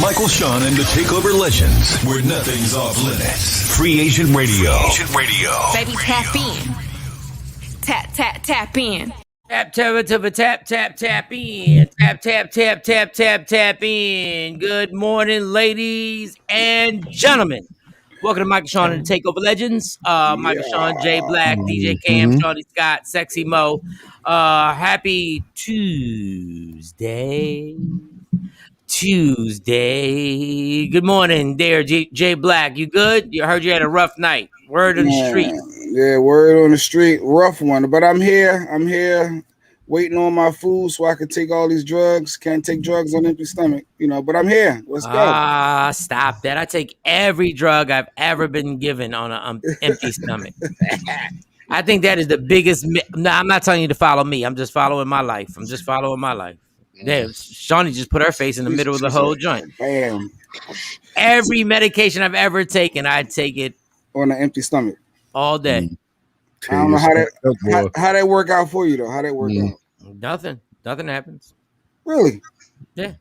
Michael, Shawn, and the TakeOver legends, where nothing's off limits. Free Agent Radio. Baby, tap in. Tap in. Tap, tap, tap, tap, tap, tap in. Tap, tap, tap, tap, tap, tap in. Good morning, ladies and gentlemen. Welcome to Michael, Shawn, and the TakeOver Legends. Michael, Shawn, Jay Black, DJ Cam, Shawnee Scott, Sexy Mo. Happy Tuesday. Good morning there, Jay Black. You good? You heard you had a rough night. Word on the street. Yeah, word on the street. Rough one. But I'm here. Waiting on my food so I can take all these drugs. Can't take drugs on empty stomach, but I'm here. Let's go. Stop that. I take every drug I've ever been given on an empty stomach. I think that is the biggest. No, I'm not telling you to follow me. I'm just following my life. Yeah, Shawnee just put her face in the middle of the whole joint. Bam. Every medication I've ever taken, I take it on an empty stomach all day. I don't know how that work out for you though. How that work out? Nothing happens. Really? Yeah.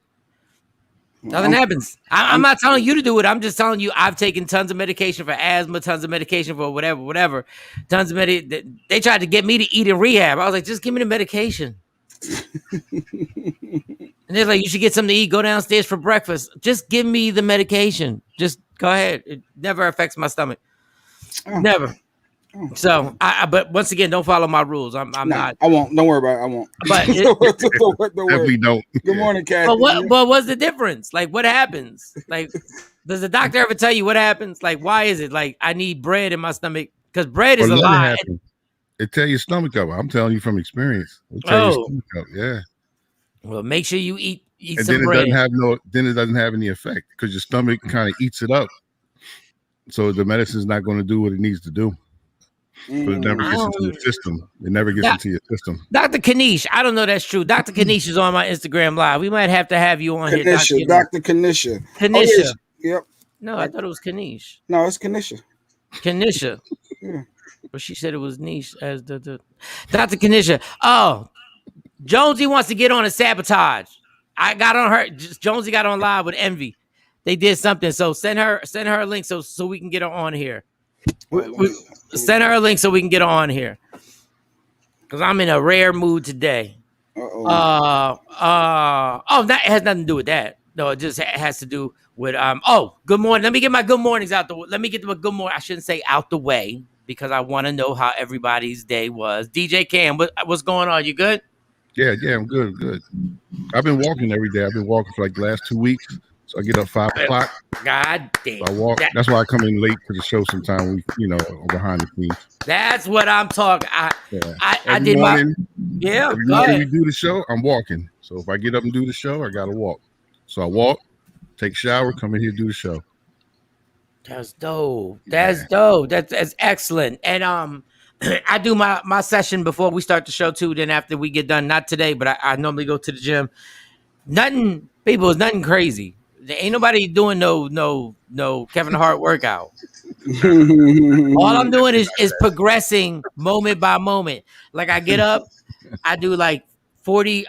Nothing happens. I'm not telling you to do it. I'm just telling you I've taken tons of medication for asthma, tons of medication for whatever. Tons of They tried to get me to eat in rehab. I was like, just give me the medication. And they're like, you should get something to eat. Go downstairs for breakfast. Just give me the medication. Just go ahead. It never affects my stomach. Never. So, but once again, don't follow my rules. I'm not. I won't. Don't worry about it. I won't. But definitely don't. Good morning, Kathy. But what's the difference? Like, what happens? Like, does the doctor ever tell you what happens? Like, why is it like I need bread in my stomach? Because bread is a lie. It tell your stomach up. I'm telling you from experience. It tell your stomach up. Yeah. Well, make sure you eat and some then bread. Then it doesn't have any effect because your stomach kind of eats it up. So the medicine's not going to do what it needs to do. But it never gets into your system. It never gets into your system. Dr. Kanish, I don't know that's true. Dr. Kanish is on my Instagram Live. We might have to have you on here. Dr. Kanisha. Kanisha. Yep. No, I thought it was Kanish. No, it's Kanisha. Kanisha. Yeah. But she said it was niche as the Dr. Kanisha. Oh, Jonesy wants to get on a sabotage. I got on her. Jonesy got on live with Envy. They did something. So send her a link so we can get her on here. Send her a link so we can get her on here. Because I'm in a rare mood today. That has nothing to do with that. No, it just has to do with good morning. Let me get my good mornings out the way. Let me get my good morning. I shouldn't say out the way because I want to know how everybody's day was. DJ Cam, what's going on? You good? Yeah, I'm good. I've been walking every day. I've been walking for like the last 2 weeks. So I get up 5 o'clock. God damn. I walk. That's why I come in late to the show sometimes. Behind the scenes. That's what I'm talking. I did morning, every morning we do the show, I'm walking. So if I get up and do the show, I gotta walk. So I walk, take a shower, come in here, do the show. That's dope. That's excellent. And I do my session before we start the show too. Then after we get done, not today, but I normally go to the gym. Nothing crazy. There ain't nobody doing no Kevin Hart workout. All I'm doing is progressing moment by moment. Like I get up, I do like 20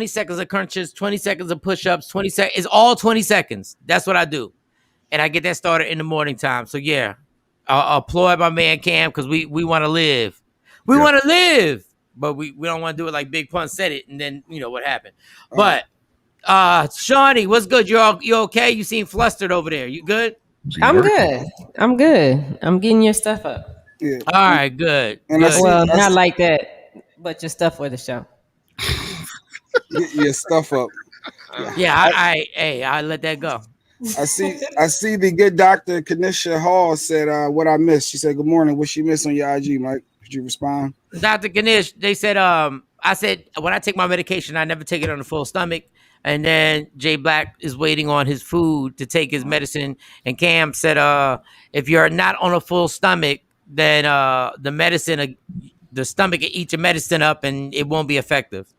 seconds of crunches, 20 seconds of push-ups, 20 seconds. It's all 20 seconds. That's what I do. And I get that started in the morning time. So yeah, I'll applaud my man Cam because we want to live. We want to live, but we don't want to do it like Big Pun said it and then what happened. But Shawnee, what's good? You okay? You seem flustered over there. You good? I'm good. I'm getting your stuff up. Yeah. All right, good. Well, not like that, but your stuff for the show. Get your stuff up. Yeah, I let that go. I see the good Dr. Kanisha Hall said what I missed. She said, good morning. What she missed on your IG, Mike? Could you respond? Dr. Kanish, they said, I said, when I take my medication, I never take it on a full stomach. And then Jay Black is waiting on his food to take his medicine. And Cam said, if you're not on a full stomach, then the stomach can eat your medicine up and it won't be effective.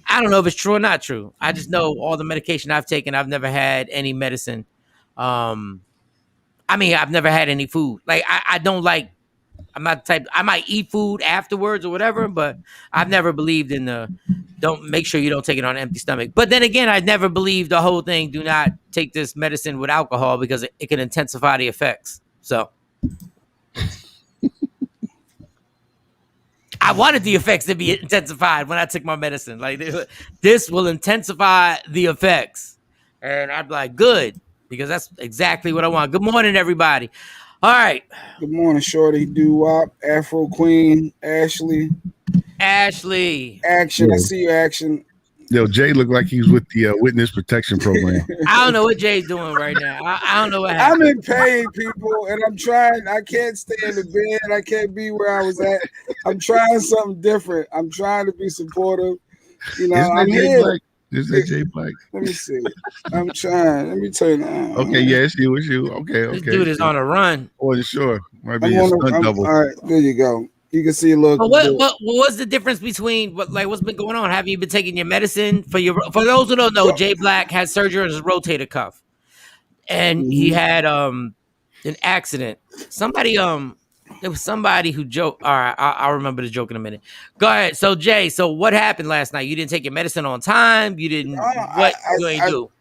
I don't know if it's true or not true. I just know all the medication I've taken, I've never had any medicine. I've never had any food. Like I don't like I'm not the type. I might eat food afterwards or whatever, but I've never believed in don't make sure you don't take it on an empty stomach. But then again, I never believed the whole thing. Do not take this medicine with alcohol because it can intensify the effects. So I wanted the effects to be intensified when I took my medicine. Like this will intensify the effects, and I'm like, good, because that's exactly what I want. Good morning, everybody. All right. Good morning, Shorty, Doo-Wop, Afro Queen, Ashley. Action. I see you, Action. Yo, Jay looked like he was with the Witness Protection Program. I don't know what Jay's doing right now. I don't know what happened. I'm in pain, people, and I'm trying. I can't stay in the bed. I can't be where I was at. I'm trying something different. I'm trying to be supportive. You know, I'm here. Is that Jay Black? Let me see. I'm trying. Let me turn on. Okay, yeah, it's you. Okay. This dude is on a run. Oh, sure. Might be a stunt double. All right, there you go. You can see a little. What's the difference between what's been going on? Have you been taking your medicine for those who don't know? Jay Black had surgery on his rotator cuff, and he had an accident. There was somebody who joked. All right, I'll remember the joke in a minute. Go ahead. So Jay, what happened last night? You didn't take your medicine on time. You didn't. What you ain't do?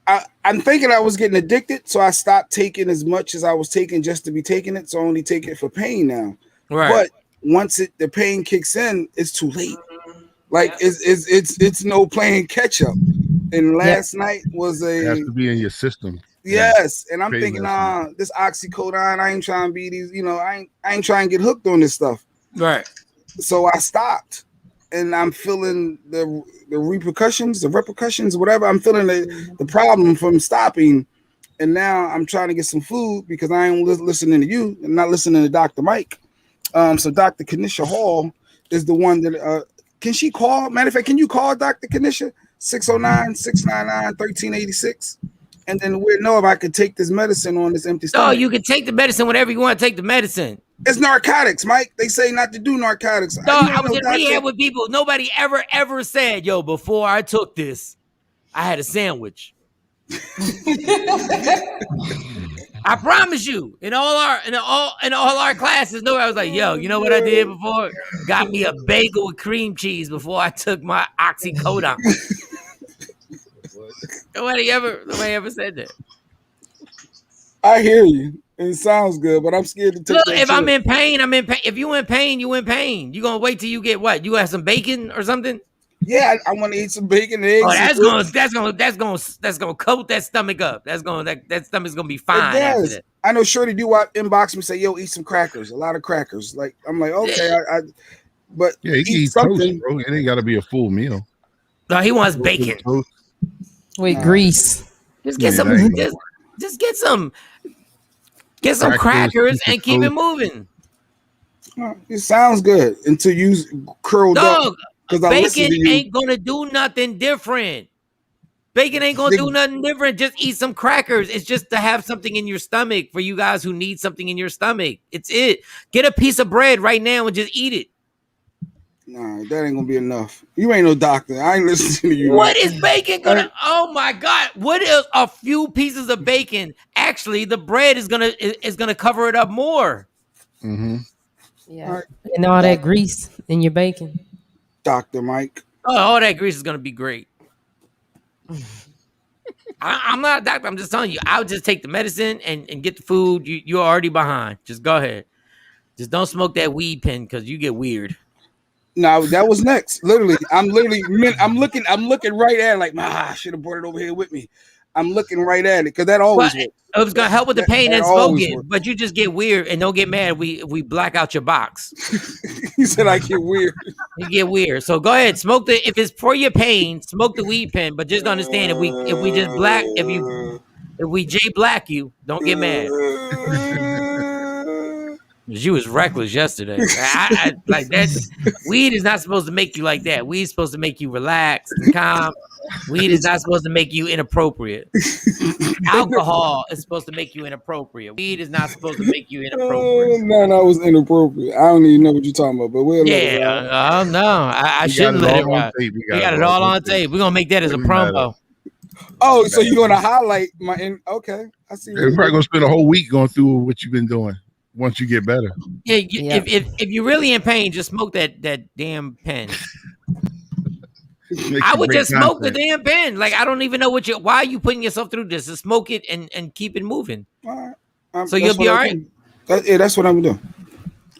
I'm thinking I was getting addicted, so I stopped taking as much as I was taking just to be taking it. So I only take it for pain now. Right. But once the pain kicks in, it's too late. Like it's no playing catch up. And last night was it has to be in your system. Yes, and I'm thinking, this oxycodone, I ain't trying to be these, I ain't trying to get hooked on this stuff. Right. So I stopped, and I'm feeling the repercussions, whatever. I'm feeling the problem from stopping, and now I'm trying to get some food because I ain't listening to you and not listening to Dr. Mike. So Dr. Kanisha Hall is the one that can she call? Matter of fact, can you call Dr. Kanisha 609-699-1386? And then we'd know if I could take this medicine on this empty stomach. Oh, you can take the medicine whenever you want to take the medicine. It's narcotics, Mike. They say not to do narcotics. No, I was in rehab with people. Nobody ever said, yo, before I took this, I had a sandwich. I promise you, in all our classes, nobody was like, yo, you know what I did before? Got me a bagel with cream cheese before I took my oxycodone. Nobody ever said that. I hear you. It sounds good, but I'm scared to take Look, that if shit. I'm in pain, I'm in pain. If you in pain, you in pain. You gonna wait till you get what? You have some bacon or something? Yeah, I want to eat some bacon and eggs. Oh, that's gonna coat that stomach up. That stomach's gonna be fine. It does. I know Shorty Doo-Wop inbox me say, yo, eat some crackers, a lot of crackers. Like I'm like, okay, but yeah, you can eat something, toast, bro. It ain't gotta be a full meal. No, he wants bacon. With grease. Just get some. Just get some crackers and keep it moving. It sounds good until you curled up. Bacon ain't gonna do nothing different. Bacon ain't gonna do nothing different. Just eat some crackers. It's just to have something in your stomach for you guys who need something in your stomach. It's it. Get a piece of bread right now and just eat it. Nah, that ain't gonna be enough. You ain't no doctor. I ain't listening to you. What is bacon gonna? Oh my God! What is a few pieces of bacon? Actually, the bread is gonna cover it up more. Mm-hmm. Yeah, all right. And all that grease in your bacon. Dr. Mike. Oh, all that grease is gonna be great. I'm not a doctor. I'm just telling you. I would just take the medicine and get the food. You're already behind. Just go ahead. Just don't smoke that weed pen because you get weird. No, that was next. Literally, I'm looking right at it like, I should have brought it over here with me. I'm looking right at it because that always works. It was gonna help with the pain and smoking, but you just get weird and don't get mad. We black out your box. He said I get weird. You get weird. So go ahead, smoke if it's for your pain, smoke the weed pen. But just understand if we J Black you, don't get mad. You was reckless yesterday. I like that. Weed is not supposed to make you like that. Weed is supposed to make you relaxed and calm. Weed is not supposed to make you inappropriate. Alcohol is supposed to make you inappropriate. Weed is not supposed to make you inappropriate. No, it was inappropriate. I don't even know what you're talking about, but we'll let it ride. No, I shouldn't let it ride. We got it all on tape. We're gonna make that as a promo. Oh, so you're gonna highlight my okay. I see. We're probably gonna spend a whole week going through what you've been doing. once you get better. Yeah, Yep. if you're really in pain, just smoke that damn pen. Makes I you would break just smoke the contact. damn pen. Like I don't even know why are you putting yourself through this? Just smoke it and keep it moving. All right. So you'll be all right. That's what I'm doing.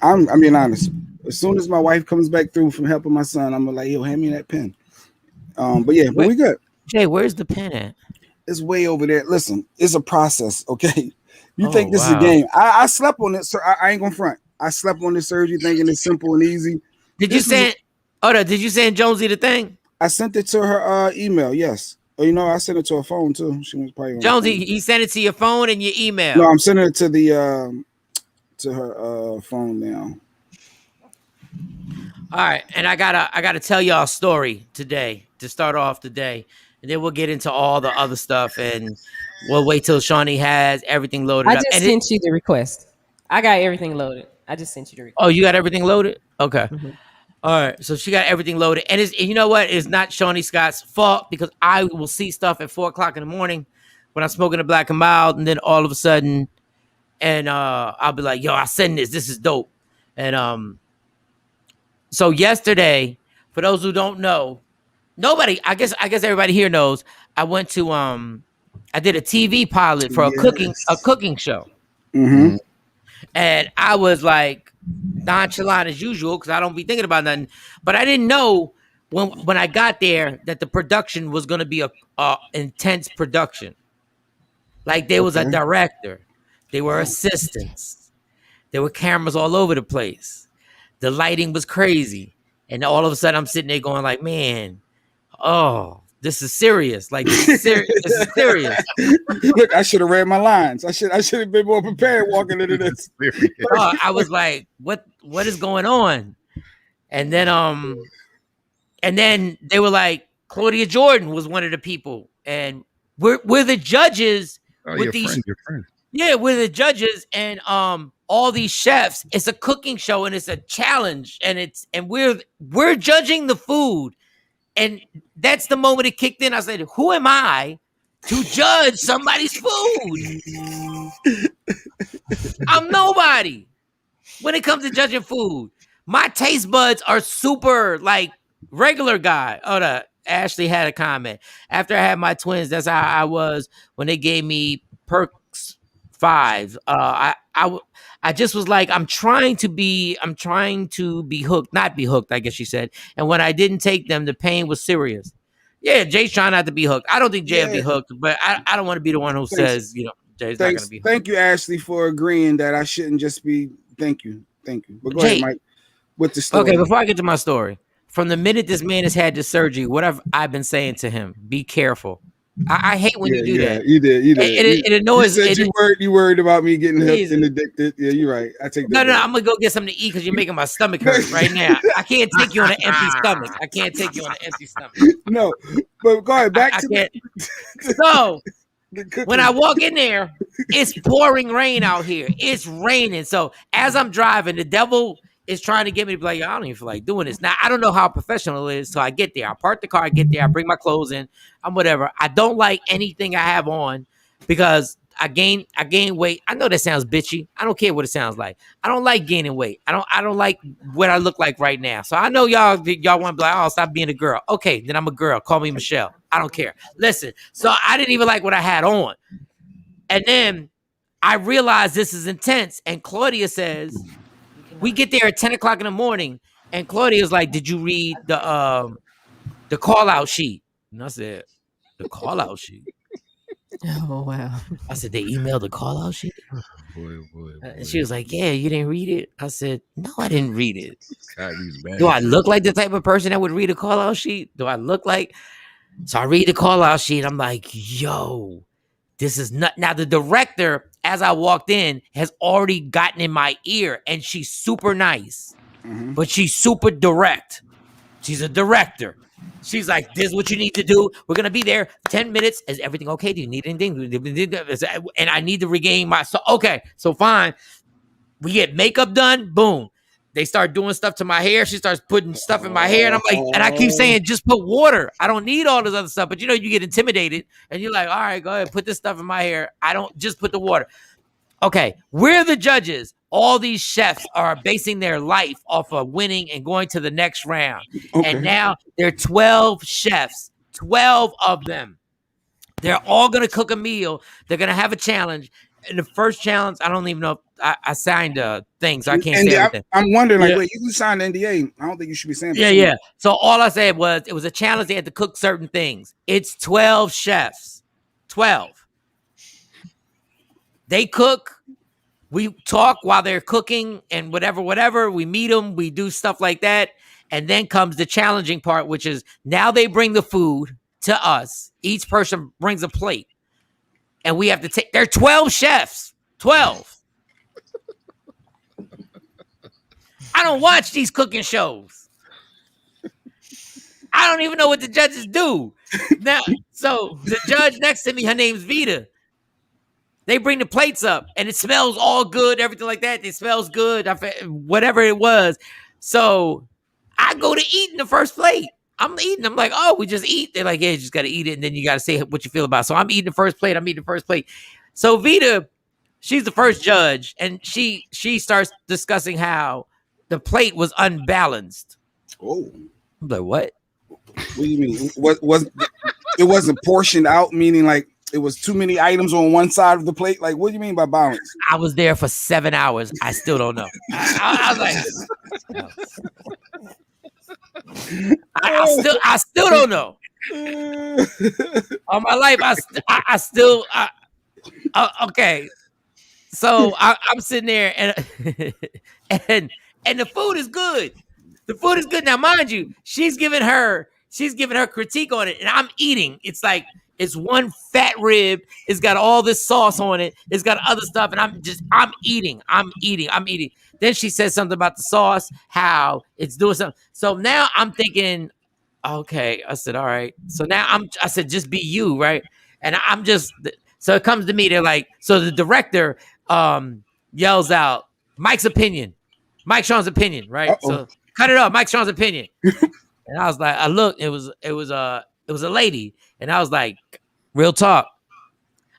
I'm being honest. As soon as my wife comes back through from helping my son, I'm like, yo, hand me that pen. But we good. Jay, where's the pen at? It's way over there. Listen, it's a process, okay? You think this is a wow. game. I slept on it, sir. I ain't gonna front. I slept on this surgery thinking it's simple and easy. Did you send Jonesy the thing? I sent it to her email, yes. Oh, I sent it to her phone too. She was probably on Jonesy, he sent it to your phone and your email. No, I'm sending it to the to her phone now. All right, and I gotta tell y'all a story today to start off the day, and then we'll get into all the other stuff, and we'll wait till Shawnee has everything loaded I up. just sent you the request. I got everything loaded. I just sent you the request. Oh, you got everything loaded? Okay. Mm-hmm. All right, so she got everything loaded, and you know what? It's not Shawnee Scott's fault because I will see stuff at 4:00 in the morning when I'm smoking a black and mild, and then all of a sudden, and I'll be like, "Yo, I send this. This is dope." And so yesterday, for those who don't know, I guess everybody here knows. I went to I did a TV pilot for a cooking show, Mm-hmm. and I was like nonchalant as usual because I don't be thinking about nothing. But I didn't know when I got there that the production was going to be a intense production. Like there was a director, there were assistants, there were cameras all over the place. The lighting was crazy, and all of a sudden I'm sitting there going like, man, this is serious. Like this is serious. This is serious. Look, I should have read my lines. I should have been more prepared walking into this. I was like, what is going on? And then they were like, Claudia Jordan was one of the people, and we're the judges with these. Your friend. Yeah, we're the judges, and all these chefs. It's a cooking show, and it's a challenge, and we're judging the food. And that's the moment it kicked in. I said, who am I to judge somebody's food? I'm nobody when it comes to judging food. My taste buds are super like regular guy. Ashley had a comment. After I had my twins, that's how I was when they gave me Perks 5. I just was like, I'm trying to be hooked, not be hooked, I guess she said. And when I didn't take them, the pain was serious. Yeah, Jay's trying not to be hooked. I don't think Jay will be hooked, but I don't want to be the one who says, Jay's not going to be hooked. Thank you, Ashley, for agreeing that I shouldn't just be. Thank you. But go ahead, Mike, with the story. Okay, before I get to my story, from the minute this man has had the surgery, what have I been saying to him? Be careful. I hate when you do that. You did. It annoys me. You worried about me getting hooked and addicted. Yeah, you're right. I take that. No, I'm gonna go get something to eat because you're making my stomach hurt right now. I can't take you on an empty stomach. No, but go ahead. Back to So when I walk in there, it's pouring rain out here. It's raining. So as I'm driving, the devil is trying to get me to be like, I don't even feel like doing this. Now, I don't know how professional it is. So I get there. I park the car. I get there. I bring my clothes in. I'm whatever. I don't like anything I have on because I gain weight. I know that sounds bitchy. I don't care what it sounds like. I don't like gaining weight. I don't like what I look like right now. So I know y'all want to be like, oh, stop being a girl. Okay, then I'm a girl. Call me Michelle. I don't care. Listen, so I didn't even like what I had on. And then I realized this is intense. And Claudia says, we get there at 10 o'clock in the morning, and Claudia's like, did you read the call-out sheet? And I said, the call-out sheet? Oh, wow. I said, they emailed the call-out sheet? Boy. And she was like, yeah, you didn't read it? I said, no, I didn't read it. God, Do I look like the type of person that would read a call-out sheet? Do I look like? So I read the call-out sheet. I'm like, yo, this is not. Now, the director, as I walked in, has already gotten in my ear, and she's super nice, but she's super direct. She's a director. She's like, this is what you need to do. We're going to be there 10 minutes. Is everything okay? Do you need anything? And I need to regain my... So, okay, so fine. We get makeup done. Boom. They start doing stuff to my hair. She starts putting stuff in my hair. And I'm like, and I keep saying, just put water. I don't need all this other stuff. But you get intimidated. And you're like, all right, go ahead, put this stuff in my hair. I don't just put the water. Okay, we're the judges. all these chefs are basing their life off of winning and going to the next round. Okay. And now there are 12 chefs, 12 of them. They're all going to cook a meal. They're going to have a challenge. And the first challenge, I don't even know if I signed things. So I can't say everything. I'm wondering, like, wait, you signed the NDA. I don't think you should be saying that. Yeah. So all I said was it was a challenge. They had to cook certain things. It's 12 chefs. 12. They cook. We talk while they're cooking and whatever. We meet them. We do stuff like that. And then comes the challenging part, which is now they bring the food to us. Each person brings a plate. And we have to take, there are 12 chefs. 12. I don't watch these cooking shows. I don't even know what the judges do. Now, so the judge next to me, her name's Vita. They bring the plates up and it smells all good, everything like that. It smells good, whatever it was. So I go to eat in the first plate. I'm eating. I'm like, oh, we just eat. They're like, yeah, you just got to eat it. And then you got to say what you feel about it. So I'm eating the first plate. So Vita, she's the first judge. And she starts discussing how the plate was unbalanced. Oh. I'm like, what? What do you mean? It wasn't portioned out, meaning like it was too many items on one side of the plate? Like, what do you mean by balance? I was there for 7 hours. I still don't know. I was like, no. I still don't know. All my life, I still okay. So I'm sitting there and the food is good. The food is good. Now, mind you, she's giving her critique on it, and I'm eating. It's like it's one fat rib. It's got all this sauce on it. It's got other stuff, and I'm eating. Then she says something about the sauce, how it's doing something. So now I'm thinking, okay. I said, all right. So now I said, just be you, right? And so it comes to me. They're like, so the director yells out, Mike's opinion, Mike Shawn's opinion, right? Uh-oh. So cut it up, Mike Shawn's opinion. And I was like, I looked, it was a lady, and I was like, real talk.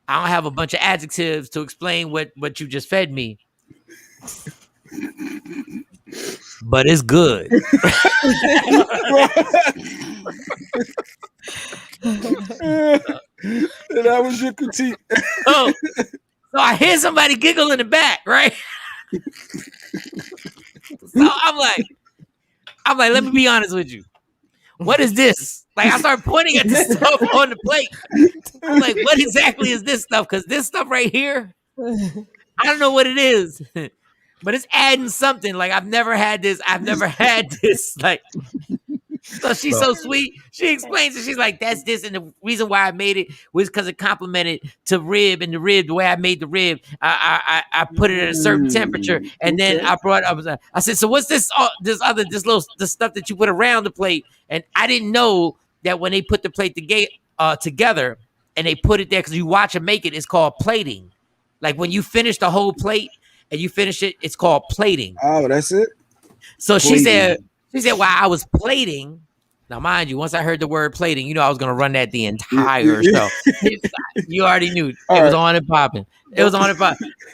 I don't have a bunch of adjectives to explain what you just fed me. But it's good. That was your critique. So I hear somebody giggle in the back, right? So I'm like, let me be honest with you. What is this? Like, I start pointing at the stuff on the plate. I'm like, what exactly is this stuff? Because this stuff right here, I don't know what it is. But it's adding something. Like, I've never had this. Like, so she's so sweet. She explains it. She's like, that's this. And the reason why I made it was because it complemented to rib. And the rib, the way I made the rib, I put it at a certain temperature. And then I said, so what's this stuff that you put around the plate? And I didn't know that when they put the plate together and they put it there, because you watch them make it, it's called plating. Like, when you finish the whole plate, and you finish it, it's called plating. Oh, that's it? So she said, while I was plating, now mind you, once I heard the word plating, you know I was going to run that the entire show. You already knew. It was on and popping.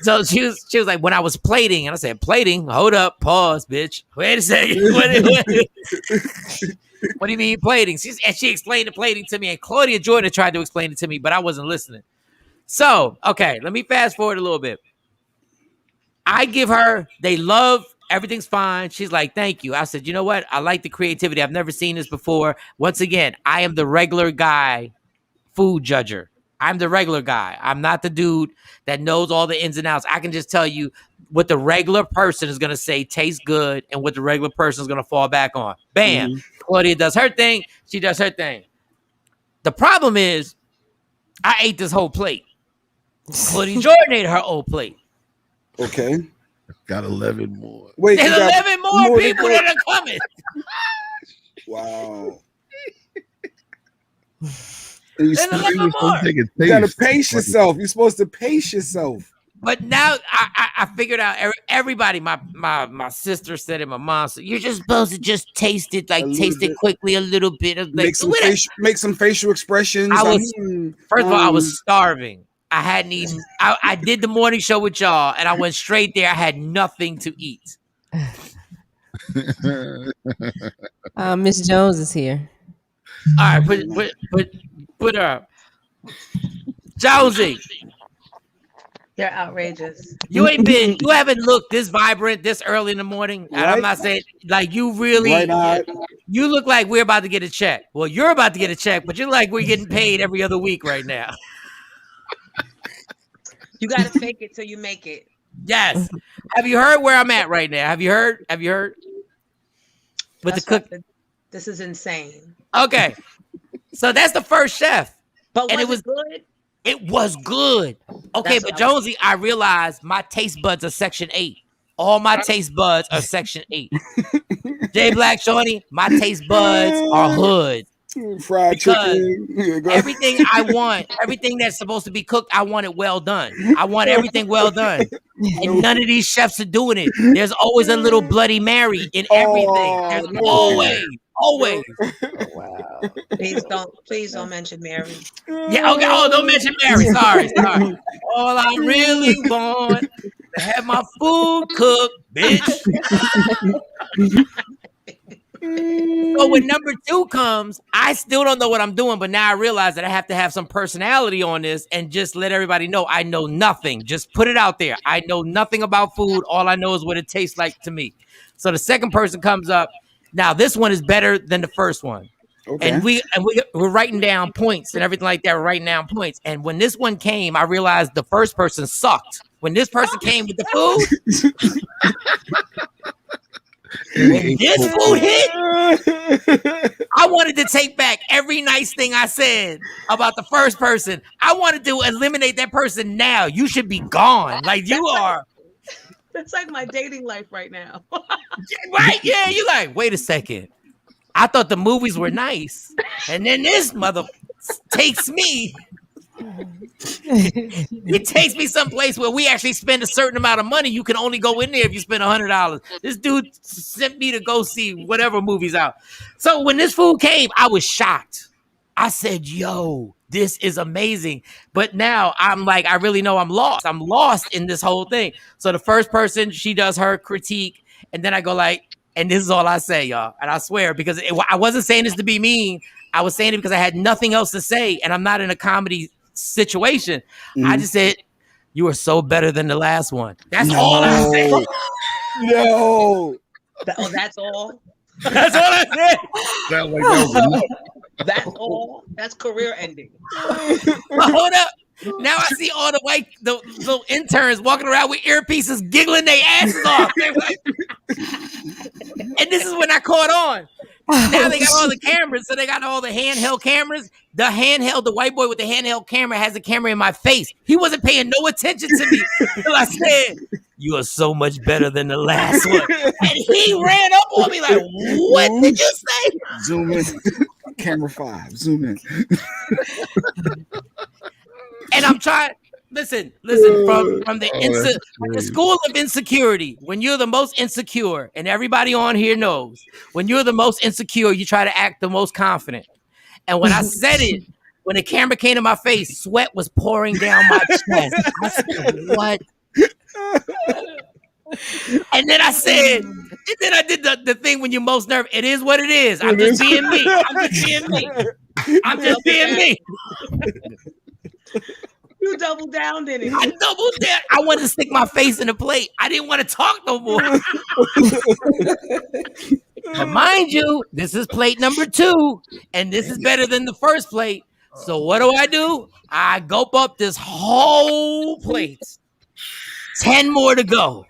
So she was like, when I was plating, and I said, plating? Hold up, pause, bitch. Wait a second. What do you mean plating? And she explained the plating to me, and Claudia Jordan tried to explain it to me, but I wasn't listening. So, okay, let me fast forward a little bit. I give her, they love, everything's fine. She's like, thank you. I said, you know what? I like the creativity. I've never seen this before. Once again, I am the regular guy food judger. I'm the regular guy. I'm not the dude that knows all the ins and outs. I can just tell you what the regular person is going to say tastes good and what the regular person is going to fall back on. Bam. Mm-hmm. Claudia does her thing. She does her thing. The problem is I ate this whole plate. Claudia Jordan ate her whole plate. Okay. Got 11 more. Wait, there's 11 more people that are coming. Wow. You gotta pace yourself. You're supposed to pace yourself. But now I figured out everybody. My sister said it. My mom said, you're just supposed to just taste it, like taste it quickly a little bit. Like, make some facial expressions. First of all, I was starving. I hadn't eaten. I did the morning show with y'all, and I went straight there. I had nothing to eat. Miss Jones is here. All right, put her up. Jonesy, You're outrageous. you haven't looked this vibrant this early in the morning. And I'm not saying like you really, you look like we're about to get a check. Well, you're about to get a check, but you're like we're getting paid every other week right now. You gotta fake it till you make it. Yes. Have you heard where I'm at right now? Have you heard? With the cook. This is insane. Okay. So that's the first chef. But and it was good. It was good. Okay, but Jonesy, I realized my taste buds are section 8. All my taste buds are section 8. J Black Shawnee, my taste buds are hood. Fried chicken. Everything I want, everything that's supposed to be cooked, I want it well done. I want everything well done. And none of these chefs are doing it. There's always a little Bloody Mary in everything. There's always. Oh, wow. Please don't mention Mary. Yeah, okay. Oh, don't mention Mary. Sorry. All I really want to have my food cooked, bitch. So when number 2 comes, I still don't know what I'm doing, but now I realize that I have to have some personality on this and just let everybody know I know nothing. Just put it out there. I know nothing about food. All I know is what it tastes like to me. So the second person comes up. Now this one is better than the first one. Okay. And we're writing down points and everything like that. We're writing down points. And when this one came, I realized the first person sucked. When this person came with the food, when this food hit, I wanted to take back every nice thing I said about the first person. I wanted to eliminate that person now. You should be gone. Like you are. That's like my dating life right now. Right? Yeah. You're like, wait a second. I thought the movies were nice. And then this mother takes me. It takes me someplace where we actually spend a certain amount of money. You can only go in there if you spend $100. This dude sent me to go see whatever movie's out. So when this food came, I was shocked. I said, yo, this is amazing. But now I'm like, I really know I'm lost. I'm lost in this whole thing. So the first person, she does her critique. And then I go like, and this is all I say, y'all. And I swear, because I wasn't saying this to be mean. I was saying it because I had nothing else to say. And I'm not in a comedy situation. I just said, you are so better than the last one. That's all I said. No. That's all? That's all I said. That's all? That's career ending. But hold up. Now I see all the little interns walking around with earpieces, giggling their asses off. And this is when I caught on. Now they got all the cameras, so they got all the handheld cameras. The white boy with the handheld camera has a camera in my face. He wasn't paying no attention to me until I said, you are so much better than the last one. And he ran up on me like, what did you say? Zoom in. Camera 5. Zoom in. And I'm trying. Listen. From the school of insecurity. When you're the most insecure, and everybody on here knows, when you're the most insecure, you try to act the most confident. And when I said it, when the camera came to my face, sweat was pouring down my chest. I said, "What?" And then I said, and then I did the thing when you're most nervous. It is what it is. I'm just being me. I'm just being me. You doubled down, didn't you? I doubled down. I wanted to stick my face in the plate. I didn't want to talk no more. But mind you, this is plate number 2, and this is better than the first plate. So what do? I gulp up this whole plate. 10 more to go.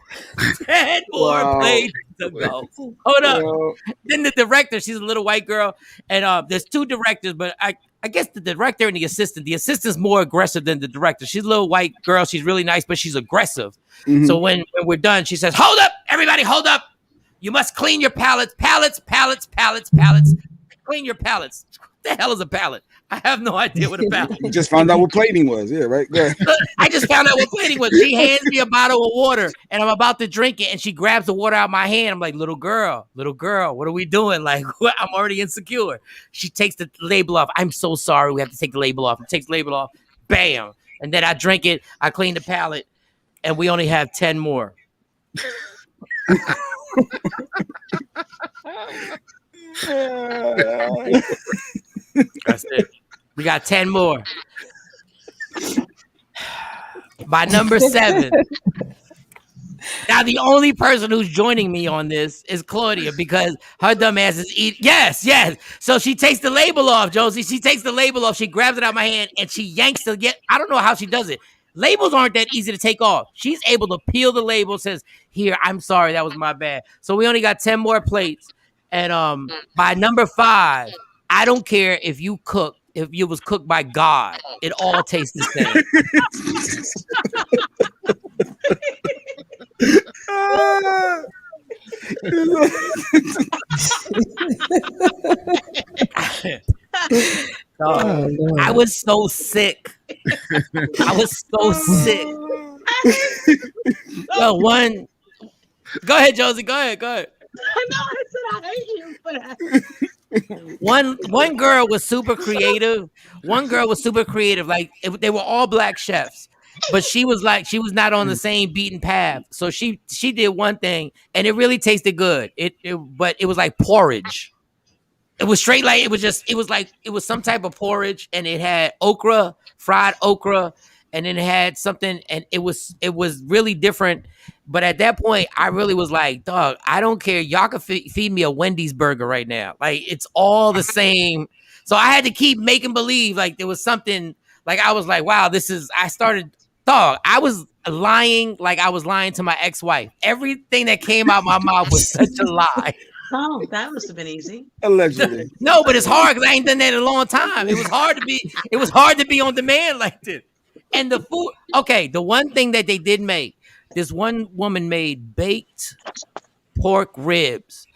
10 more plates to go. Hold up. Wow. Then the director, she's a little white girl, and there's 2 directors, but I guess the director and the assistant's more aggressive than the director. She's a little white girl. She's really nice, but she's aggressive. Mm-hmm. So when we're done, she says, hold up, everybody, hold up. You must clean your pallets. Clean your pallets. What the hell is a pallet? I have no idea what a pallet is. You just found out what plating was. Yeah, right. Yeah. I just found out what plating was. She hands me a bottle of water, and I'm about to drink it, and she grabs the water out of my hand. I'm like, little girl, what are we doing? Like, what? I'm already insecure. She takes the label off. I'm so sorry. We have to take the label off. Takes the label off. bam. And then I drink it, I clean the palate, and we only have 10 more. That's it. We got 10 more. By number 7. Now, the only person who's joining me on this is Claudia because her dumb ass is eating. Yes. So she takes the label off, Josie. She takes the label off. She grabs it out of my hand and she yanks the. I don't know how she does it. Labels aren't that easy to take off. She's able to peel the label. Says, "Here, I'm sorry, that was my bad." So we only got 10 more plates. And by number 5, I don't care if you cook. If you was cooked by God, it all tastes the same. I was so sick. Yo, one. Go ahead, Josie. Go ahead. I know. I said I hate you for that. One girl was super creative. Like they were all black chefs, but she was not on the same beaten path. So she did one thing, and it really tasted good. But it was like porridge. It was straight like it was some type of porridge, and it had okra, fried okra, and then it had something, and it was really different. But at that point, I really was like, dog, I don't care. Y'all can feed me a Wendy's burger right now. Like, it's all the same. So I had to keep making believe like there was something, like I was like, wow, I was lying like I was lying to my ex-wife. Everything that came out my mouth was such a lie. Oh, that must have been easy. Allegedly. No, but it's hard because I ain't done that in a long time. It was hard to be on demand like this. And the food, okay, the one thing that they did make, this one woman made baked pork ribs,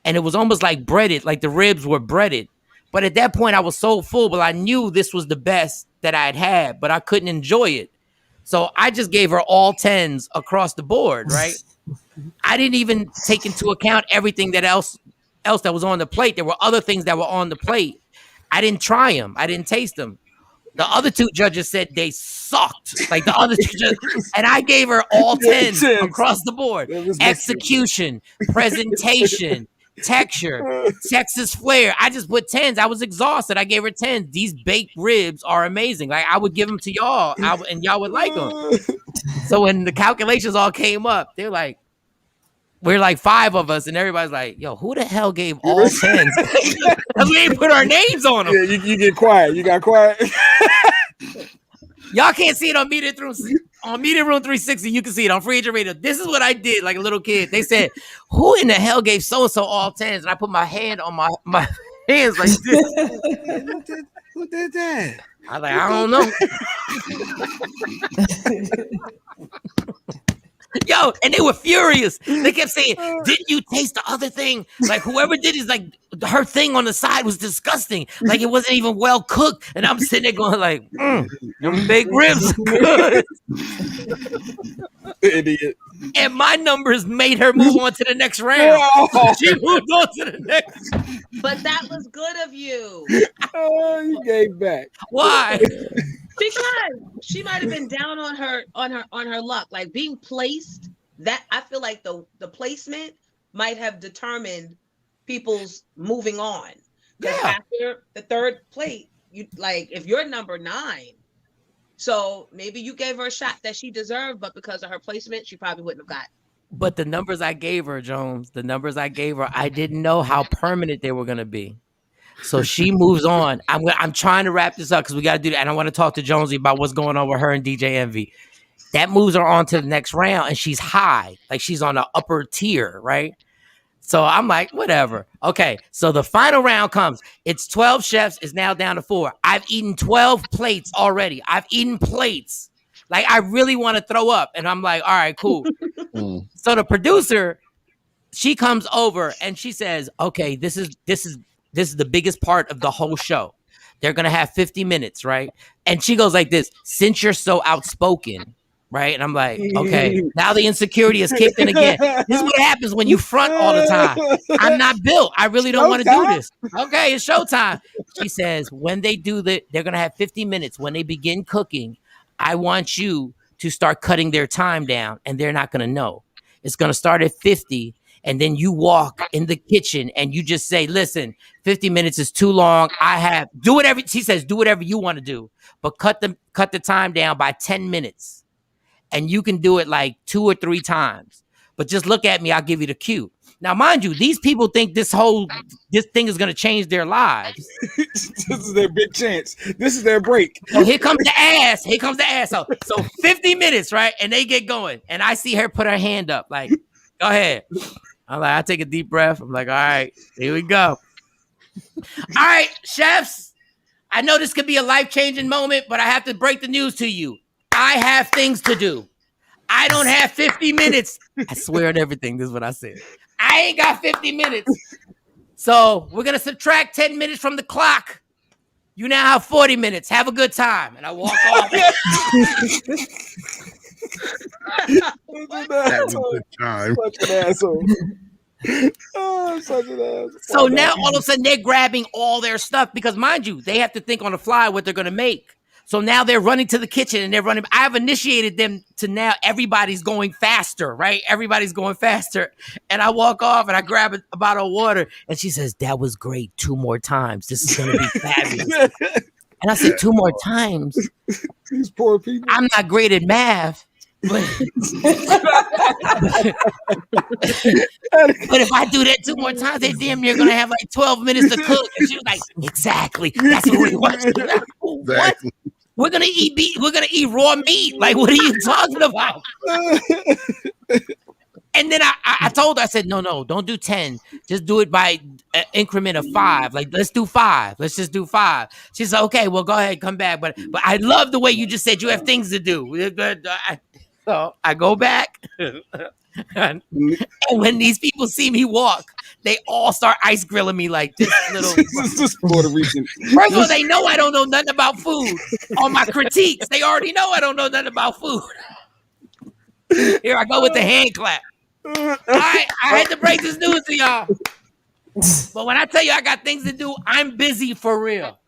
and it was almost like breaded, like the ribs were breaded. But at that point, I was so full, but I knew this was the best that I'd had, but I couldn't enjoy it. So I just gave her all 10s across the board, right? I didn't even take into account everything else that was on the plate. There were other things that were on the plate. I didn't try them. I didn't taste them. The other 2 judges said they sucked. Like the other 2 judges, and I gave her all 10s across the board. Execution, presentation, texture, Texas flair. I just put 10s. I was exhausted. I gave her 10s. These baked ribs are amazing. Like I would give them to y'all, and y'all would like them. So when the calculations all came up, they're like, we're like 5 of us, and everybody's like, yo, who the hell gave all 10s? Because we ain't put our names on them. Yeah, you get quiet. You got quiet. Y'all can't see it on Media Room 360. You can see it on Free Agent Radio. This is what I did like a little kid. They said, who in the hell gave so-and-so all 10s? And I put my hand on my hands like this. Who did that? I was like, I don't know. Yo, and they were furious. They kept saying, didn't you taste the other thing? Like, whoever did is like, her thing on the side was disgusting. Like, it wasn't even well cooked. And I'm sitting there going like, them big ribs are good. Idiot. And my numbers made her move on to the next round. She moved on to the next. But that was good of you. Oh, you gave back. Why? Because she might have been down on her luck, like being placed. That I feel like the placement might have determined people's moving on. Because after the 3rd plate, you like if you're number 9, so maybe you gave her a shot that she deserved, but because of her placement, she probably wouldn't have got. But the numbers I gave her, Jones, I didn't know how permanent they were going to be. So she moves on. I'm trying to wrap this up because we got to do that. And I want to talk to Jonesy about what's going on with her and DJ Envy. That moves her on to the next round, and she's high. Like she's on the upper tier, right? So I'm like, whatever. Okay, so the final round comes. It's 12 chefs. It's now down to 4. I've eaten 12 plates already. I've eaten plates. Like, I really want to throw up. And I'm like, all right, cool. So the producer, she comes over, and she says, okay, this is the biggest part of the whole show. They're going to have 50 minutes, right? And she goes like this, since you're so outspoken, right? And I'm like, okay, now the insecurity has kicked in again. This is what happens when you front all the time. I'm not built. I really don't want to do this. Okay, it's showtime. She says, when they do that, they're going to have 50 minutes. When they begin cooking, I want you to start cutting their time down, and they're not going to know. It's going to start at 50, and then you walk in the kitchen and you just say, listen, 50 minutes is too long. Do whatever, she says, do whatever you want to do, but cut the time down by 10 minutes. And you can do it like 2 or 3 times. But just look at me, I'll give you the cue. Now, mind you, these people think this thing is going to change their lives. This is their big chance. This is their break. So here comes the ass. So 50 minutes, right? And they get going. And I see her put her hand up like, go ahead. I'm like, I take a deep breath. I'm like, all right, here we go. All right, chefs. I know this could be a life-changing moment, but I have to break the news to you. I have things to do. I don't have 50 minutes. I swear on everything. This is what I said. I ain't got 50 minutes. So we're going to subtract 10 minutes from the clock. You now have 40 minutes. Have a good time. And I walk off. Have a good time. Such an asshole. Oh, such an asshole. So now all of a sudden they're grabbing all their stuff because, mind you, they have to think on the fly what they're going to make. So now they're running to the kitchen and they're running. I've initiated them to now everybody's going faster, right? Everybody's going faster. And I walk off and I grab a bottle of water and she says, that was great. 2 more times. This is going to be fabulous. And I said, 2 more times? These poor people. I'm not great at math. But if I do that 2 more times, they damn near going to have like 12 minutes to cook. And she was like, exactly. That's what we want. Exactly. What? We're gonna eat meat. We're gonna eat raw meat. Like, what are you talking about? And then I told her, I said, no, don't do 10. Just do it by an increment of 5. Like, let's do 5. Let's just do 5. She said, okay, well, go ahead, come back. But I love the way you just said you have things to do. So I go back. And when these people see me walk, they all start ice grilling me like this little. This is Puerto Rican. First of all, they know I don't know nothing about food. On my critiques, they already know I don't know nothing about food. Here I go with the hand clap. I had to break this news to y'all. But when I tell you I got things to do, I'm busy for real.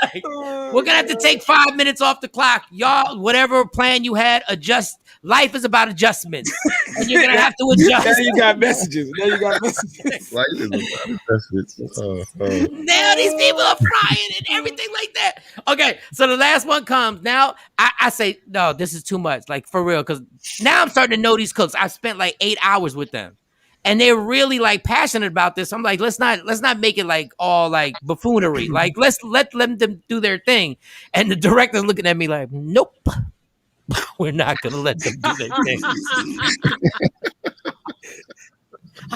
Like, we're gonna have to take 5 minutes off the clock. Y'all, whatever plan you had, adjust. Life is about adjustments. And you're gonna have to adjust. Now you got messages. Life is about adjustments. Now these people are frying and everything like that. Okay, so the last one comes. Now I say, no, this is too much. Like, for real, because now I'm starting to know these cooks. I've spent like 8 hours with them. And they're really like passionate about this. I'm like, let's not make it like all like buffoonery. Like, let's let them do their thing. And the director's looking at me like, nope, we're not gonna let them do their thing.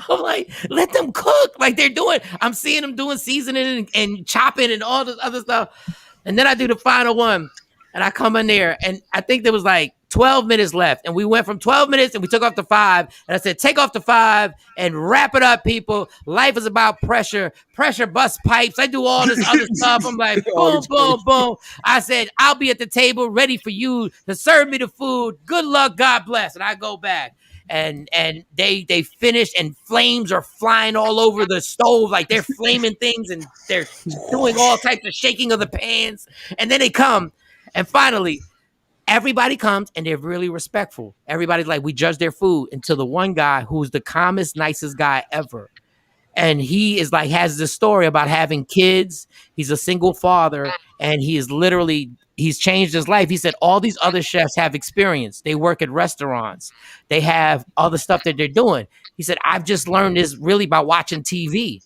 I'm like, let them cook like they're doing. I'm seeing them doing seasoning and chopping and all this other stuff. And then I do the final one. And I come in there, and I think there was like 12 minutes left. And we went from 12 minutes, and we took off to 5. And I said, take off to 5 and wrap it up, people. Life is about pressure. Pressure bust pipes. I do all this other stuff. I'm like, boom, boom, boom. I said, I'll be at the table ready for you to serve me the food. Good luck. God bless. And I go back. And they finished, and flames are flying all over the stove. Like, they're flaming things, and they're doing all types of shaking of the pans. And then they come. And finally, everybody comes and they're really respectful. Everybody's like, we judge their food, until the one guy who's the calmest, nicest guy ever. And he is like, has this story about having kids. He's a single father, and he's changed his life. He said, all these other chefs have experience. They work at restaurants. They have other stuff that they're doing. He said, I've just learned this really by watching TV.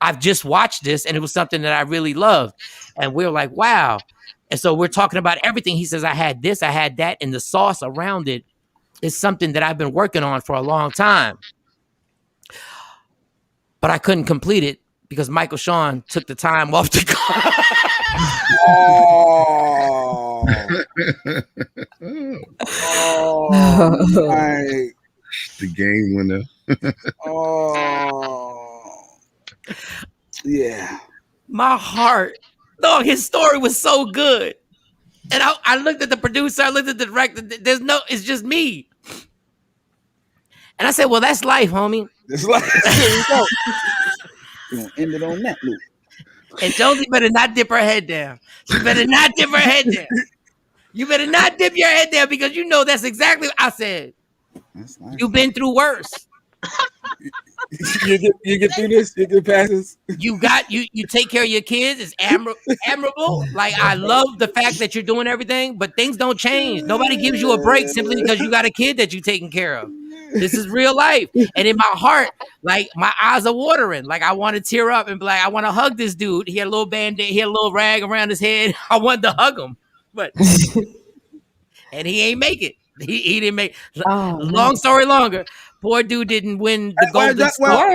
I've just watched this, and it was something that I really loved. And we're like, wow. And so we're talking about everything. He says, I had this, I had that, and the sauce around it is something that I've been working on for a long time. But I couldn't complete it because Michael Shawn took the time off the clock. Oh, my. The game winner. Oh, yeah. My heart. Dog, his story was so good. And I looked at the producer, I looked at the director. It's just me. And I said, well, that's life, homie. It's like, there you go. We're gonna end it on that note. And Josie better not dip her head down. She better not dip her head down. You better not dip your head down because you know that's exactly what I said. That's nice. You've been through worse. You get through this. You get past this. You take care of your kids. It's admirable. Like, I love the fact that you're doing everything, but things don't change. Nobody gives you a break simply because you got a kid that you're taking care of. This is real life. And in my heart, like, my eyes are watering. Like, I want to tear up and be like, I want to hug this dude. He had a little band-aid. He had a little rag around his head. I wanted to hug him. But and he ain't make it. He didn't make long story longer. Poor dude didn't win the Golden Star.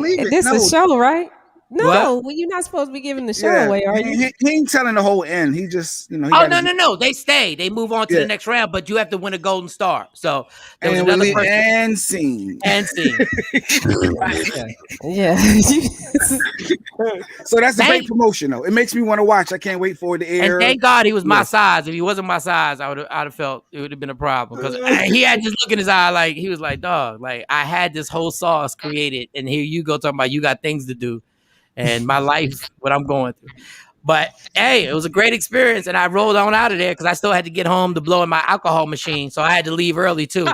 Wait. This is a show, right? No, well, you're not supposed to be giving the show away, are you? He ain't telling the whole end. He just, No. They stay. They move on to the next round, but you have to win a Golden Star. So there was another person. And scene. Yeah. So that's a great promotion, though. It makes me want to watch. I can't wait for it to air. And thank God he was my size. If he wasn't my size, I'd have felt it would have been a problem because he had this look in his eye, like he was like, dog, like I had this whole sauce created, and here you go talking about you got things to do. And my life, what I'm going through. But hey, it was a great experience. And I rolled on out of there because I still had to get home to blow in my alcohol machine. So I had to leave early too.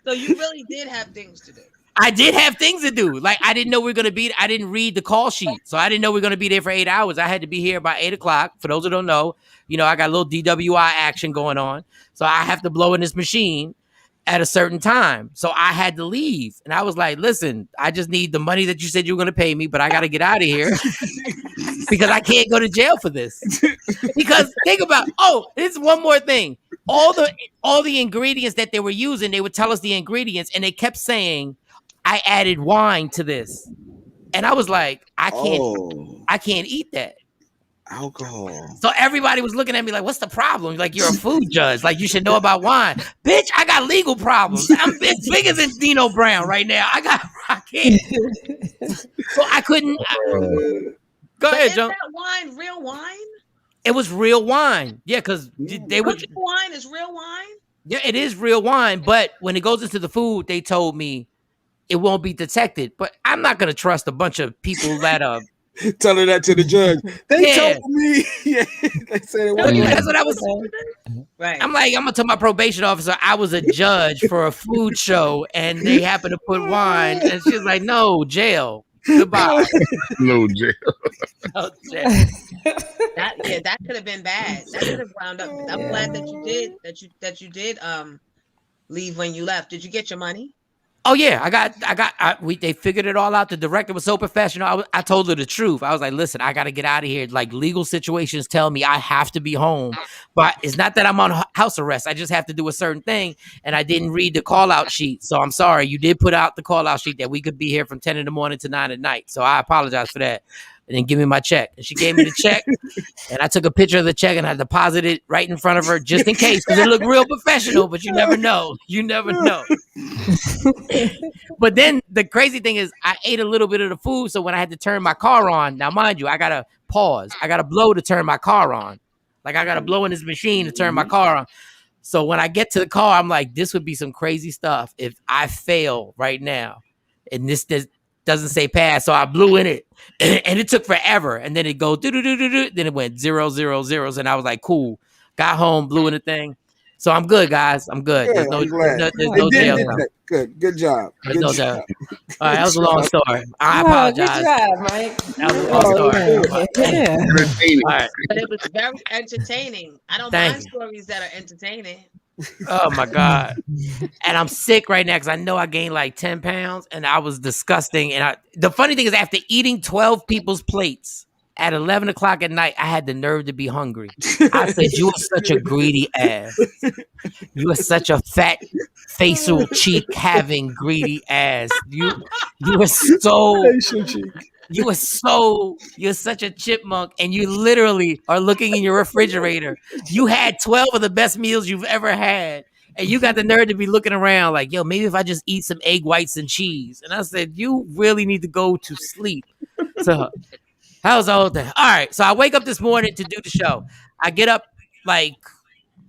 So you really did have things to do. I did have things to do. Like, I didn't know we were going to be, I didn't read the call sheet. So I didn't know we were going to be there for 8 hours. I had to be here by 8 o'clock. For those who don't know, I got a little DWI action going on. So I have to blow in this machine at a certain time. So I had to leave. And I was like, listen, I just need the money that you said you were going to pay me, but I got to get out of here because I can't go to jail for this. Because think about, it's one more thing. All the ingredients that they were using, they would tell us the ingredients and they kept saying, I added wine to this. And I was like, I can't eat that. Alcohol. So everybody was looking at me like, what's the problem? Like, you're a food judge. Like, you should know about wine. Bitch, I got legal problems. I'm as big as Dino Brown right now. I can't. So I couldn't. Go ahead, Joe. Is that wine real wine? It was real wine. Yeah, because they would. Wine is real wine? Yeah, it is real wine. But when it goes into the food, they told me it won't be detected. But I'm not going to trust a bunch of people that tell her that to the judge. They told me. They said it wasn't. That's what I was saying. Right. I'm like, I'm gonna tell my probation officer I was a judge for a food show, and they happened to put wine, and she's like, "No, jail. Goodbye." No jail. No jail. That could have been bad. That could have wound up. I'm glad that you did. That you did leave when you left. Did you get your money? Oh yeah, they figured it all out. The director was so professional. I told her the truth. I was like, listen, I got to get out of here. Like, legal situations tell me I have to be home, but it's not that I'm on house arrest. I just have to do a certain thing. And I didn't read the call out sheet. So I'm sorry. You did put out the call out sheet that we could be here from 10 in the morning to 9 at night. So I apologize for that. And then give me my check. And she gave me the check. And I took a picture of the check and I deposited it right in front of her just in case. Because it looked real professional, but you never know. You never know. But then the crazy thing is I ate a little bit of the food. So when I had to turn my car on, now mind you, I got to pause. I got to blow to turn my car on. Like, I got to blow in this machine to turn my car on. So when I get to the car, I'm like, this would be some crazy stuff if I fail right now. And this doesn't say pass. So I blew in it. And it took forever. And then it goes, do-do-do-do-do. Then it went 0, 0, 0. And I was like, cool. Got home, blew in the thing. So I'm good, guys. I'm good. There's no jail. Good job. There's no jail. All right, that was a long story. I apologize. Good job, Mike. That was a long story. Yeah. All right. But it was very entertaining. I don't mind stories that are entertaining. Oh my God. And I'm sick right now because I know I gained like 10 pounds and I was disgusting. And the funny thing is, after eating 12 people's plates at 11 o'clock at night, I had the nerve to be hungry. I said, you are such a greedy ass. You are such a fat, facial cheek having greedy ass. You are so. You're such a chipmunk, and you literally are looking in your refrigerator. You had 12 of the best meals you've ever had, and you got the nerve to be looking around like, yo, maybe if I just eat some egg whites and cheese. And I said, you really need to go to sleep. So How's the whole thing? All right. So I wake up this morning to do the show. I get up like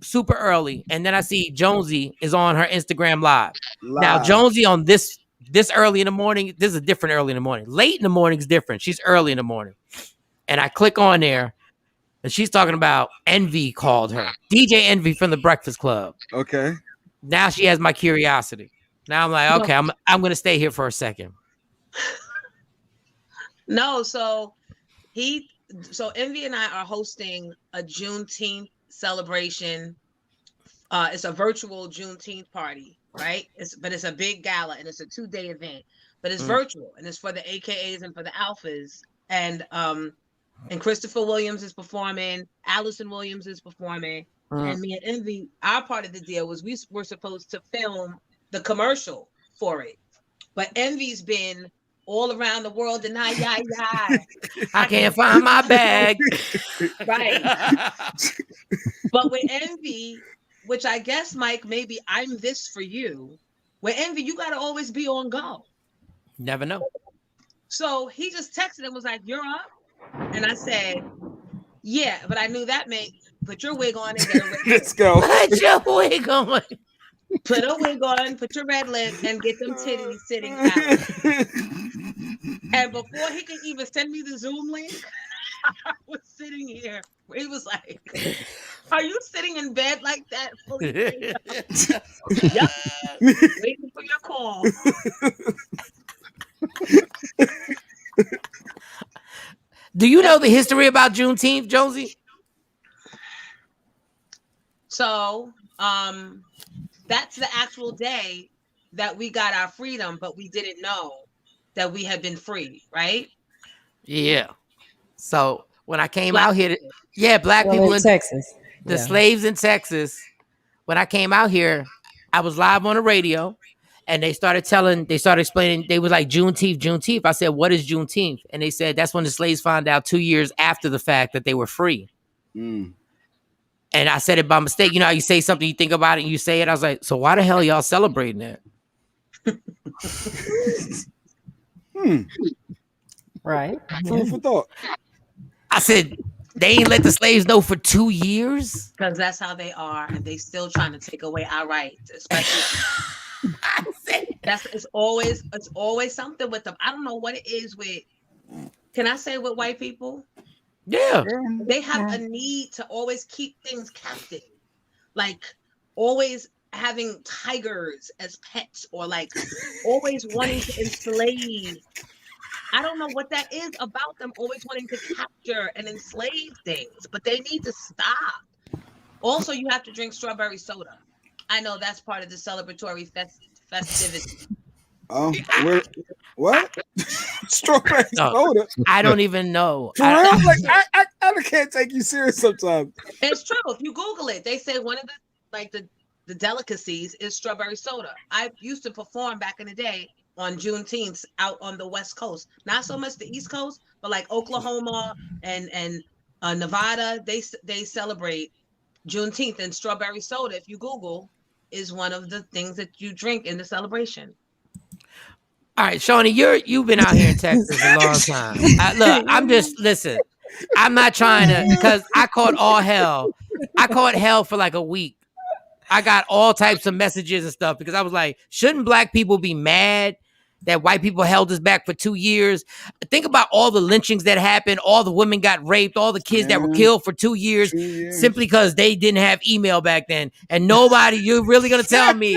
super early, and then I see Jonesy is on her Instagram live. Now Jonesy on this early in the morning. This is a different early in the morning. Late in the morning is different. She's early in the morning, and I click on there, and she's talking about Envy called her, DJ Envy from the Breakfast Club. Okay. Now she has my curiosity. Now I'm like, okay, I'm gonna stay here for a second. No, so Envy and I are hosting a Juneteenth celebration. It's a virtual Juneteenth party, right? But it's a big gala and it's a 2-day event. But it's virtual and it's for the AKAs and for the alphas. And Christopher Williams is performing, Allison Williams is performing, and me and Envy, our part of the deal was we were supposed to film the commercial for it. But Envy's been all around the world and I can't find my bag. Right. But with Envy, which I guess, Mike, maybe I'm this for you. With Envy, you got to always be on go. Never know. So he just texted and was like, "You're up?" And I said, "Yeah," but I knew that meant put your wig on and get a red lip. Let's go. Put your wig on. Put a wig on, put your red lip, and get them titties sitting out. And before he could even send me the Zoom link, I was sitting here. He was like, "Are you sitting in bed like that?" Yep. Waiting for your call. Do you know the history about Juneteenth, Jonesy? So, that's the actual day that we got our freedom, but we didn't know that we had been free, right? Yeah. So when I came out here, black people in Texas, the slaves in Texas. When I came out here, I was live on the radio, and they started explaining. They was like Juneteenth. I said, "What is Juneteenth?" And they said that's when the slaves found out 2 years after the fact that they were free. And I said it by mistake. You know how you say something, you think about it, and you say it. I was like, "So why the hell y'all celebrating that?" Right. Food for thought. I said, they ain't let the slaves know for 2 years? Because that's how they are, and they still trying to take away our rights, especially. It's always something with them. I don't know what it is with. Can I say with white people? Yeah. They have a need to always keep things captive, like always having tigers as pets, or like always wanting to enslave. I don't know what that is about them always wanting to capture and enslave things, but they need to stop. Also, you have to drink strawberry soda. I know that's part of the celebratory festivity. What? Strawberry soda? I don't even know. For real? Like I can't take you serious sometimes. It's true. If you Google it, they say one of the delicacies is strawberry soda. I used to perform back in the day on Juneteenth out on the West Coast. Not so much the East Coast, but like Oklahoma and Nevada, they celebrate Juneteenth, and strawberry soda, if you Google, is one of the things that you drink in the celebration. All right, Shawnee, you've been out here in Texas a long time. Listen, I'm not trying to, because I caught all hell. I caught hell for like a week. I got all types of messages and stuff because I was like, shouldn't black people be mad that white people held us back for 2 years? Think about all the lynchings that happened. All the women got raped. All the kids that were killed for 2 years simply because they didn't have email back then. And nobody, you're really going to tell me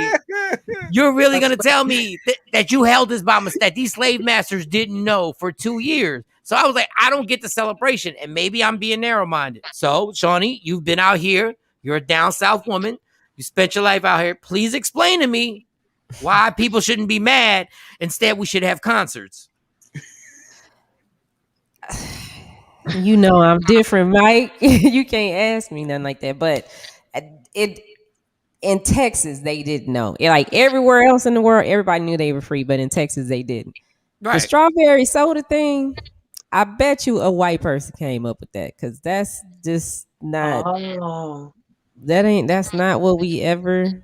that you held us by mistake, that these slave masters didn't know for 2 years. So I was like, I don't get the celebration. And maybe I'm being narrow-minded. So, Shawnee, you've been out here. You're a down south woman. You spent your life out here. Please explain to me why people shouldn't be mad. Instead, we should have concerts. You know I'm different, Mike. You can't ask me nothing like that. But in Texas, they didn't know. Like everywhere else in the world, everybody knew they were free, but in Texas, they didn't. Right. The strawberry soda thing, I bet you a white person came up with that, because that's just not. Oh. That's not what we ever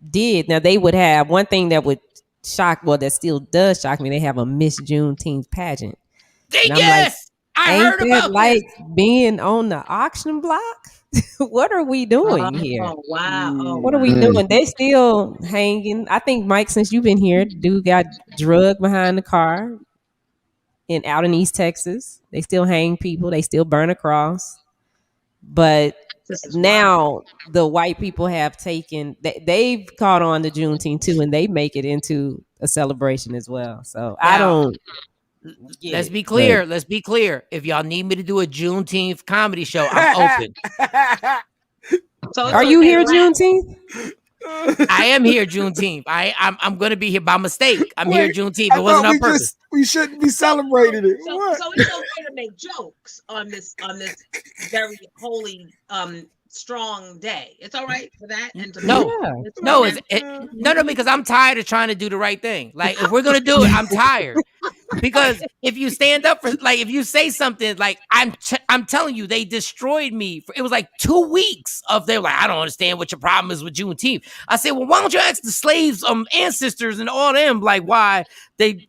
did. Now they would have one thing that would shock, well, that still does shock me. They have a Miss Juneteenth pageant. Yes. I Ain't heard that about like this. being on the auction block? What are we doing here? Oh wow! Oh What are wow! we doing? They still hanging. I think Mike, since you've been here, dude got drugged behind the car out in East Texas. They still hang people. They still burn a cross. But This is wild. now the white people have taken. They've caught on to Juneteenth too, and they make it into a celebration as well. So I Now, don't. let's be clear. Let's be clear. If y'all need me to do a Juneteenth comedy show, I'm open. So it's Are you okay here to laugh. Juneteenth? I am here Juneteenth. I'm going to be here by mistake. I'm here Wait, Juneteenth. I It wasn't thought on purpose. we shouldn't be celebrating it. What? So it's okay to make jokes on this very holy strong day. It's all right for that. And to No, it's no, okay. no, because I'm tired of trying to do the right thing. Like, if we're gonna do it, I'm tired. Because if you stand up for, like, if you say something, like, I'm telling you, they destroyed me. It was like 2 weeks of they're like, I don't understand what your problem is with Juneteenth. I said, well, why don't you ask the slaves, ancestors and all them, like, why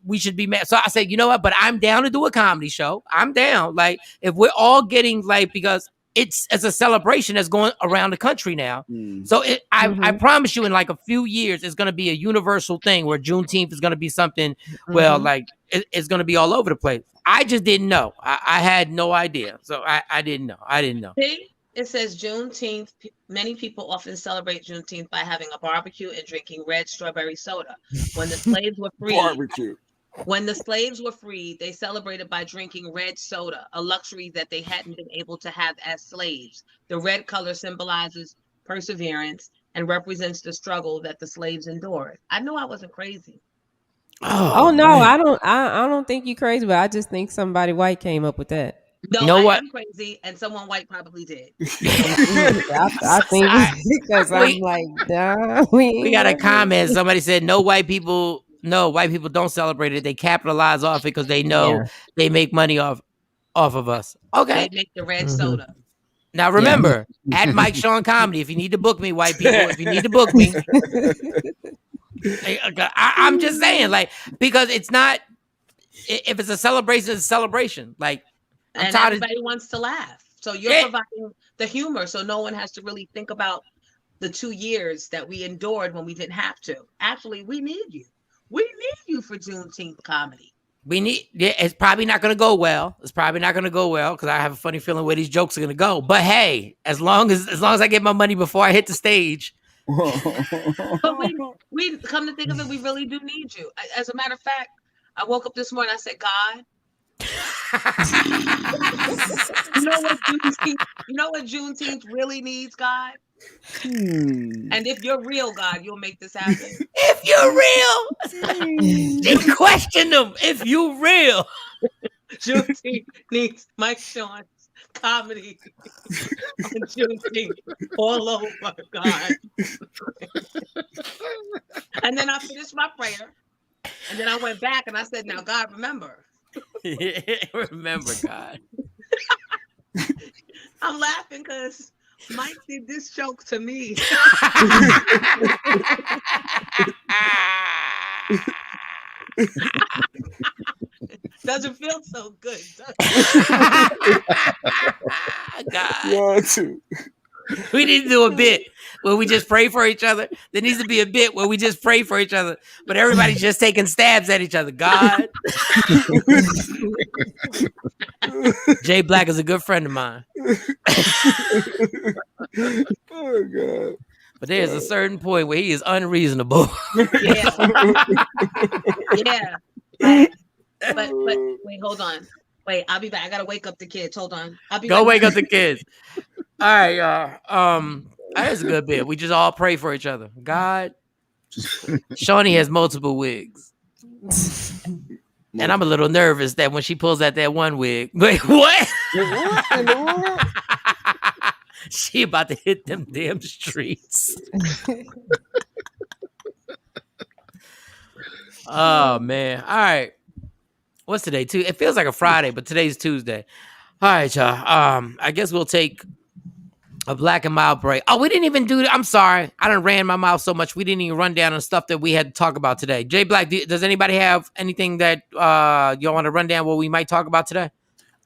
we should be mad. So I said, you know what? But I'm down to do a comedy show. I'm down. Like, if we're all getting like, because it's a celebration that's going around the country now. So I promise you, in like a few years, it's going to be a universal thing where Juneteenth is going to be something. Well, like it's going to be all over the place. I just didn't know. I had no idea. So I didn't know. I didn't know. See, it says Juneteenth. Many people often celebrate Juneteenth by having a barbecue and drinking red strawberry soda. When the slaves were freed, Barbecue. When the slaves were freed, they celebrated by drinking red soda, a luxury that they hadn't been able to have as slaves. The red color symbolizes perseverance and represents the struggle that the slaves endured. I knew I wasn't crazy. Oh no, I don't think you crazy, but I just think somebody white came up with that. No, You know what? am crazy, and someone white probably did. I think because I'm like, nah, We got a comment. Somebody said no white people don't celebrate it. They capitalize off it because they know they make money off of us. Okay. They make the red soda. Now remember, at Mike Shawn Comedy, if you need to book me, white people, if you need to book me, I'm just saying, like, because it's not. If it's a celebration, it's a celebration. Like, and everybody wants to laugh, so you're providing the humor, so no one has to really think about the 2 years that we endured when we didn't have to. Actually, we need you. We need you for Juneteenth comedy. It's probably not going to go well. It's probably not going to go well because I have a funny feeling where these jokes are going to go. But hey, as long as I get my money before I hit the stage. But we come to think of it, we really do need you. As a matter of fact, I woke up this morning. I said, God, you know what Juneteenth really needs, God? And if you're real, God, you'll make this happen. If you're real, they question them. If you real, Juneteenth needs Mike Shawn's comedy on Juneteenth all over, God. And then I finished my prayer, and then I went back and I said, "Now, God, remember." Remember, God. I'm laughing because Mike did this joke to me. Doesn't feel so good. God. We need to do a bit where we just pray for each other. There needs to be a bit where we just pray for each other, but everybody's just taking stabs at each other. God. Jay Black is a good friend of mine. Oh God. But there's a certain point where he is unreasonable. Yeah. But wait, hold on. Wait, I'll be back. I gotta wake up the kids. Hold on. I'll be Go back. wake up the kids. All right, y'all. That's a good bit. We just all pray for each other. God. Shawnee has multiple wigs. And I'm a little nervous that when she pulls out that one wig. Wait, what? She about to hit them damn streets. Oh man. All right. What's today? It feels like a Friday, but today's Tuesday. All right, y'all. I guess we'll take a black and mild break. Oh, we didn't even do it. I'm sorry. I done ran my mouth so much. We didn't even run down on stuff that we had to talk about today. Jay Black, does anybody have anything that y'all want to run down what we might talk about today?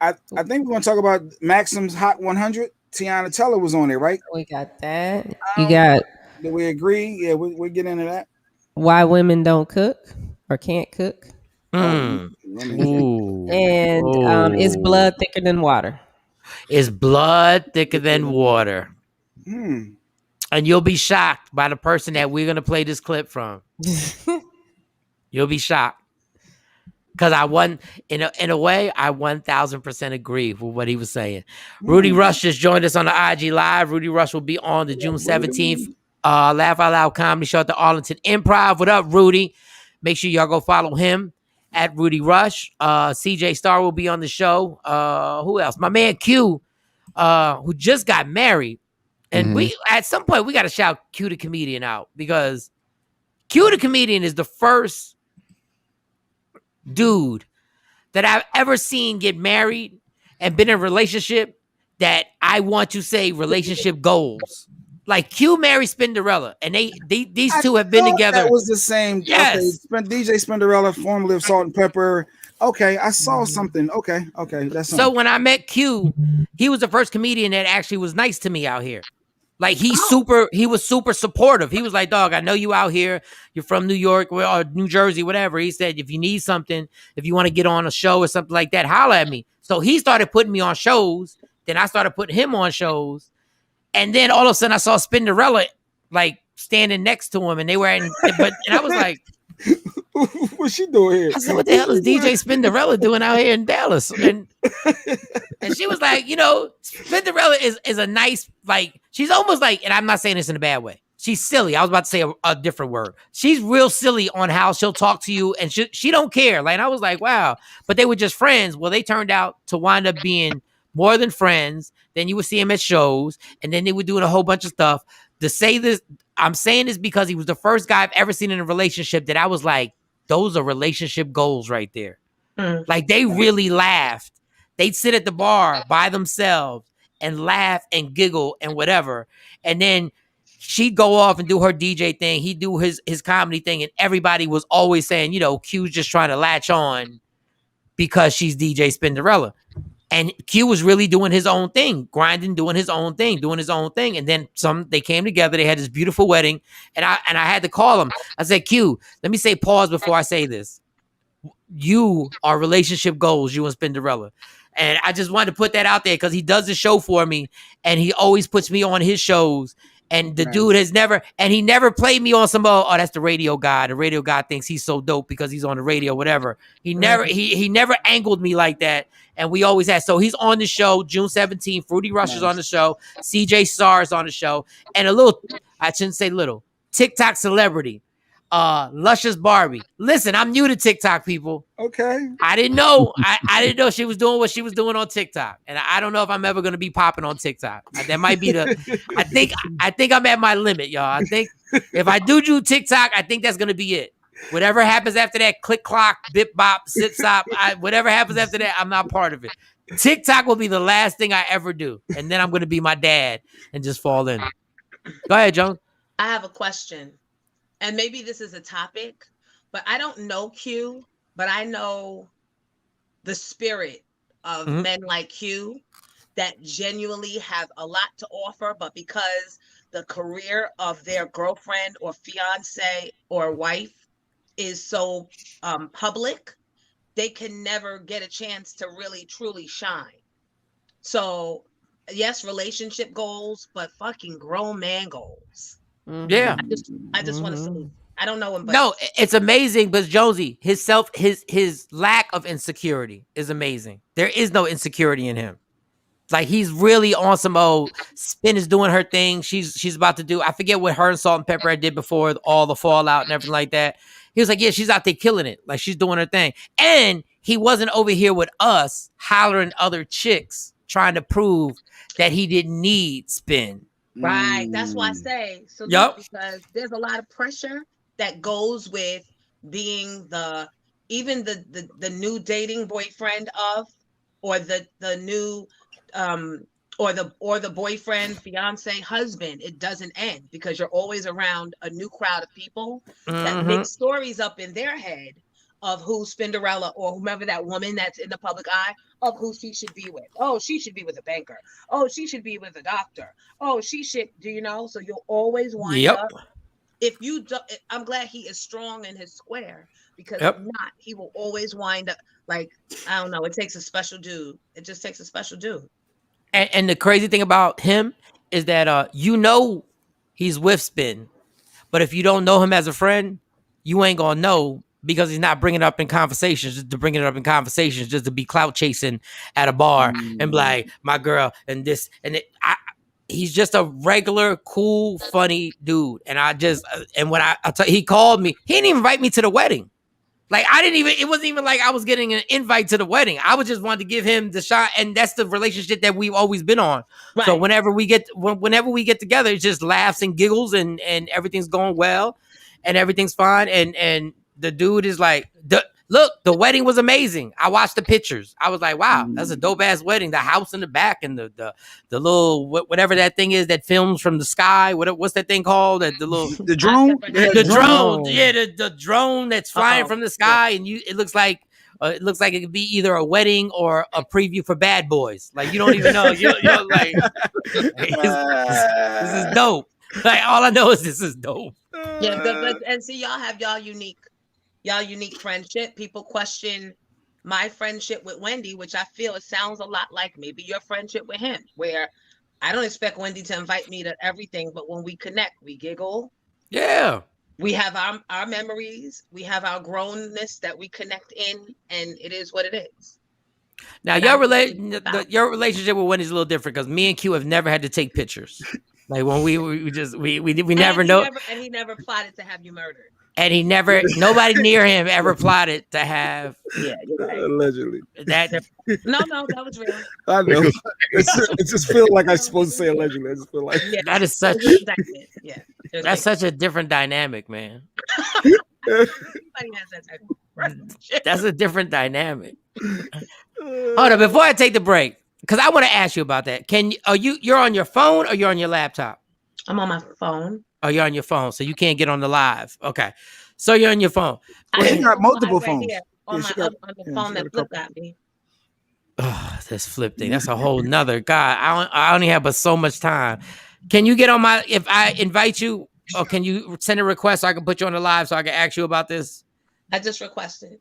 I think we're gonna talk about Maxim's Hot 100. Tiana Teller was on there, right? We got that. You got Do we agree? Yeah, we get into that. why women don't cook or can't cook, Ooh. and is blood thicker than water? Is blood thicker than water? Hmm. And you'll be shocked by the person that we're gonna play this clip from. You'll be shocked. Because in a way, I 1000% agree with what he was saying. Rudy Rush just joined us on the IG Live. Rudy Rush will be on the June 17th Laugh Out Loud comedy show at the Arlington Improv. What up, Rudy? Make sure y'all go follow him at Rudy Rush. CJ Star will be on the show. Who else? My man Q, who just got married. And we at some point we got to shout Q the comedian out, because Q the comedian is the first dude that I've ever seen get married and been in a relationship that I want to say relationship goals. Like Q married Spinderella, and these two have been together. That was the same. Yes. Okay. DJ Spinderella, formerly of Salt and Pepper. Okay, I saw something. Okay, that's so. When I met Q, he was the first comedian that actually was nice to me out here. Like he was super supportive. He was like, dog, I know you out here. You're from New York or New Jersey, whatever. He said, if you need something, if you want to get on a show or something like that, holler at me. So he started putting me on shows. Then I started putting him on shows. And then all of a sudden I saw Spinderella like standing next to him, and they were and I was like, what's she doing here? I said, what the hell is DJ Spinderella doing out here in Dallas? And she was like, Spinderella is a nice, like, she's almost like, and I'm not saying this in a bad way, she's silly. I was about to say a different word. She's real silly on how she'll talk to you, and she don't care. Like, and I was like, wow. But they were just friends. Well, they turned out to wind up being more than friends. Then you would see him at shows, and then they were doing a whole bunch of stuff. To say this, I'm saying this because he was the first guy I've ever seen in a relationship that I was like, those are relationship goals right there. Like, they really laughed. They'd sit at the bar by themselves and laugh and giggle and whatever. And then she'd go off and do her DJ thing. He'd do his comedy thing. And everybody was always saying, Q's just trying to latch on because she's DJ Spinderella. And Q was really doing his own thing, grinding, doing his own thing. And then they came together. They had this beautiful wedding. And I had to call him. I said, Q, let me say pause before I say this. You are relationship goals, you and Spinderella. And I just wanted to put that out there because he does the show for me, and he always puts me on his shows. And the dude has never played me on some, that's the radio guy. The radio guy thinks he's so dope because he's on the radio, whatever. He never angled me like that. And we always had. So he's on the show June 17th. Rudy Rush is on the show. CJ Star is on the show. And I shouldn't say little, TikTok celebrity, Luscious Barbie. Listen, I'm new to TikTok, people. Okay. I didn't know. I didn't know she was doing what she was doing on TikTok, and I don't know if I'm ever going to be popping on TikTok. That might be I think I'm at my limit, y'all. I think if I do TikTok, I think that's going to be it. Whatever happens after that, click clock, bip bop, zip zop, whatever happens after that, I'm not part of it. TikTok will be the last thing I ever do, and then I'm going to be my dad and just fall in. Go ahead, Joan. I have a question. And maybe this is a topic, but I don't know Q, but I know the spirit of men like Q that genuinely have a lot to offer, but because the career of their girlfriend or fiance or wife is so public, they can never get a chance to really truly shine. So yes, relationship goals, but fucking grown man goals. Yeah, I just want to salute. I don't know him, but no, it's amazing. But Josie, his lack of insecurity is amazing. There is no insecurity in him. Like, he's really on some old. Spin is doing her thing. She's about to do. I forget what her and Salt and Pepper did before all the fallout and everything like that. He was like, yeah, she's out there killing it. Like, she's doing her thing. And he wasn't over here with us hollering other chicks trying to prove that he didn't need Spin. Right. That's why I say so. Because there's a lot of pressure that goes with being the new dating boyfriend of, or the new or the boyfriend, fiance, husband. It doesn't end because you're always around a new crowd of people that make stories up in their head of who Spinderella or whomever that woman that's in the public eye of who she should be with. Oh, she should be with a banker. Oh, she should be with a doctor. Oh, she should, do you know? So you'll always wind up. If you do, I'm glad he is strong in his square, because if not, he will always wind up like, I don't know. It takes a special dude. It just takes a special dude. And the crazy thing about him is that he's with Spin, but if you don't know him as a friend, you ain't gonna know, because he's not bringing it up in conversations just to bring it up in conversations, just to be clout chasing at a bar and be like, my girl and this and it. He's just a regular, cool, funny dude. And I just, and when he called me, he didn't even invite me to the wedding. Like, it wasn't even like I was getting an invite to the wedding. I was just wanted to give him the shot. And that's the relationship that we've always been on. Right. So whenever we get together, it's just laughs and giggles and everything's going well and everything's fine. And the dude is like, look, the wedding was amazing. I watched the pictures. I was like, wow, that's a dope ass wedding. The house in the back and the little whatever that thing is that films from the sky. What's that thing called? The drone. The drone. Yeah, the drone that's flying from the sky, and it looks like it could be either a wedding or a preview for Bad Boys. Like, you don't even know. You're like, this is dope. Like, all I know is this is dope. Yeah, but and see, y'all have y'all unique friendship. People question my friendship with Wendy, which I feel it sounds a lot like maybe your friendship with him, where I don't expect Wendy to invite me to everything, but when we connect, we giggle. Yeah. We have our memories. We have our grownness that we connect in, and it is what it is. Now, your relationship with Wendy's a little different, because me and Q have never had to take pictures. Like, when we never know. And he never plotted to have you murdered. And nobody near him ever plotted to have. Yeah, you're right. Allegedly. No, that was real. I know. It just feels like I'm supposed to say allegedly. I just feel like that is such. That's such a different dynamic, man. Everybody has that type of That's a different dynamic. Hold on, before I take the break, because I want to ask you about that. You're on your phone or you're on your laptop? I'm on my phone. Oh, you're on your phone, so you can't get on the live. Okay, so you're on your phone. She got multiple phones. On the phone that Flip got me. Oh, this Flip thing. That's a whole nother. God, I only have but so much time. Can you get on if I invite you, or can you send a request so I can put you on the live so I can ask you about this? I just requested.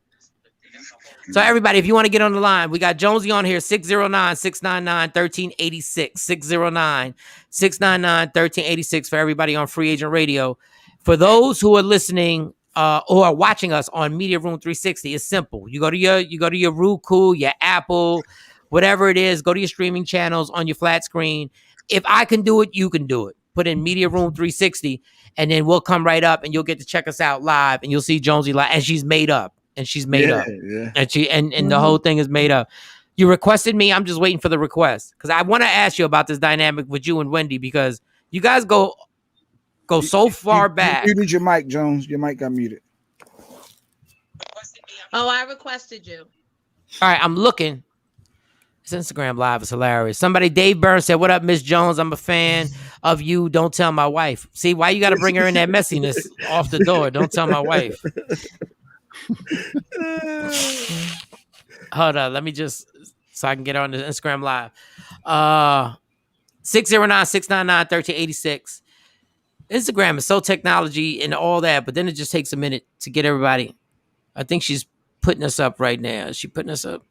So everybody, if you want to get on the line, we got Jonesy on here, 609-699-1386, 609-699-1386 for everybody on Free Agent Radio. For those who are listening or are watching us on Media Room 360, it's simple. You go to your Roku, your Apple, whatever it is, go to your streaming channels on your flat screen. If I can do it, you can do it. Put in Media Room 360, and then we'll come right up and you'll get to check us out live, and you'll see Jonesy live, and she's made up. And she's made up. Yeah. And the whole thing is made up. You requested me. I'm just waiting for the request, because I want to ask you about this dynamic with you and Wendy, because you guys go so far back. You muted your mic, Jones. Your mic got muted. Oh, I requested you. All right, I'm looking. This Instagram live is hilarious. Dave Burns said, "What up, Miss Jones? I'm a fan of you. Don't tell my wife." See, why you got to bring her in that messiness off the door? Don't tell my wife. Hold on, let me so I can get on the Instagram live. 609-699-1386. Instagram is so technology and all that, but then it just takes a minute to get everybody. I think she's putting us up right now. Is she putting us up?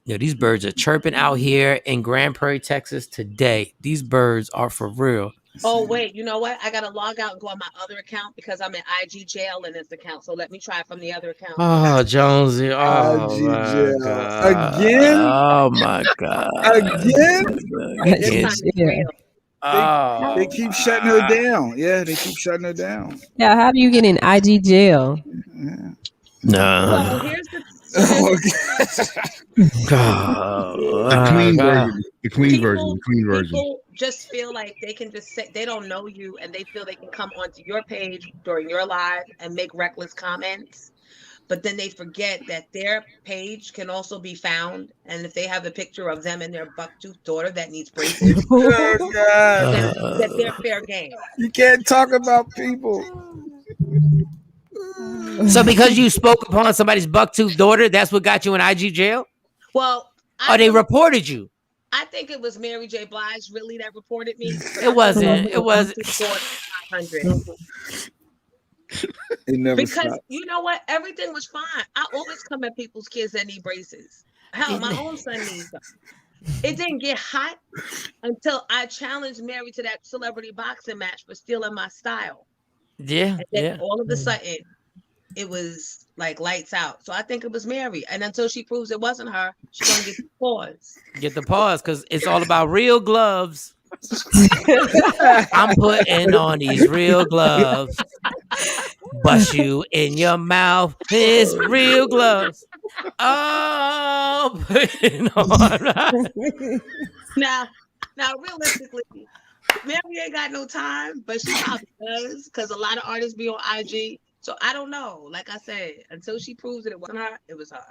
Yeah, these birds are chirping out here in Grand Prairie, Texas today. These birds are for real. Oh, wait, you know what? I got to log out and go on my other account because I'm in IG jail in this account. So let me try from the other account. Oh, Jonesy. Oh, IG my jail. God. Again? Oh, my God. Again? Oh, they keep shutting her down. Yeah, they keep shutting her down. Yeah, how do you get in IG jail? Yeah. No. Well, here's the The clean version. People just feel like they can just say they don't know you, and they feel they can come onto your page during your live and make reckless comments. But then they forget that their page can also be found, and if they have a picture of them and their buck-toothed daughter that needs braces, that they're fair game. You can't talk about people. So because you spoke upon somebody's bucktooth daughter, that's what got you in IG jail? Well, or they reported you? I think it was Mary J. Blige really that reported me. It wasn't. It was. It never Because stopped. you know what? Everything was fine. I always come at people's kids that need braces. Hell, my own son needs them. It didn't get hot until I challenged Mary to that celebrity boxing match for stealing my style. Yeah, and then yeah. all of a sudden, it was like lights out. So I think it was Mary. And until she proves it wasn't her, she's gonna get the pause. Get the pause because it's all about real gloves. I'm putting on these real gloves. Bust you in your mouth. It's real gloves. Oh, putting on. Now, realistically, Mary ain't got no time, but she probably does because a lot of artists be on IG. So I don't know. Like I said, until she proves that it wasn't her, it was her.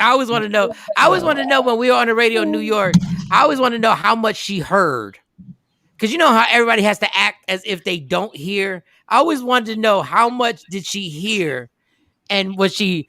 I always want to know. I always want to know when we were on the radio in New York. I always want to know how much she heard. Because you know how everybody has to act as if they don't hear. I always wanted to know how much did she hear, and was she?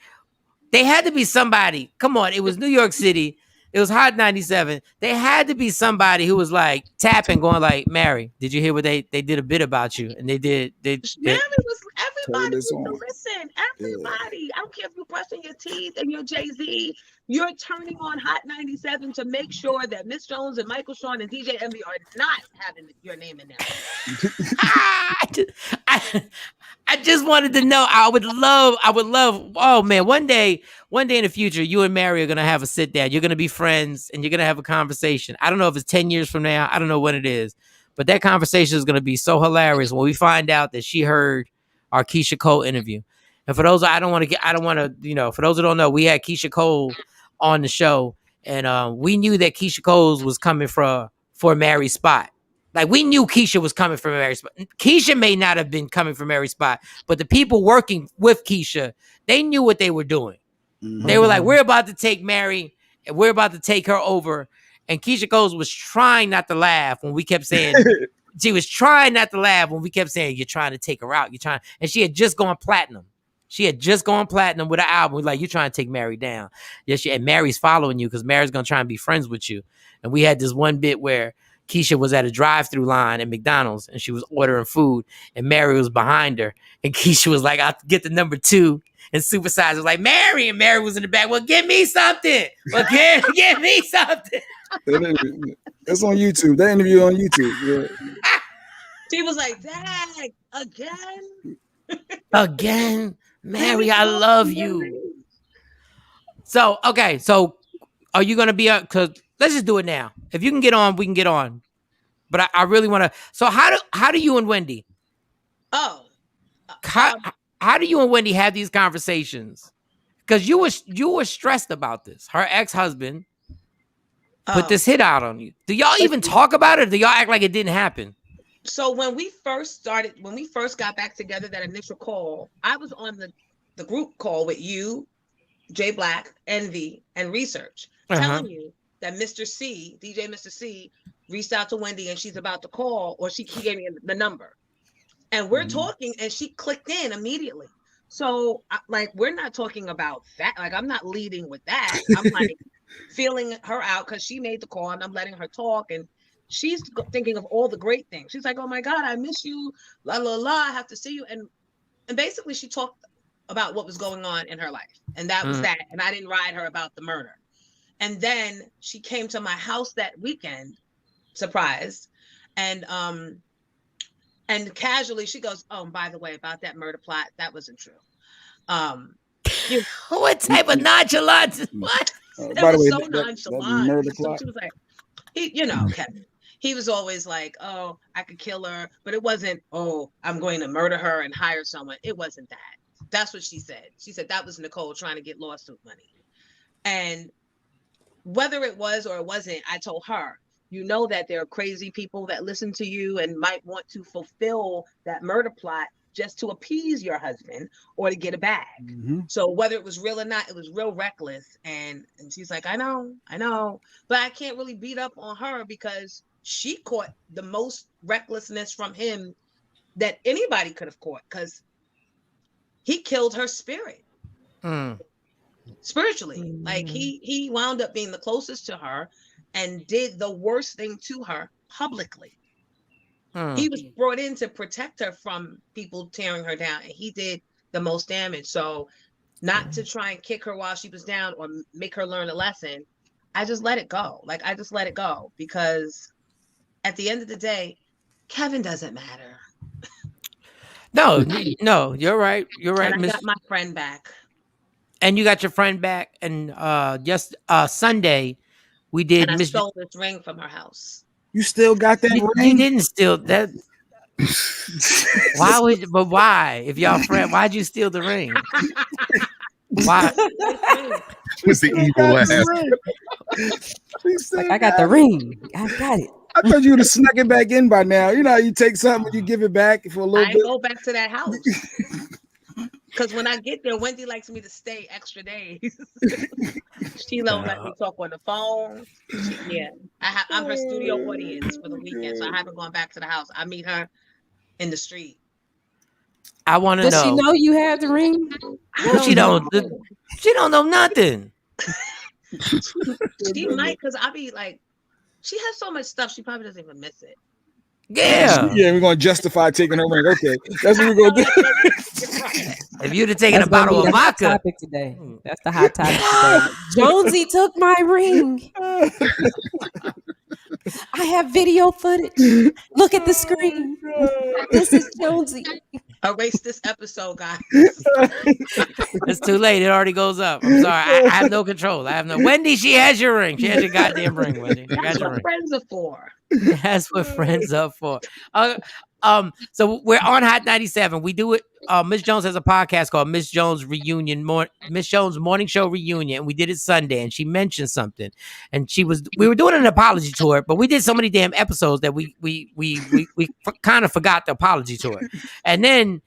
They had to be somebody. Come on, it was New York City. It was Hot 97. They had to be somebody who was like tapping, going like, "Mary, did you hear what they did a bit about you?" And they did. Mary was everybody was on. listen. Everybody. Yeah. I don't care if you're brushing your teeth and you're Jay-Z. You're turning on Hot 97 to make sure that Miss Jones and Michael Shawn and DJ Envy are not having your name in there. I just wanted to know. I would love. Oh man, one day in the future, you and Mary are gonna have a sit down. You're gonna be friends, and you're gonna have a conversation. I don't know if it's 10 years from now. I don't know when it is, but that conversation is gonna be so hilarious when we find out that she heard our Keisha Cole interview. And for those, for those who don't know, we had Keisha Cole on the show, and we knew that Keisha Cole was coming for Mary's spot. Like, we knew Keisha was coming from Mary's spot. Keisha may not have been coming from Mary's spot, but the people working with Keisha, they knew what they were doing. Mm-hmm. They were like, we're about to take Mary, and we're about to take her over. And Keisha Cole was trying not to laugh when we kept saying, she was trying not to laugh when we kept saying, you're trying to take her out. And she had just gone platinum. She had just gone platinum with an album. We're like, you're trying to take Mary down. Yes, and Mary's following you because Mary's going to try and be friends with you. And we had this one bit where Keisha was at a drive-through line at McDonald's and she was ordering food and Mary was behind her. And Keisha was like, I'll get the number 2. And Supersize was like, Mary. And Mary was in the back. Well, give me something. Well, give me something. That's on YouTube. That interview on YouTube. Yeah. She was like, Dad, again? Again? Mary, I love you. So, okay. So, are you going to be up? Because let's just do it now. If you can get on, we can get on. But I really want to. So, how do you and Wendy? Oh. How do you and Wendy have these conversations? Because you were stressed about this. Her ex-husband put this hit out on you. Do y'all even talk about it? Or do y'all act like it didn't happen? So when we first got back together, that initial call, I was on the group call with you, Jay Black, Envy, and Research, telling you that DJ Mr. C, reached out to Wendy and she's about to call, or he gave me the number. And we're talking, and she clicked in immediately. So, we're not talking about that. Like, I'm not leading with that. I'm like feeling her out because she made the call, and I'm letting her talk. And she's thinking of all the great things. She's like, oh, my God, I miss you. La, la, la, I have to see you. And basically, she talked about what was going on in her life. And that was that. And I didn't ride her about the murder. And then she came to my house that weekend, surprised. And casually she goes, oh, by the way, about that murder plot, that wasn't true. What type of nonchalance? What? It was so nonchalant. Murder plot. So she was like, Kevin. He was always like, oh, I could kill her. But it wasn't, oh, I'm going to murder her and hire someone. It wasn't that. That's what she said. She said that was Nicole trying to get lawsuit money. And whether it was or it wasn't, I told her, you know that there are crazy people that listen to you and might want to fulfill that murder plot just to appease your husband or to get a bag. Mm-hmm. So whether it was real or not, it was real reckless. And she's like, I know. But I can't really beat up on her because she caught the most recklessness from him that anybody could have caught, because he killed her spirit. Mm. Spiritually. Like he wound up being the closest to her and did the worst thing to her publicly. He was brought in to protect her from people tearing her down, and he did the most damage. So not to try and kick her while she was down or make her learn a lesson, I just let it go. Like, I just let it go, because at the end of the day, Kevin doesn't matter. No, you're right. You're right, And I Miss. got my friend back. And you got your friend back. And just Sunday, we did. And I stole this ring from her house. You still got that ring? You didn't steal that. Why would? But why? If y'all friend, why'd you steal the ring? Why? With the evil ass. Like, I got the ring. I got it. I thought you would have snuck it back in by now. You know how you take something and you give it back for a little bit. I go back to that house. Because when I get there, Wendy likes me to stay extra days. She don't let me talk on the phone. I'm her studio audience for the weekend, so I haven't gone back to the house. I meet her in the street. I want to know. Does she know you have the ring? Well, she don't. She don't know nothing. She might, because I be like, she has so much stuff, she probably doesn't even miss it. Yeah. Yeah, we're gonna justify taking her ring. Okay, that's what we're gonna do. If you'd have taken a bottle of vodka. Topic today. That's the hot topic today. Jonesy took my ring. I have video footage. Look at the screen. This is Jonesy. Erase this episode, guys. It's too late. It already goes up. I'm sorry. I have no control. I have no. Wendy, she has your ring. She has your goddamn ring, Wendy. That's what friends are for. That's what friends are for. So we're on Hot 97. We do it. Miss Jones has a podcast called Miss Jones Reunion, Miss Jones Morning Show Reunion, and we did it Sunday. And she mentioned something, and we were doing an apology tour, but we did so many damn episodes that we kind of forgot the apology tour. And then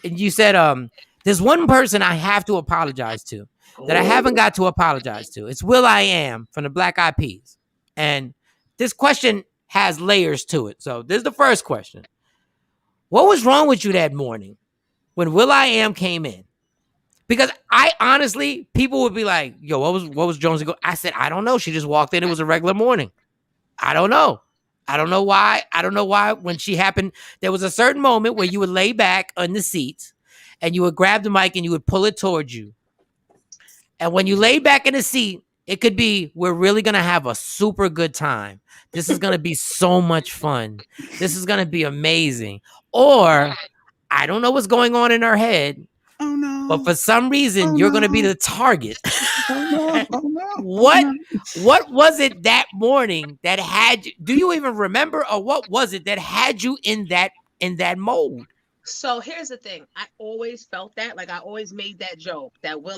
you said, there's one person I have to apologize to that I haven't got to apologize to. It's will.i.am from the Black Eyed Peas, and this question has layers to it. So this is the first question. What was wrong with you that morning when will.i.am came in? Because I honestly, people would be like, yo, what was Jonesy go? I said, I don't know. She just walked in. It was a regular morning. I don't know. I don't know why. I don't know why when she happened. There was a certain moment where you would lay back on the seat and you would grab the mic and you would pull it towards you. And when you lay back in the seat, it could be, we're really going to have a super good time. This is going to be so much fun. This is going to be amazing. Or I don't know what's going on in her head. Oh no. But for some reason, you're going to be the target. Oh no. What was it that morning that had you? Do you even remember, or what was it that had you in that mode? So here's the thing. I always felt that, like, I always made that joke that where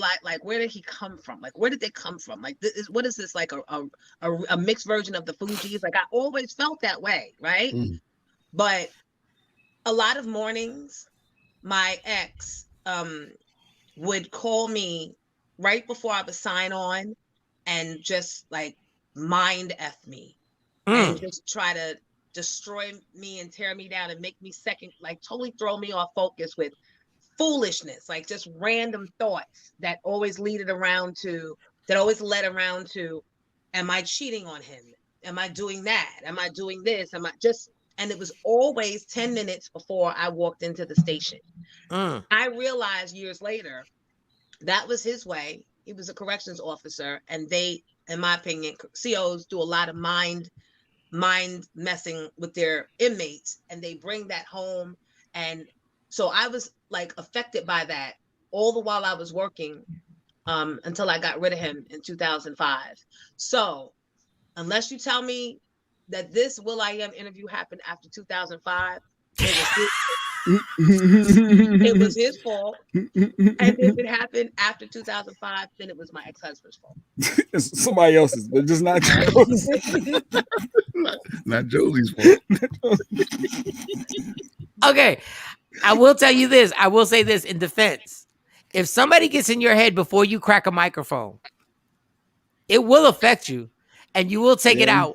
did he come from? Like, where did they come from? Like, what is this, like a mixed version of the Fugees? Like, I always felt that way, right? But a lot of mornings, my ex would call me right before I would sign on and just like mind F me and just try to destroy me and tear me down and make me totally throw me off focus with foolishness, like just random thoughts that always led around to, am I cheating on him? Am I doing that? Am I doing this? And it was always 10 minutes before I walked into the station. I realized years later, that was his way. He was a corrections officer, and they, in my opinion, COs do a lot of mind messing with their inmates, and they bring that home. And so I was like affected by that all the while I was working until I got rid of him in 2005. So unless you tell me that this will.i.am interview happened after 2005, it was his fault. And if it happened after 2005, then it was my ex-husband's fault. It's somebody else's, but just not yours. Not Josie's fault. Okay, I will tell you this. I will say this in defense. If somebody gets in your head before you crack a microphone, it will affect you, and you will take it out.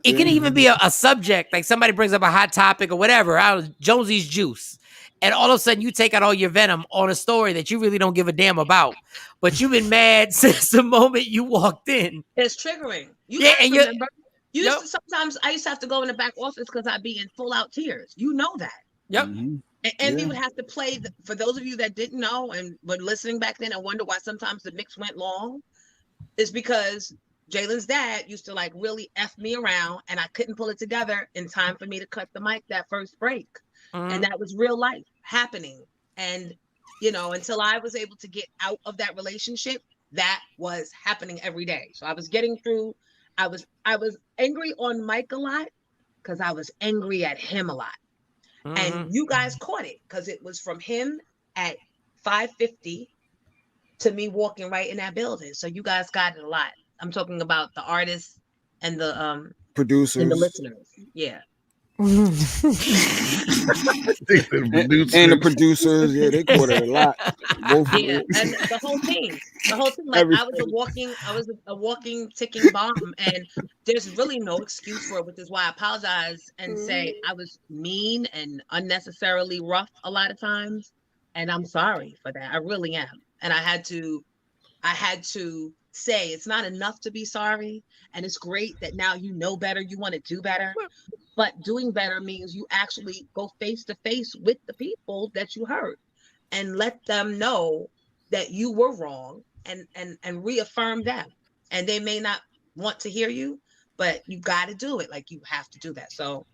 It can even be a subject, like somebody brings up a hot topic or whatever, Jonesy's juice. and all of a sudden you take out all your venom on a story that you really don't give a damn about, but you've been mad since the moment you walked in. It's triggering. You Yeah, guys and remember? Yep. Sometimes I used to have to go in the back office because I'd be in full out tears. You know that. Yep. And Envy would have to play, for those of you that didn't know and were listening back then and wonder why sometimes the mix went long, is because Jalen's dad used to like really F me around and I couldn't pull it together in time for me to cut the mic that first break. And that was real life happening. And, you know, until I was able to get out of that relationship, that was happening every day. So I was getting through. I was angry on Mike a lot because I was angry at him a lot. And you guys caught it because it was from him at 5:50 to me walking right in that building. So you guys got it a lot. I'm talking about the artists and the producers and the listeners. Yeah. and the producers, yeah, they caught it a lot. Both and the whole team. Like I was a walking ticking bomb, and there's really no excuse for it, which is why I apologize and say I was mean and unnecessarily rough a lot of times, and I'm sorry for that. I really am, and I had to say it's not enough to be sorry, and it's great that now you know better, you want to do better. But doing better means you actually go face to face with the people that you hurt and let them know that you were wrong and reaffirm them. And they may not want to hear you, but you got to do it. Like you have to do that. So,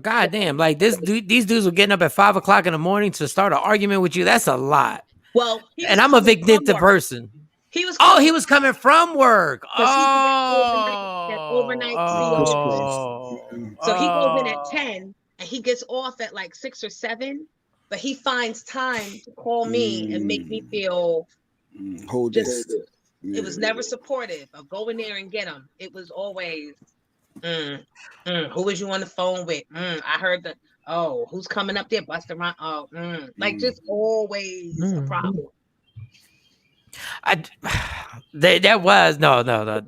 goddamn, like these dudes were getting up at 5 o'clock in the morning to start an argument with you. That's a lot. Well, and I'm a vindictive person. He was coming from work. That overnight Oh. So he goes in at 10 and he gets off at like 6 or 7, but he finds time to call me and make me feel it was never supportive of going there and get him. It was always who was you on the phone with? I heard who's coming up there busting around? Like just always a problem. That was no.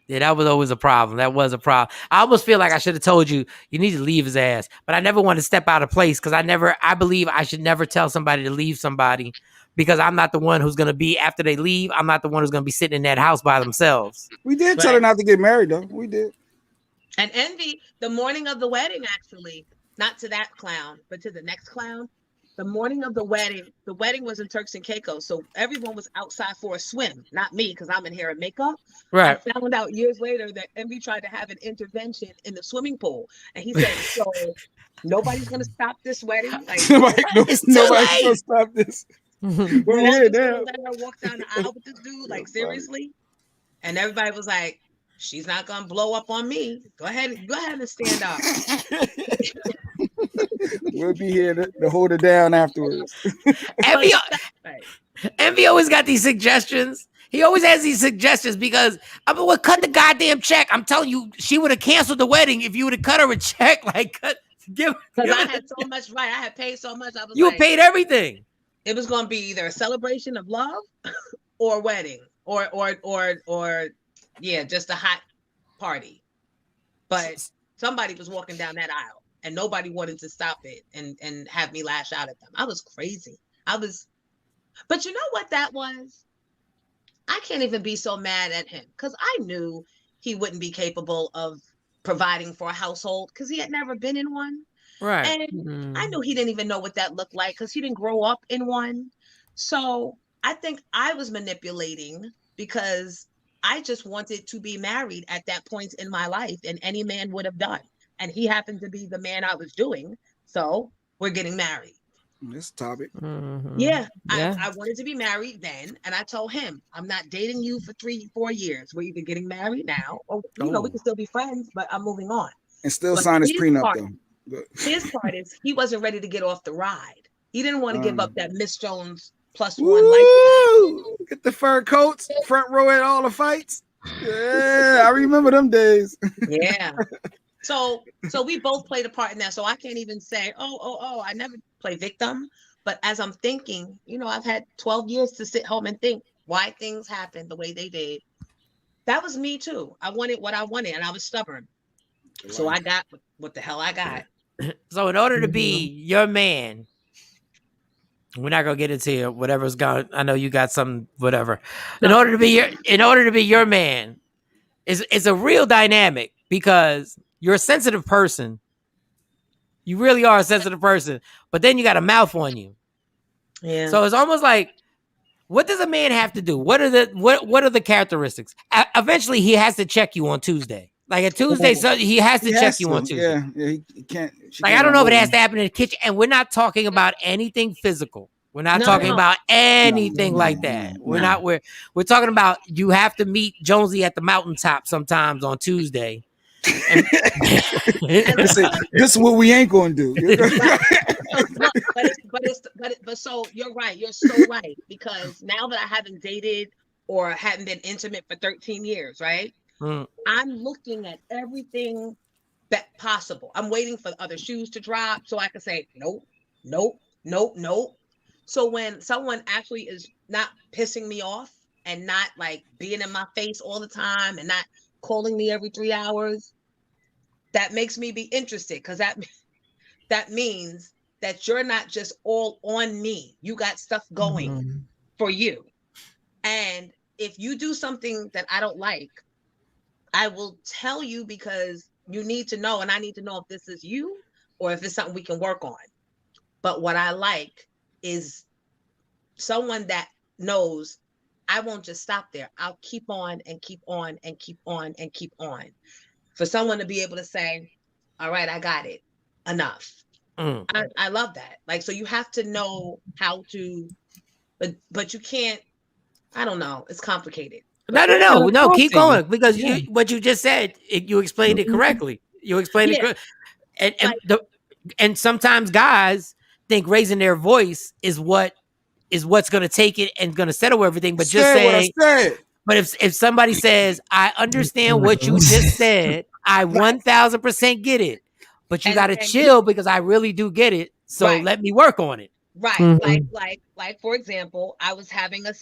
Yeah, that was always a problem. That was a problem. I almost feel like I should have told you need to leave his ass, but I never want to step out of place because I believe I should never tell somebody to leave somebody because I'm not the one who's going to be after they leave. I'm not the one who's going to be sitting in that house by themselves. We did tell her not to get married though. We did. And Envy, the morning of the wedding, actually, not to that clown, but to the next clown. The morning of the wedding was in Turks and Caicos, so everyone was outside for a swim. Not me, because I'm in hair and makeup. Right. I found out years later that Envy tried to have an intervention in the swimming pool, and he said, "So nobody's gonna stop this wedding. Like nobody's gonna stop this." We're all gonna let her walk down the aisle with this dude. Like seriously, and everybody was like, "She's not gonna blow up on me. Go ahead and stand up." We'll be here to hold it down afterwards. Envy always got these suggestions. He always has these suggestions because well, cut the goddamn check. I'm telling you, she would have canceled the wedding if you would have cut her a check. Like, because I had so much right. I had paid so much. I was paid everything. It was going to be either a celebration of love or a wedding or just a hot party. But somebody was walking down that aisle. And nobody wanted to stop it and have me lash out at them. I was crazy. But you know what that was? I can't even be so mad at him because I knew he wouldn't be capable of providing for a household because he had never been in one. Right. And I knew he didn't even know what that looked like because he didn't grow up in one. So I think I was manipulating because I just wanted to be married at that point in my life, and any man would have done. And he happened to be the man I was doing. So we're getting married. This topic. Yeah. I wanted to be married then. And I told him, I'm not dating you for 3-4 years. We're either getting married now or, we can still be friends, but I'm moving on. And still sign his prenup though. His part is he wasn't ready to get off the ride. He didn't want to give up that Miss Jones +1 life. Get the fur coats, front row at all the fights. Yeah, I remember them days. Yeah. So we both played a part in that. So I can't even say, I never play victim. But as I'm thinking, I've had 12 years to sit home and think why things happened the way they did. That was me too. I wanted what I wanted and I was stubborn. So I got what the hell I got. So in order to be your man, We're not gonna get into whatever's gone. I know you got some whatever. In order to be your man, it's a real dynamic because you're a sensitive person. You really are a sensitive person, but then you got a mouth on you. Yeah. So it's almost like, what does a man have to do? What are the characteristics? Eventually, he has to check you on Tuesday. Like a Tuesday, so he has to check you on Tuesday. Yeah, he can't. Like, I don't know if it has to happen in the kitchen, and we're not talking about anything physical. We're not talking about anything like that. We're talking about you have to meet Jonesy at the mountaintop sometimes on Tuesday. This is what we ain't gonna do. But so you're right. You're so right, because now that I haven't dated or haven't been intimate for 13 years, right? I'm looking at everything that possible. I'm waiting for other shoes to drop so I can say nope. So when someone actually is not pissing me off and not like being in my face all the time and not calling me every 3 hours, that makes me be interested, because that means that you're not just all on me. You got stuff going for you. And if you do something that I don't like, I will tell you, because you need to know, and I need to know if this is you or if it's something we can work on. But what I like is someone that knows I won't just stop there. I'll keep on and keep on and keep on and keep on. For someone to be able to say, all right, I got it. Enough. I love that. Like, so you have to know how to, but you can't, I don't know. It's complicated. No, keep going, because what you just said, you explained it correctly. You explained it correctly. And sometimes guys think raising their voice is what's going to take it and going to settle everything. But just saying, but if somebody says, I understand what you just said, I 1000% get it, but you got to chill, because I really do get it. So let me work on it. Right. Like for example, I was having not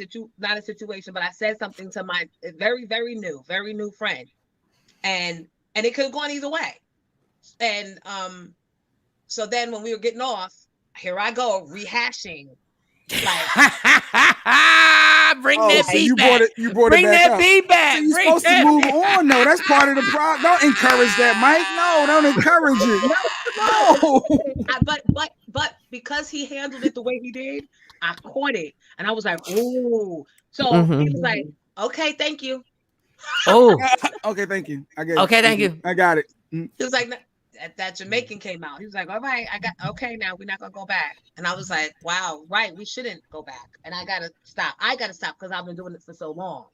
a situation, but I said something to my very, very new friend, and it could have gone either way. And so then when we were getting off, here I go rehashing. Like, bring that beat back. You brought bring it back that beat back. So you're supposed to move on. No, that's part of the problem. Don't encourage that, Mike. No, don't encourage it. No. But because he handled it the way he did, I caught it, and I was like, "Ooh!" So he was like, "Okay, thank you." Oh, okay, thank you. I get it. Okay, thank you. I got it. He was like, that Jamaican came out. He was like, all right, okay, now we're not gonna go back. And I was like, wow, right, we shouldn't go back. And I gotta stop because I've been doing it for so long.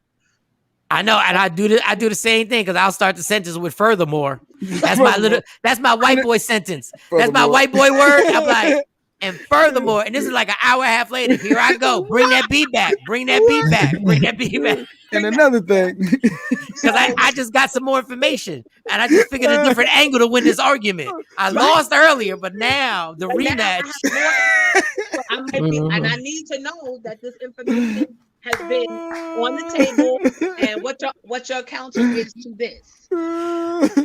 I know, and I do the same thing, because I'll start the sentence with furthermore. That's my white boy sentence. That's my white boy word. I'm like, and furthermore, and this is like an hour and a half later, here I go. Bring that beat back. Bring that beat back. Bring that beat back. And another thing, because I just got some more information, and I just figured a different angle to win this argument. I lost earlier, but now the rematch. And I need to know that this information has been on the table, and what your counter is to this.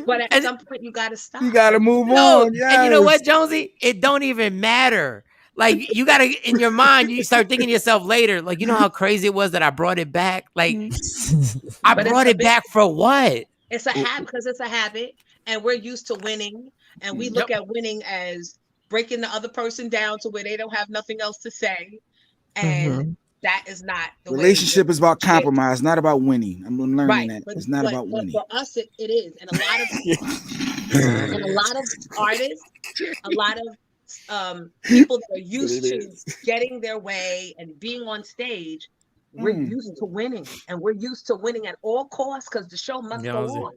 But at some point, you got to stop. You got to move on. Yes. And you know what, Jonesy? It don't even matter. Like, you gotta, in your mind, you start thinking to yourself later, like, you know how crazy it was that I brought it back? Like, I brought it back for what? It's a habit, because it's a habit, and we're used to winning, and we look at winning as breaking the other person down to where they don't have nothing else to say, and that is not the relationship is about compromise, not about winning. I'm learning that it's not about winning. For us, it is, and a lot of artists, a lot of people that are used to getting their way and being on stage, we're used to winning, and we're used to winning at all costs, because the show must go on.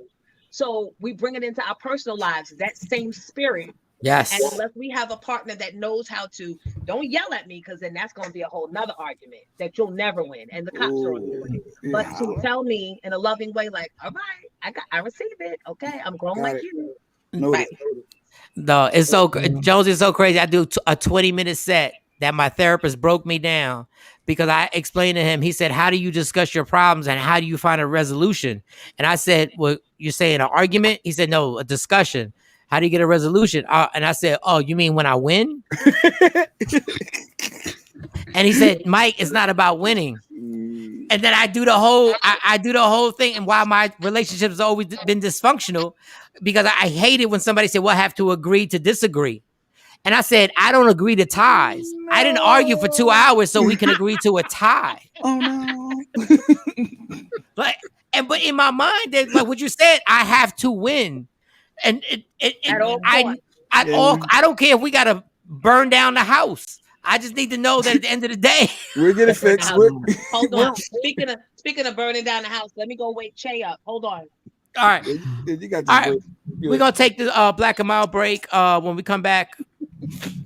So we bring it into our personal lives, that same spirit. Yes. And unless we have a partner that knows how to, don't yell at me, because then that's going to be a whole nother argument that you'll never win, and the cops are on you. But to tell me in a loving way, like, all right, I received it. Okay, I'm grown like you. Right. No, it's so Jones is so crazy. I do a 20-minute set that my therapist broke me down, because I explained to him. He said, "How do you discuss your problems, and how do you find a resolution?" And I said, "Well, you're saying an argument?" He said, "No, a discussion. How do you get a resolution?" And I said, "Oh, you mean when I win?" And he said, Mike, it's not about winning. And then I do the whole thing. And why my relationship has always been dysfunctional, because I hate it when somebody said, well, I have to agree to disagree. And I said, I don't agree to ties. No. I didn't argue for 2 hours so we can agree to a tie. Oh no. But in my mind, like what you said, I have to win. And I don't care if we gotta burn down the house. I just need to know that at the end of the day, we'll get it fixed. Hold on. Speaking of burning down the house, let me go wake Che up. Hold on. All right. You got all right. We're gonna take the Black and Mild break. When we come back,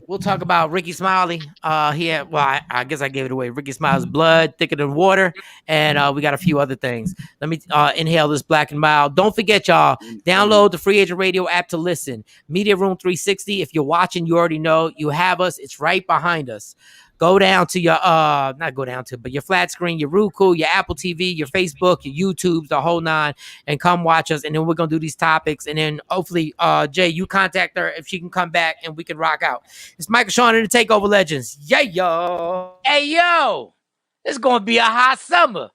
we'll talk about Ricky Smiley. I guess I gave it away. Ricky Smiley's blood thicker than water, and we got a few other things. Let me inhale this Black and Mild. Don't forget, y'all, download the Free Agent Radio app to listen. Media Room 360. If you're watching, you already know you have us. It's right behind us. Go down to your but your flat screen, your Roku, your Apple TV, your Facebook, your YouTubes, the whole nine, and come watch us. And then we're gonna do these topics, and then hopefully, Jay, you contact her if she can come back and we can rock out. It's Michael Shawn and the TakeOver Legends. Yeah, yo. Hey, yo. It's gonna be a hot summer,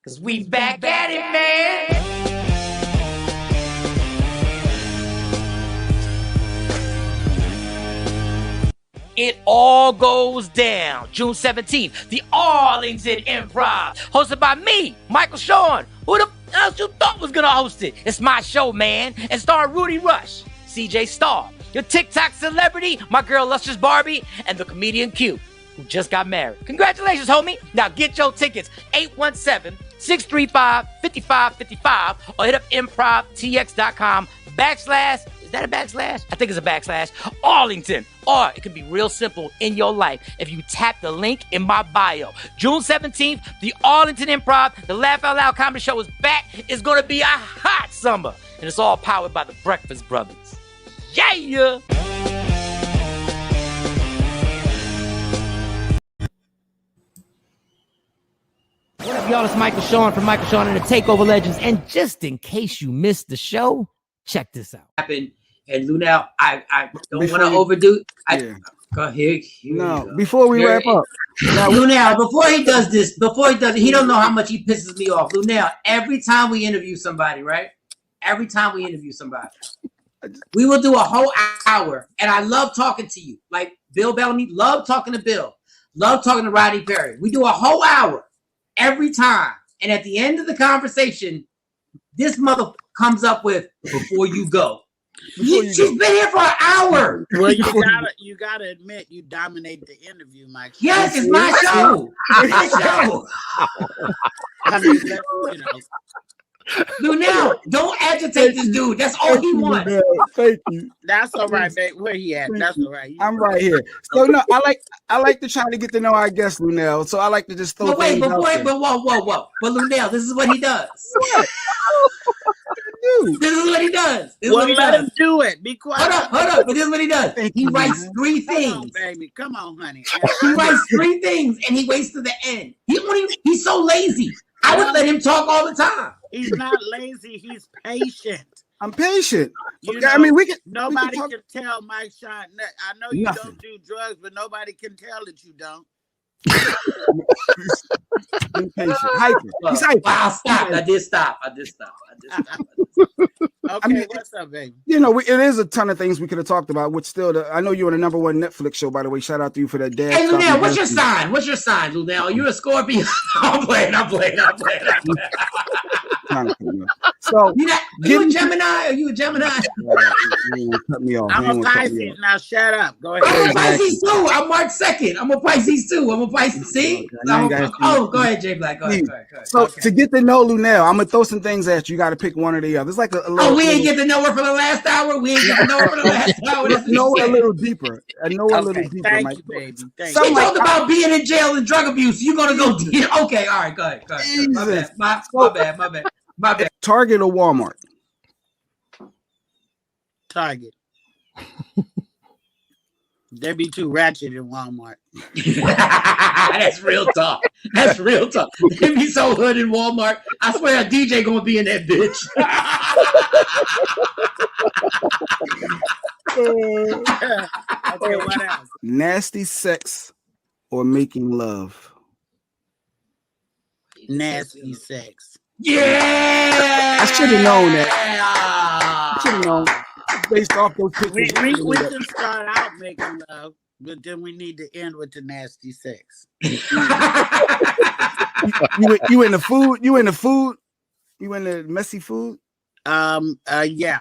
cause we back at it, man. It all goes down June 17th, the Arlington Improv, hosted by me, Michael Shawn. Who the else you thought was gonna host it? It's my show, man, and starring Rudy Rush, CJ Starr, your TikTok celebrity, my girl Lustrous Barbie, and the comedian Q, who just got married. Congratulations, homie. Now get your tickets, 817-635-5555, or hit up improvtx.com/ is that a backslash? I think it's a backslash. Arlington. Or it could be real simple in your life if you tap the link in my bio. June 17th, the Arlington Improv, the Laugh Out Loud Comedy Show is back. It's going to be a hot summer. And it's all powered by the Breakfast Brothers. Yeah! What up, y'all? It's Michael Shawn from Michael Shawn and the TakeOver Legends. And just in case you missed the show, check this out. And Lunel, I don't want to overdo. Go ahead. Before we wrap up, Lunel, before he does it, he don't know how much he pisses me off. Lunel, every time we interview somebody, right? We will do a whole hour, and I love talking to you. Like Bill Bellamy, love talking to Bill, love talking to Rodney Perry. We do a whole hour every time, and at the end of the conversation, this mother comes up with "before you go." She's been here for an hour. Well, you gotta admit you dominate the interview, Mike. Yes, it's my show. It's my show. I mean, Lunel, don't agitate this dude. That's all he wants. Thank you. That's all right, babe. Where he at? That's all right. I'm right here. So no, I like to try to get to know our guest, Lunel. So I like to just throw. But whoa. But Lunel, this is what he does. This is what he does. Let him do it. Be quiet. Hold up. But this is what he does. He writes 3 things. Come on, baby. Come on, honey. He writes 3 things and he waits to the end. He's so lazy. I would let him talk all the time. He's not lazy. He's patient. I'm patient. Nobody can tell Mike Shawn. I know you don't do drugs, but nobody can tell that you don't. Impatient. Hyper. He's hyper. Wow, stop. I did stop. Okay, what's up, baby? It is a ton of things we could have talked about, which still, I know you're on the #1 Netflix show, by the way. Shout out to you for that dad. Hey, Lunel, what's your sign? Lunel? Are you a Scorpio? I'm playing. So, you a Gemini? Are you a Gemini? Cut me off. I'm a Pisces. Now shut up. Go ahead. I'm a Pisces too. I'm March 2nd. I'm a Pisces too. I'm a Pisces. See? Go ahead, Jay Black. Go ahead. So to get to know Lunel, I'm gonna throw some things at you. You got to pick one or the other. It's like a little. We ain't get to know her for the last hour. We know her a little deeper. I know a little deeper. Thank you, baby. She talked about being in jail and drug abuse. You're gonna go deep. Okay, all right, go ahead. My bad. Target or Walmart? Target. They be too ratchet in Walmart. That's real talk. They be so hood in Walmart. I swear a DJ gonna be in that bitch. Okay, what else? Nasty sex or making love? Nasty sex. Yeah, I should have known that. I should have known based off those pictures. We can start out making love, but then we need to end with the nasty sex. you in the food? You in the food? You in the messy food? Yeah.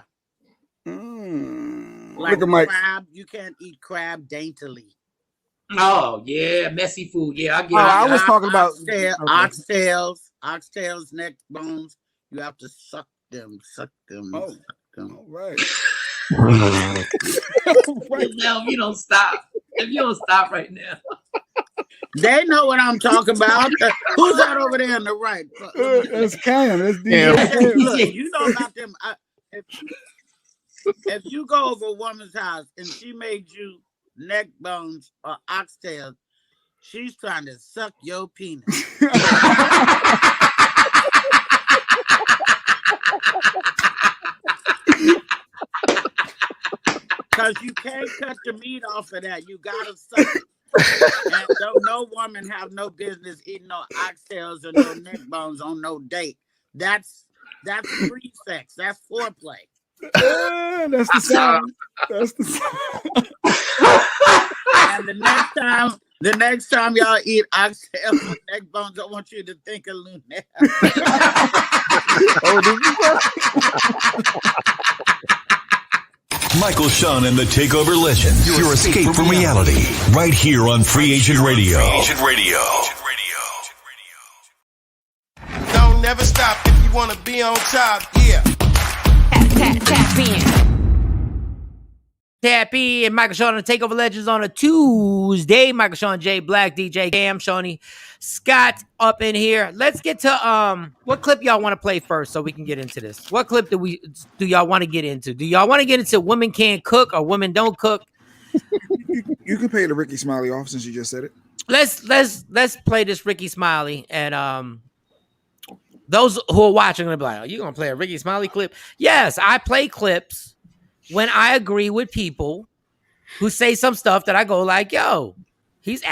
Like Look at Mike. crab, you can't eat crab daintily. Oh yeah, messy food. Yeah, I get. I was talking about oxtails, neck bones. You have to suck them. Suck them. All right. Now, if you don't stop right now. They know what I'm talking about. Who's that over there on the right? That's Cam. That's DJ. Look, you know about them. If you go over a woman's house and she made you neck bones or oxtails, she's trying to suck your penis. Because you can't cut the meat off of that. You gotta suck it. And no woman have no business eating no oxtails or no neck bones on no date. That's free sex. That's foreplay. That's the sound. That's the sound. And the next time y'all eat oxtails and neck bones, I want you to think of Lunette. Michael, Shawn, and the TakeOver Legends. Your escape from reality. Right here on Free Agent Radio. Don't never stop if you want to be on top. Yeah. Tap in. Tap in. Michael, Shawn, and the TakeOver Legends on a Tuesday. Michael, Shawn, J Black, DJ Cam, Shawnee, Scott up in here. Let's get to what clip y'all want to play first so we can get into this. What clip do y'all want to get into? Do y'all want to get into women can't cook or women don't cook? You can pay the Ricky Smiley off since you just said it. Let's play this Ricky Smiley, and those who are watching are gonna be like, "Oh, you gonna play a Ricky Smiley clip?" Yes, I play clips when I agree with people who say some stuff that I go like, "Yo, he's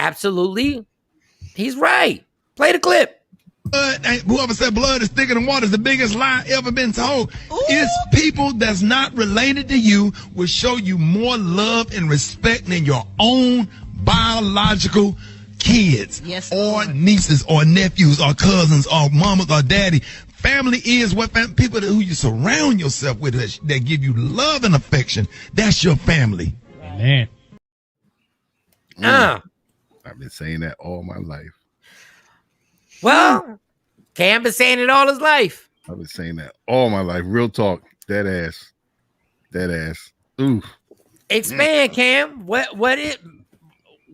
right." Play the clip. Whoever said blood is thicker than water is the biggest lie ever been told. It's people that's not related to you will show you more love and respect than your own biological kids, yes, or nieces or nephews or cousins or mamas or daddy. Family is what people who you surround yourself with that give you love and affection. That's your family. Man. I've been saying that all my life. Well, Cam been saying it all his life. I've been saying that all my life. Real talk. Dead ass. Ooh. Expand, Cam. What is it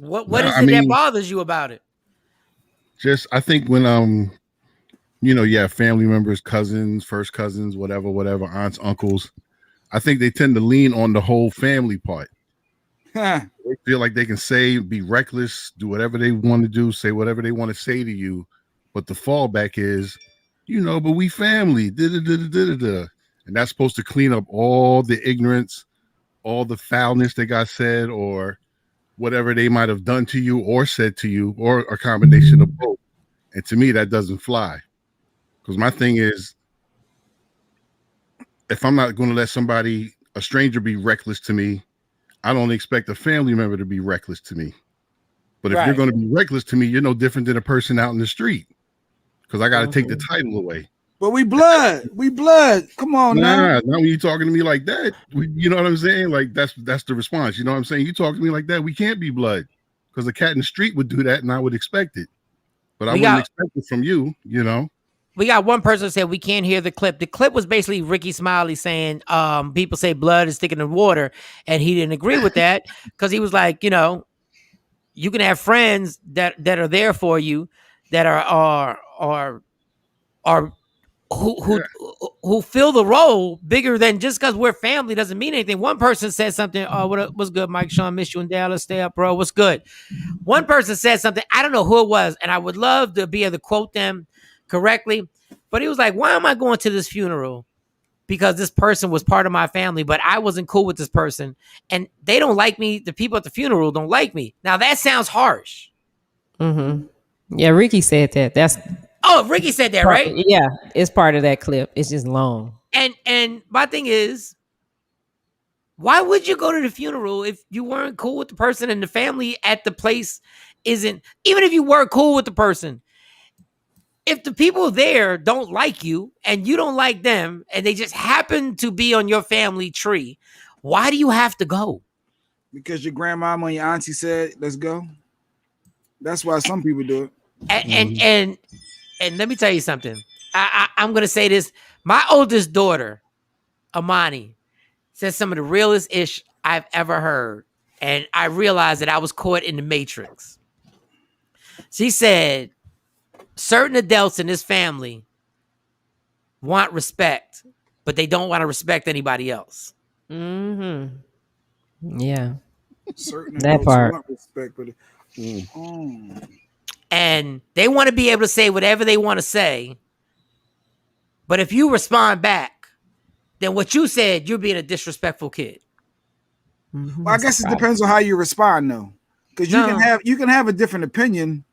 that bothers you about it? Just I think when you have family members, cousins, first cousins, whatever, aunts, uncles. I think they tend to lean on the whole family part. They feel like they can be reckless, do whatever they want to do, say whatever they want to say to you. But the fallback is, but we family. And that's supposed to clean up all the ignorance, all the foulness that got said, or whatever they might have done to you or said to you, or a combination of both. And to me, that doesn't fly. Because my thing is, if I'm not going to let a stranger be reckless to me, I don't expect a family member to be reckless to me. But if you're going to be reckless to me, you're no different than a person out in the street. Because I got to take the title away. But we blood. Come on, now. Not when you talking to me like that. You know what I'm saying? Like that's the response. You know what I'm saying? You talk to me like that, we can't be blood. Because a cat in the street would do that, and I would expect it. But I wouldn't expect it from you. We got one person who said we can't hear the clip. The clip was basically Ricky Smiley saying people say blood is thicker than water, and he didn't agree with that because he was like, you can have friends that are there for you that are who fill the role bigger than just because we're family doesn't mean anything. One person said something. Oh, what's good, Mike? Shawn, miss you in Dallas. Stay up, bro. What's good? One person said something. I don't know who it was, and I would love to be able to quote them correctly. But he was like, "Why am I going to this funeral? Because this person was part of my family, but I wasn't cool with this person, and they don't like me. The people at the funeral don't like me." Now that sounds harsh. Yeah, Ricky said that. That's Ricky said that, part, right? yeah, it's part of that clip. It's just long. And my thing is, why would you go to the funeral if you weren't cool with the person and the family at the place isn't, even if you were cool with the person, if the people there don't like you and you don't like them and they just happen to be on your family tree, why do you have to go? Because your grandmama and your auntie said, let's go. That's why some people do it. And let me tell you something. I'm going to say this. My oldest daughter, Amani, says some of the realest ish I've ever heard. And I realized that I was caught in the matrix. She said, certain adults in this family want respect, but they don't want to respect anybody else. Yeah, Certain that adults part. want respect, but And they want to be able to say whatever they want to say. But if you respond back, then what you said, you're being a disrespectful kid. Well, I guess it depends on how you respond, though, because you can have a different opinion,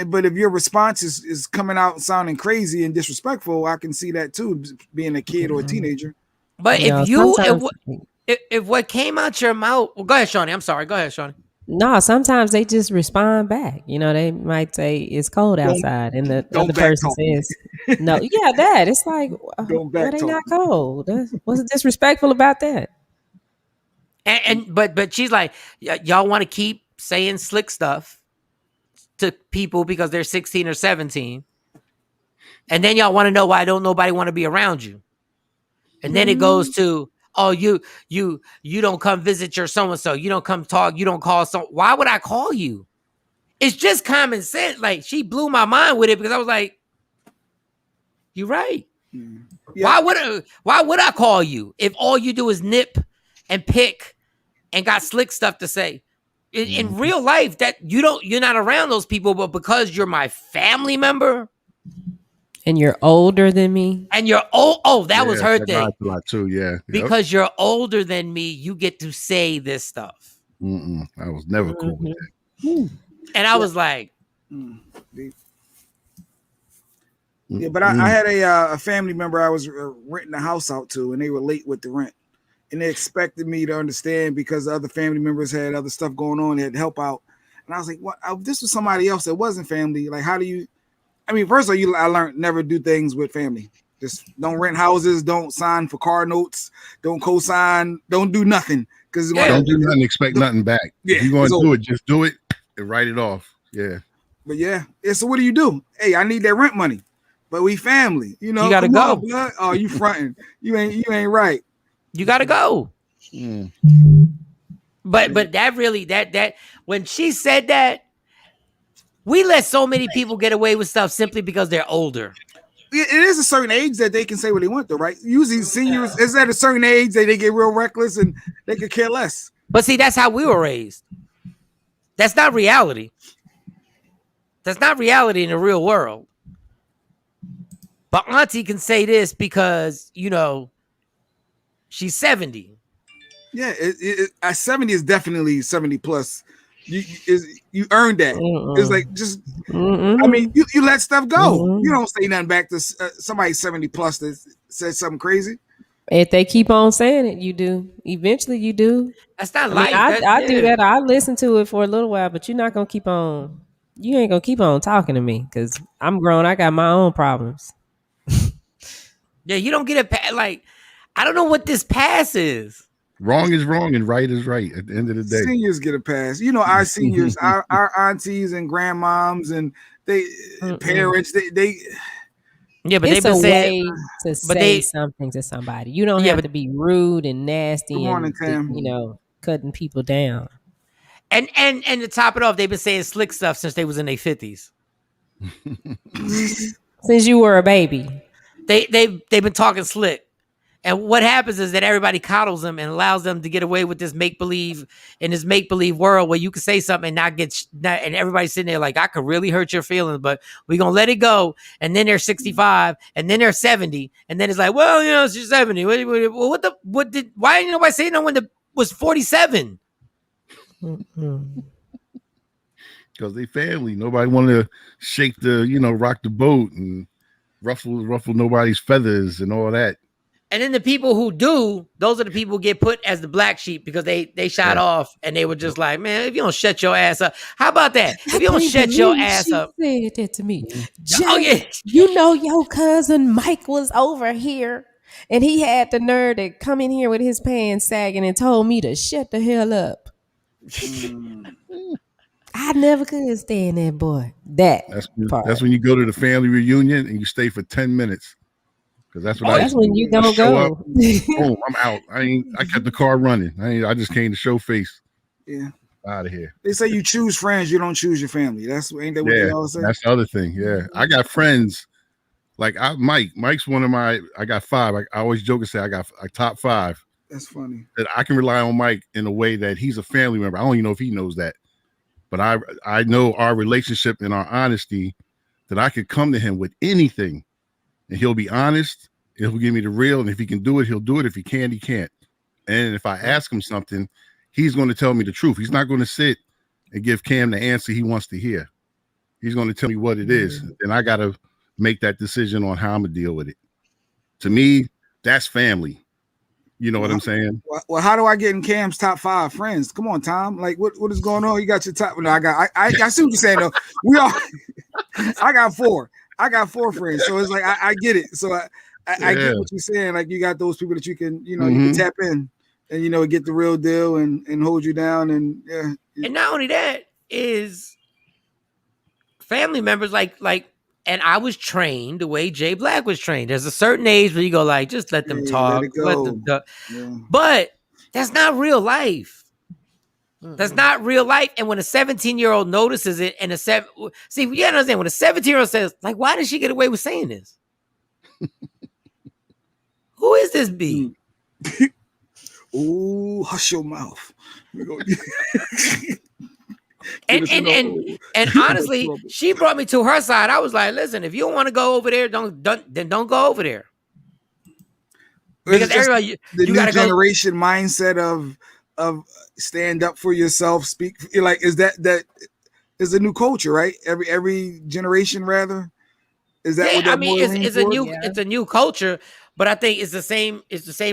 but if your response is coming out sounding crazy and disrespectful, I can see that too, being a kid or a teenager. But if what came out your mouth, well, go ahead, Shawnee. I'm sorry. Go ahead, Shawnee. No, sometimes they just respond back. You know, they might say it's cold outside, and the other person says, "No, yeah, that." It's like, well, they not cold. What's disrespectful about that? But she's like, y'all want to keep saying slick stuff to people because they're 16 or 17, and then y'all want to know why don't nobody want to be around you, and then it goes to, oh, you don't come visit your so and so, you don't come talk, you don't call some. Why would I call you? It's just common sense. Like, she blew my mind with it because I was like, you're right. Yeah. Why would I call you if all you do is nip and pick and got slick stuff to say? In real life, that you're not around those people, but because you're my family member and you're older than me, and you're old. Oh, that was her thing. A lot too, yeah. Because you're older than me, you get to say this stuff. I was never cool with that. And I was like, yeah, but I had a family member I was renting a house out to, and they were late with the rent. And they expected me to understand because the other family members had other stuff going on. They had to help out. And I was like, what? This was somebody else that wasn't family. Like, how do you, I mean, first of all, I learned never do things with family. Just don't rent houses. Don't sign for car notes. Don't co-sign. Don't do nothing. Don't do nothing. Expect nothing back. Yeah, if you're going to do it, just do it and write it off. Yeah. But yeah. So what do? Hey, I need that rent money. But we family. You know, you gotta go. On, oh, you fronting. you ain't right. You gotta go. But that really that when she said that, we let so many people get away with stuff simply because they're older. It is a certain age that they can say what they want, though, right? Usually seniors is at a certain age that they get real reckless and they could care less. But see, that's how we were raised. That's not reality. That's not reality in the real world. But Auntie can say this because, you know, she's 70. Yeah, 70 is definitely 70 plus. You earned that. It's like just, I mean, you let stuff go. You don't say nothing back to somebody 70 plus that says something crazy. If they keep on saying it, you do. Eventually, you do. That's not life. I do that. I listen to it for a little while, but you're not gonna keep on. You ain't gonna keep on talking to me because I'm grown. I got my own problems. Yeah, you don't get a like. I don't know what this pass is. Wrong is wrong and right is right at the end of the day. Seniors get a pass. You know, our seniors, our aunties and grandmoms and parents, they yeah, but it's they've been saying to say something to somebody. You don't have to be rude and nasty and cutting people down. And to top it off, they've been saying slick stuff since they was in their 50s. Since you were a baby. They've been talking slick. And what happens is that everybody coddles them and allows them to get away with this make-believe in this make-believe world where you can say something and not get and everybody's sitting there like, I could really hurt your feelings, but we're going to let it go. And then they're 65 and then they're 70. And then it's like, well, you know, she's 70. Why ain't nobody saying no when was 47? because they family. Nobody want to shake the, rock the boat and ruffle nobody's feathers and all that. And then the people who do, those are the people who get put as the black sheep because they shot off and they were just like, man, if you don't shut your ass up, how about that? If you don't shut your ass up, said that to me. Oh yeah, you know your cousin Mike was over here, and he had the nerve to come in here with his pants sagging and told me to shut the hell up. I never could stand that boy. That's when you go to the family reunion and you stay for 10 minutes. Because that's what that's when you don't go. Boom, I'm out. I kept the car running. I just came to show face. Yeah. Out of here. They say you choose friends, you don't choose your family. Ain't that what they all say? That's the other thing. Yeah. I got friends like Mike's one of my, I got 5. I always joke and say I got a top 5. That's funny. That I can rely on Mike in a way that he's a family member. I don't even know if he knows that. But I know our relationship and our honesty that I could come to him with anything and he'll be honest. He'll give me the real. And if he can do it, he'll do it. If he can't, he can't. And if I ask him something, he's going to tell me the truth. He's not going to sit and give Cam the answer he wants to hear. He's going to tell me what it is. And I got to make that decision on how I'm going to deal with it. To me, that's family. You know what I'm saying? Well, how do I get in Cam's top 5 friends? Come on, Tom. Like, what is going on? You got your top. No, I see what you're saying, though. I got 4. I got 4 friends. So it's like, I get it. So I get what you're saying. Like, you got those people that you can, you can tap in and, get the real deal and hold you down. And And not only that is family members like, and I was trained the way Jay Black was trained. There's a certain age where you go like, just let them talk. Let them talk. Yeah. But that's not real life. That's not real life. And when a 17-year-old notices it and see, you gotta understand when a 17-year-old says, like, why did she get away with saying this? Who is this B? Oh, hush your mouth. And honestly, she brought me to her side. I was like, listen, if you don't want to go over there, don't go over there. Because everybody, the new generation mindset of stand up for yourself, speak. Like, is that is a new culture, right? Every generation, rather. Is that what that it's a new culture. But I think it's the same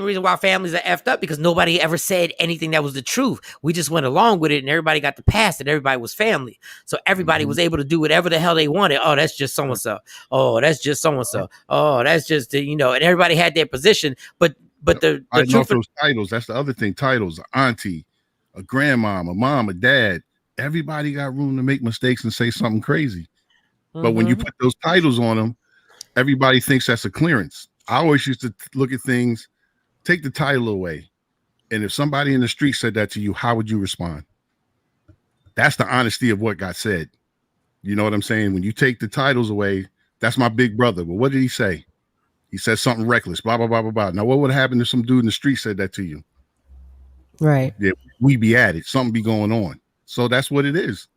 reason why families are effed up, because nobody ever said anything that was the truth. We just went along with it and everybody got the pass and everybody was family. So everybody was able to do whatever the hell they wanted. Oh, that's just so-and-so. Oh, that's just so-and-so. Oh, that's just, and everybody had their position. But the truth those titles, that's the other thing. Titles, auntie, a grandmom, a mom, a dad. Everybody got room to make mistakes and say something crazy. But when you put those titles on them, everybody thinks that's a clearance. I always used to look at things, take the title away. And if somebody in the street said that to you, how would you respond? That's the honesty of what got said. You know what I'm saying? When you take the titles away, that's my big brother. But what did he say? He said something reckless, blah, blah, blah, blah, blah. Now, what would happen if some dude in the street said that to you? Right. Yeah, we be at it. Something be going on. So that's what it is.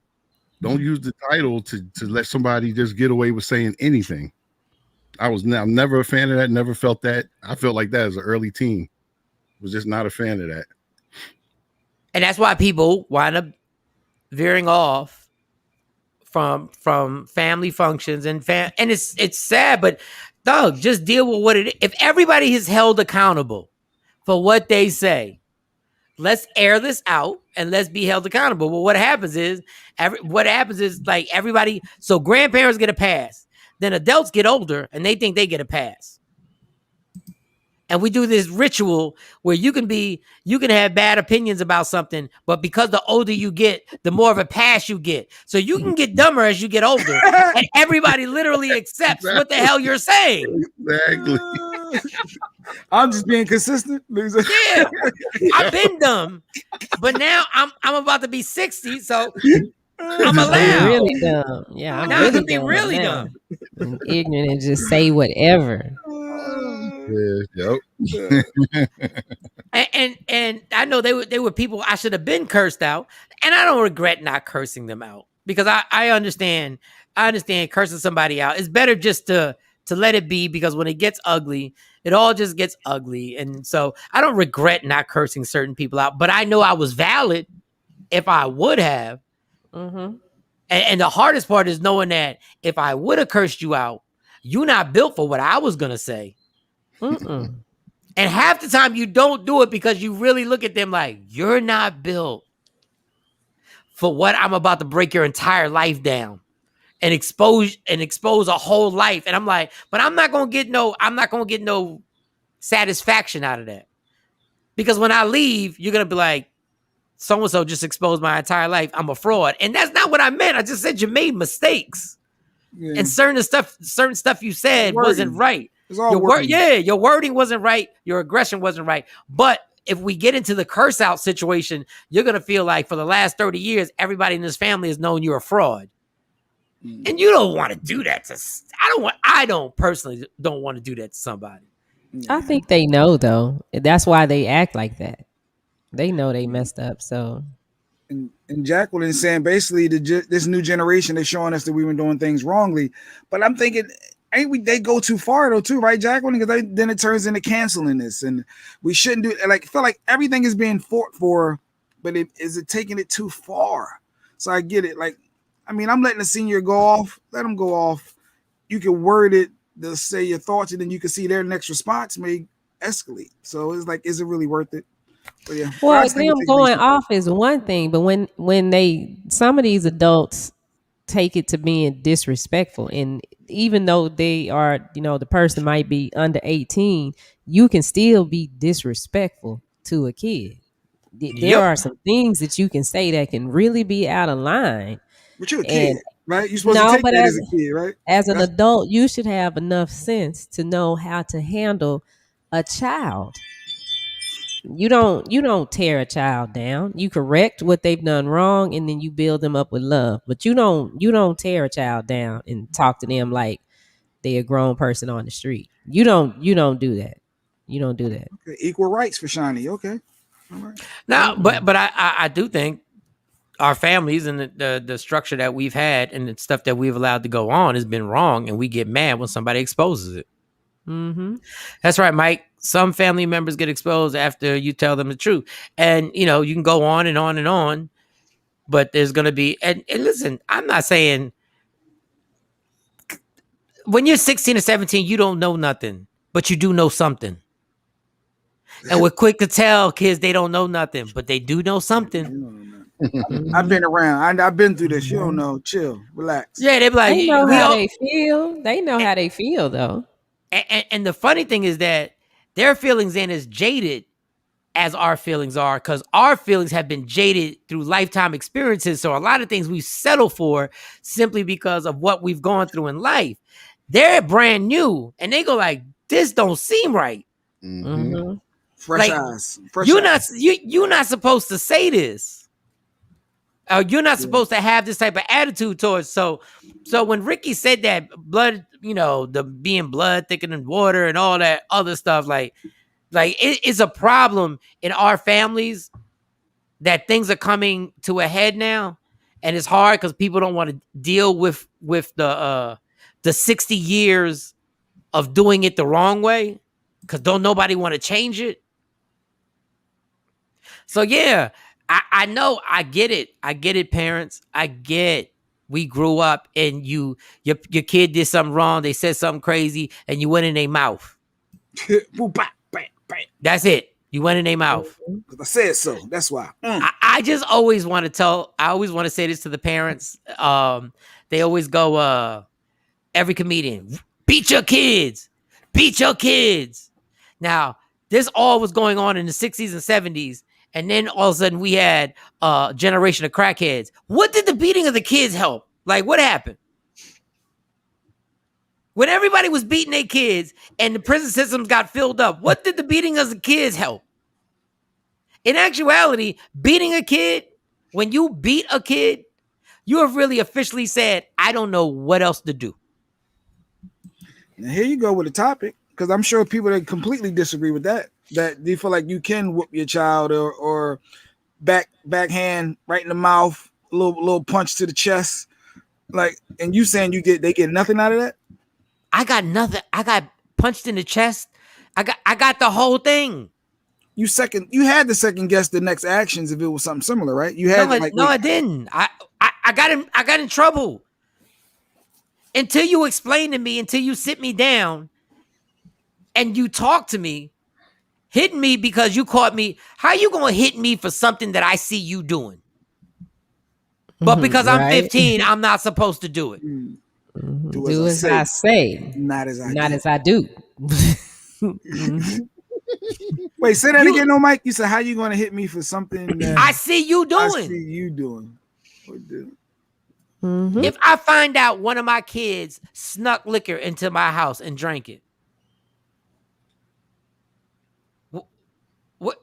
Don't use the title to let somebody just get away with saying anything. I'm never a fan of that. Never felt that. I felt like that as an early teen. Was just not a fan of that. And that's why people wind up veering off from family functions and it's sad, but Doug, just deal with what it is. If everybody is held accountable for what they say, let's air this out and let's be held accountable. Well, what happens is like everybody. So grandparents get a pass. Then adults get older and they think they get a pass. And we do this ritual where you can have bad opinions about something, but because the older you get, the more of a pass you get. So you can get dumber as you get older, and everybody literally accepts what the hell you're saying. Exactly. I'm just being consistent. Yeah, I've been dumb, but now I'm about to be 60, so I'm allowed. Really dumb. Yeah, I'm now really be dumb really now. dumb. I'm ignorant and just say whatever. Yeah, yep. and I know they were people I should have been cursed out, and I don't regret not cursing them out, because I understand cursing somebody out. It's better just to let it be, because when it gets ugly, it all just gets ugly. And so I don't regret not cursing certain people out, but I know I was valid if I would have. And the hardest part is knowing that if I would have cursed you out, you're not built for what I was gonna say. Mm-mm. And half the time you don't do it because you really look at them like you're not built for what I'm about to break your entire life down and expose a whole life. And I'm like, but I'm not gonna get no satisfaction out of that. Because when I leave, you're gonna be like, so-and-so just exposed my entire life. I'm a fraud. And that's not what I meant. I just said you made mistakes. Yeah. And certain stuff you said wasn't right. It's all wording. Your wording wasn't right. Your aggression wasn't right. But if we get into the curse out situation, you're gonna feel like for the last 30 years, everybody in this family has known you're a fraud. And you don't want to do that to I don't personally don't want to do that to somebody. I think they know though. That's why they act like that. They know they messed up. So And Jacqueline is saying basically this new generation is showing us that we've been doing things wrongly. But I'm thinking, they go too far though too, right, Jacqueline? Because then it turns into canceling this, and we shouldn't do it. Like, I feel like everything is being fought for, but is it taking it too far? So I get it. Like, I mean, I'm letting the senior go off. Let them go off. You can word it to say your thoughts, and then you can see their next response may escalate. So it's like, is it really worth it? But yeah. well, them going off is one thing, but when some of these adults take it to being disrespectful, and even though they are, the person might be under 18, you can still be disrespectful to a kid. There are some things that you can say that can really be out of line. But you're a kid, right? You're supposed to take that as a kid, right? As an adult, you should have enough sense to know how to handle a child. You don't tear a child down. You correct what they've done wrong, and then you build them up with love. But you don't tear a child down and talk to them like they're a grown person on the street. You don't do that. You don't do that. Okay. Equal rights for Shawnee. Okay. All right. Now, but I do think our families and the structure that we've had and the stuff that we've allowed to go on has been wrong, and we get mad when somebody exposes it. Mm-hmm. That's right, Mike. Some family members get exposed after you tell them the truth, and you can go on and on and on. But there's going to be and listen, I'm not saying when you're 16 or 17, you don't know nothing, but you do know something. And we're quick to tell kids they don't know nothing, but they do know something. I've been around. I've been through this. You don't know. Chill. Relax. Yeah, they be like, they know how they feel. They know how they feel, though. And the funny thing is that their feelings ain't as jaded as our feelings are, because our feelings have been jaded through lifetime experiences. So a lot of things we settle for simply because of what we've gone through in life. They're brand new, and they go like, "This don't seem right." Mm-hmm. Fresh eyes. You're not supposed to say this. You're not supposed to have this type of attitude towards. So when Ricky said that blood, the being blood thicker than water and all that other stuff, like it is a problem in our families that things are coming to a head now, and it's hard because people don't want to deal with the 60 years of doing it the wrong way, because don't nobody want to change it. So yeah, I know, I get it, parents. I get we grew up and your kid did something wrong, they said something crazy, and you went in their mouth. That's it. You went in their mouth. I said so. That's why. I just always want to say this to the parents. They always go, every comedian, beat your kids. Now, this all was going on in the 60s and 70s. And then all of a sudden we had a generation of crackheads. What did the beating of the kids help? Like, what happened? When everybody was beating their kids and the prison systems got filled up, what did the beating of the kids help? In actuality, beating a kid, when you beat a kid, you have really officially said, I don't know what else to do. Now here you go with the topic, because I'm sure people that completely disagree with that they feel like you can whoop your child or backhand right in the mouth, a little punch to the chest, like, and you saying they get nothing out of that? I got nothing. I got punched in the chest. I got the whole thing. You had to second guess the next actions if it was something similar, right? You had I didn't. I got in trouble. Until you explain to me, until you sit me down and you talk to me, hitting me because you caught me. How you gonna hit me for something that I see you doing? But because I'm 15, I'm not supposed to do it. Do as I say, not as I do. Wait, say that again, no, Mike. You said, how you gonna hit me for something that I see you doing? I see you doing. If I find out one of my kids snuck liquor into my house and drank it, what?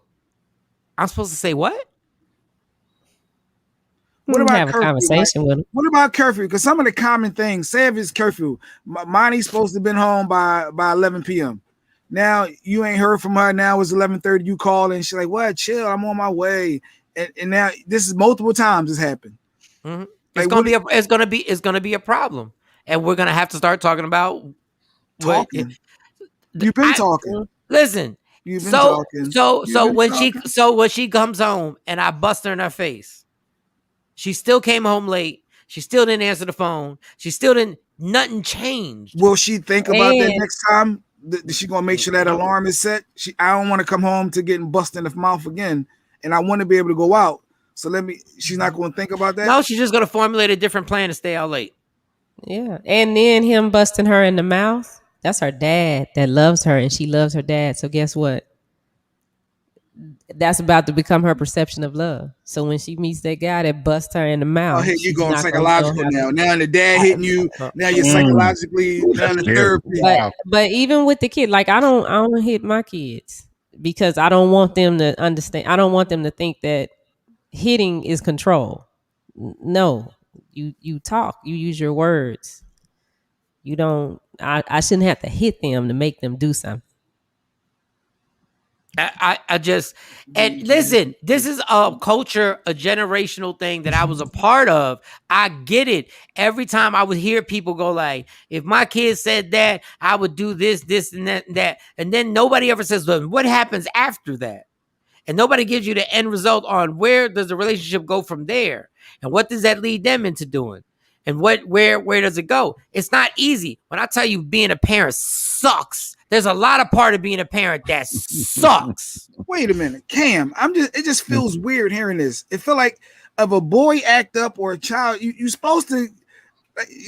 I'm supposed to say what? What about have a curfew? conversation with him? What about curfew? Because some of the common things, say if it's curfew, Monty's supposed to have been home by 11 p.m. Now you ain't heard from her. Now it's 11:30. You call and she's like, "What? Chill, I'm on my way." And now this is multiple times it's happened. Mm-hmm. It's gonna be a problem, and we're gonna have to start talking about talking. You've been talking. Listen, you've been talking. So when she comes home and I bust her in her face, she still came home late. She still didn't answer the phone. She still didn't. Nothing changed. Will she think about that next time? Is she gonna make sure that alarm is set? I don't want to come home to getting busted in the mouth again, and I want to be able to go out. So she's not going to think about that? No, she's just going to formulate a different plan to stay out late. Yeah. And then him busting her in the mouth, that's her dad that loves her and she loves her dad. So guess what? That's about to become her perception of love. So when she meets that guy that busts her in the mouth. Oh, here you going psychological now. Now the dad hitting you. Now you're psychologically down in therapy. But even with the kid, like I don't hit my kids because I don't want them to understand. I don't want them to think that hitting is control. No, you talk, you use your words. You don't. I shouldn't have to hit them to make them do something. I just, and listen, this is a culture, a generational thing that I was a part of. I get it. Every time I would hear people go like, if my kid said that, I would do this, and that, and that. And then nobody ever says, well, what happens after that? And nobody gives you the end result on where does the relationship go from there? And what does that lead them into doing? And where does it go? It's not easy. When I tell you being a parent sucks, there's a lot of part of being a parent that sucks. Wait a minute, Cam. It just feels weird hearing this. It feel like if a boy act up or a child, you supposed to.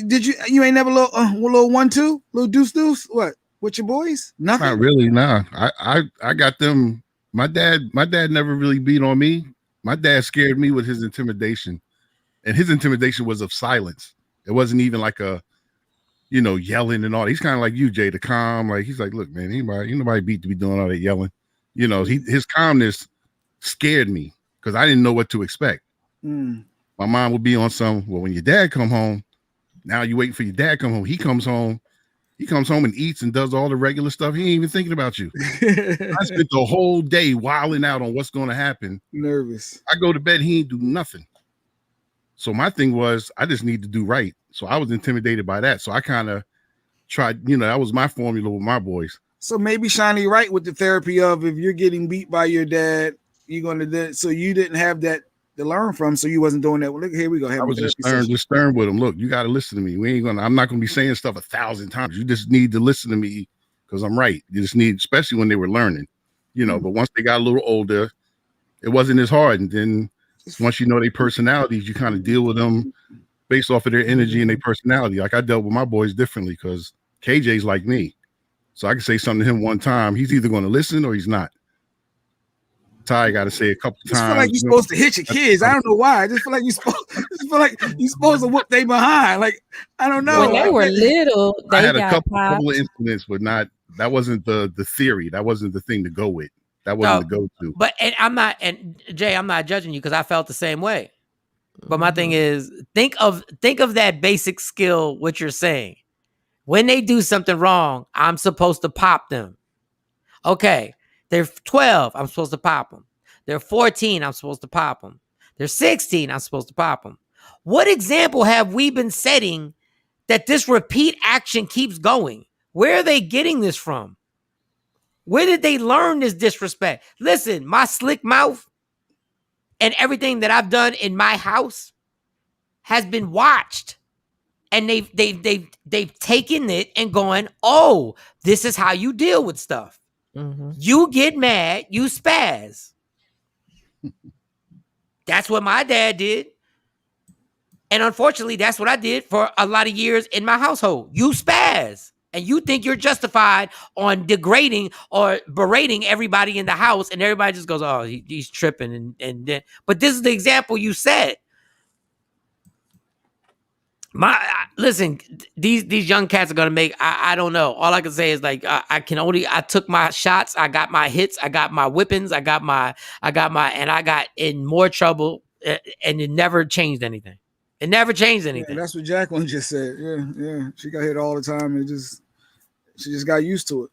Did you ain't never little 1-2, little deuce? What with your boys? Nothing. Not really. Nah. I got them. My dad never really beat on me. My dad scared me with his intimidation. And his intimidation was of silence. It wasn't even like a, yelling and all. He's kind of like you, Jay, the calm. Like he's like, look, man, nobody beat to be doing all that yelling. His calmness scared me because I didn't know what to expect. My mom would be on when your dad come home, now you waiting for your dad come home. He comes home and eats and does all the regular stuff. He ain't even thinking about you. I spent the whole day wilding out on what's going to happen. Nervous. I go to bed, he ain't do nothing. So my thing was, I just need to do right. So I was intimidated by that. So I kind of tried, that was my formula with my boys. So maybe Shiny right with the therapy of if you're getting beat by your dad, you're going to do. So you didn't have that to learn from. So you wasn't doing that. Well, look, here we go. I was just stern with him. Look, you got to listen to me. I'm not going to be saying stuff 1,000 times. You just need to listen to me because I'm right. You just need, especially when they were learning, but once they got a little older, it wasn't as hard. And then once you know their personalities, you kind of deal with them based off of their energy and their personality. Like I dealt with my boys differently because KJ's like me. So I can say something to him one time. He's either going to listen or he's not. Ty got to say a couple times. I feel like you're supposed to hit your kids. I don't know why. I just feel like you're supposed to whoop they behind. Like, I don't know. When they were little, I had a couple of incidents, but that wasn't the theory. That wasn't the thing to go with. That wasn't the go-to. But Jay, I'm not judging you because I felt the same way. But my thing is, think of that basic skill, what you're saying. When they do something wrong, I'm supposed to pop them. Okay, they're 12, I'm supposed to pop them. They're 14, I'm supposed to pop them. They're 16, I'm supposed to pop them. What example have we been setting that this repeat action keeps going? Where are they getting this from? Where did they learn this disrespect? Listen, my slick mouth and everything that I've done in my house, has been watched, and they've taken it and going, oh, this is how you deal with stuff. You get mad, you spaz. That's what my dad did. And unfortunately, that's what I did for a lot of years in my household. You spaz. And you think you're justified on degrading or berating everybody in the house, and everybody just goes, oh, he's tripping. And then, but this is the example you set. Listen, these young cats are gonna make. I don't know. All I can say is like I took my shots. I got my hits. I got my whippings. I got in more trouble, and it never changed anything. It never changed anything. Yeah, that's what Jacqueline just said. Yeah. She got hit all the time. She just got used to it.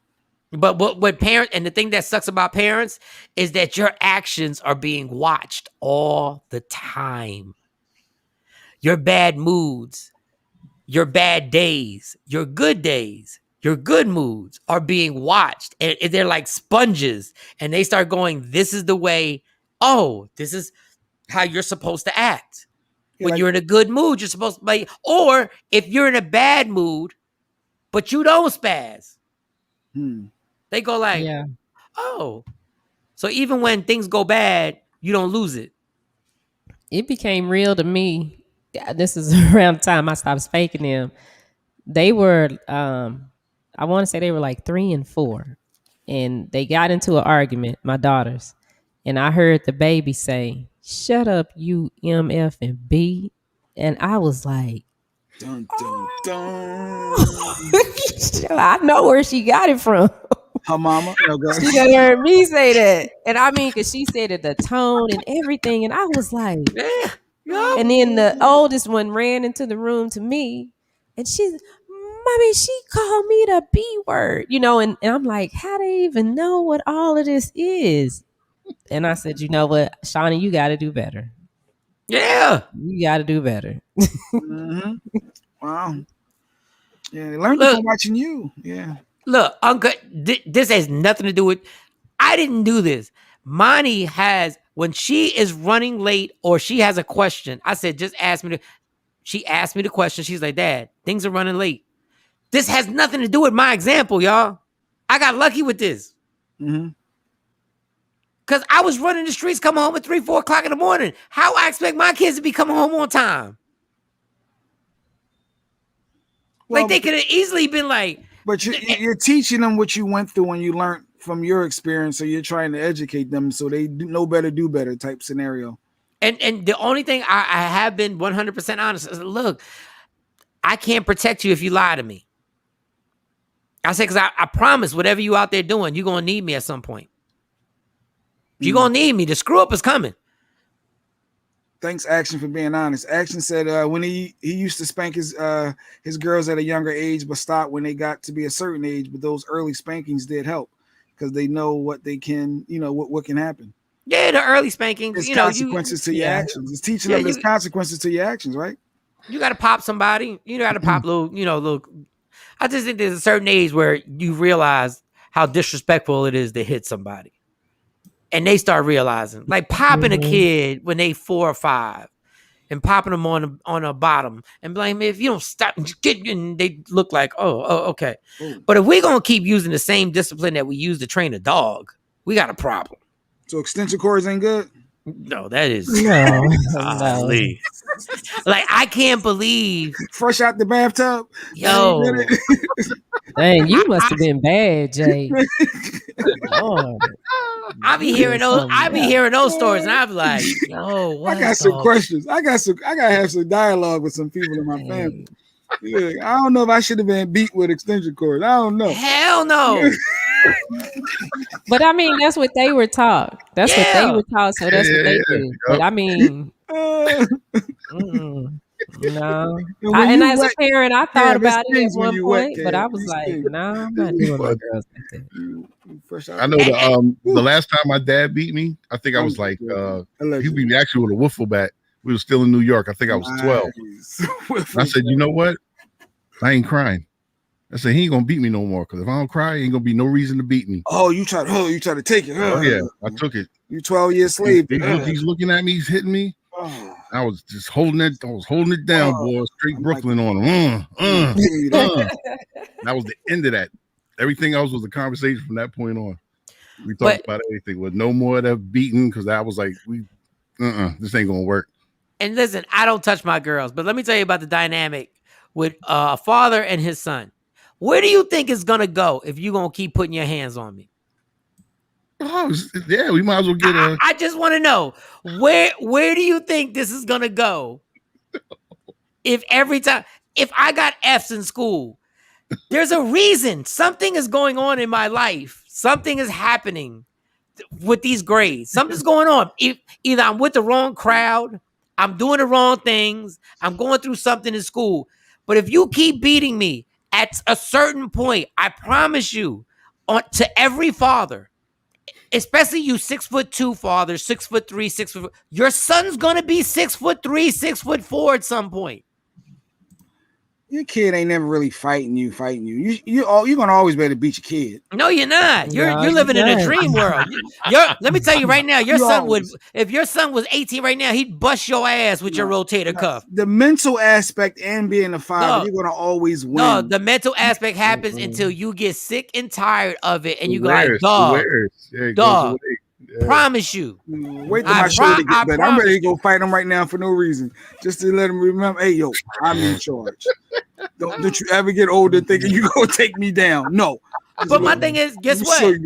But what parents, and the thing that sucks about parents is that your actions are being watched all the time. Your bad moods, your bad days, your good moods are being watched. And they're like sponges. And they start going, this is the way, this is how you're supposed to act. When you're in a good mood, you're supposed to play. Or if you're in a bad mood, but you don't spaz. They go like, oh. So even when things go bad, you don't lose it. It became real to me. This is around the time I stopped spanking them. They were, I want to say they were like 3 and 4. And they got into an argument, my daughters. And I heard the baby say, shut up, you M, F, and B. And I was like, dun, dun, dun. I know where she got it from. Her mama? Okay. She done heard me say that. And I mean, because she said it, the tone and everything. And I was like, and then the oldest one ran into the room to me. And she's, Mommy, she called me the B word, and I'm like, how do they even know what all of this is? And I said, you know what, Shawnee, you got to do better. Yeah. You got to do better. Wow. Yeah, they learned from watching you. Yeah. Look, Uncle, this has nothing to do with, I didn't do this. Monty has, when she is running late or she has a question, I said, just ask me. She asked me the question. She's like, Dad, things are running late. This has nothing to do with my example, y'all. I got lucky with this. Because I was running the streets, coming home at 3, 4 o'clock in the morning. How I expect my kids to be coming home on time? Well, like they could have easily been like. But you're teaching them what you went through and you learned from your experience. So you're trying to educate them so they know better, do better type scenario. And the only thing I have been 100% honest is, look, I can't protect you if you lie to me. I say, because I promise whatever you out there doing, you're going to need me at some point. You're going to need me. The screw up is coming. Thanks, Action, for being honest. Action said when he used to spank his girls at a younger age, but stopped when they got to be a certain age. But those early spankings did help because they know what they can, what can happen. Yeah, the early spankings. There's consequences to your actions. It's teaching them there's consequences to your actions, right? You got to pop somebody. You got to pop little. I just think there's a certain age where you realize how disrespectful it is to hit somebody. And they start realizing, like popping a kid when they 4 or 5 and popping them on a bottom and blame if you don't stop, and they look like, oh, okay. Ooh. But if we're going to keep using the same discipline that we use to train a dog, we got a problem. So extension cords ain't good? No, that is no. Like I can't believe fresh out the bathtub. Yo, dang, you must have been bad, Jay. I be hearing those stories, and I'm like, yo, what? I got some questions. I gotta have some dialogue with some people in my family. Yeah, I don't know if I should have been beat with extension cords. I don't know. Hell no. But I mean, that's what they were taught. That's what they were taught. So that's what they do. But I mean, no. And as a parent, I thought about it at one point, but I was like, no, I'm not doing my girls like that. I know the last time my dad beat me, I think I was like, he beat me actually with a wiffle bat. We were still in New York. I think I was 12. I said, you know what? I ain't crying. I said, he ain't gonna beat me no more because if I don't cry, ain't gonna be no reason to beat me. Oh, you try to take it. Oh yeah, I took it. You 12 years slave. He's looking at me. He's hitting me. I was just holding it. I was holding it down, boy. Straight I'm Brooklyn like, on them. that- That was the end of that. Everything else was a conversation from that point on. We talked about everything with no more of that beating because I was like, this ain't gonna work. And listen, I don't touch my girls, but let me tell you about the dynamic with a father and his son. Where do you think it's gonna go if you're gonna keep putting your hands on me? Oh, yeah, we might as well get a. I just want to know where do you think this is gonna go? If every time, if I got F's in school, there's a reason. Something is going on in my life. Something is happening with these grades. Something's going on. Either I'm with the wrong crowd, I'm doing the wrong things, I'm going through something in school. But if you keep beating me at a certain point, I promise you, to every father, especially you 6'2" fathers, 6'3", 6'4", your son's gonna be 6'3", 6'4" at some point. Your kid ain't never really fighting you. You're gonna always be able to beat your kid. No, you're not. You're living in a dream world. Let me tell you right now, your son would, if your son was 18 right now, he'd bust your ass with your rotator cuff. The mental aspect and being a father, you're gonna always win. No, the mental aspect happens until you get sick and tired of it, and you go like, dog. Promise you. Wait till my shoulder get better. I'm ready to go fight him right now for no reason, just to let him remember. Hey, yo, I'm in charge. Don't you ever get older thinking you gonna take me down? No. But my thing is, guess what?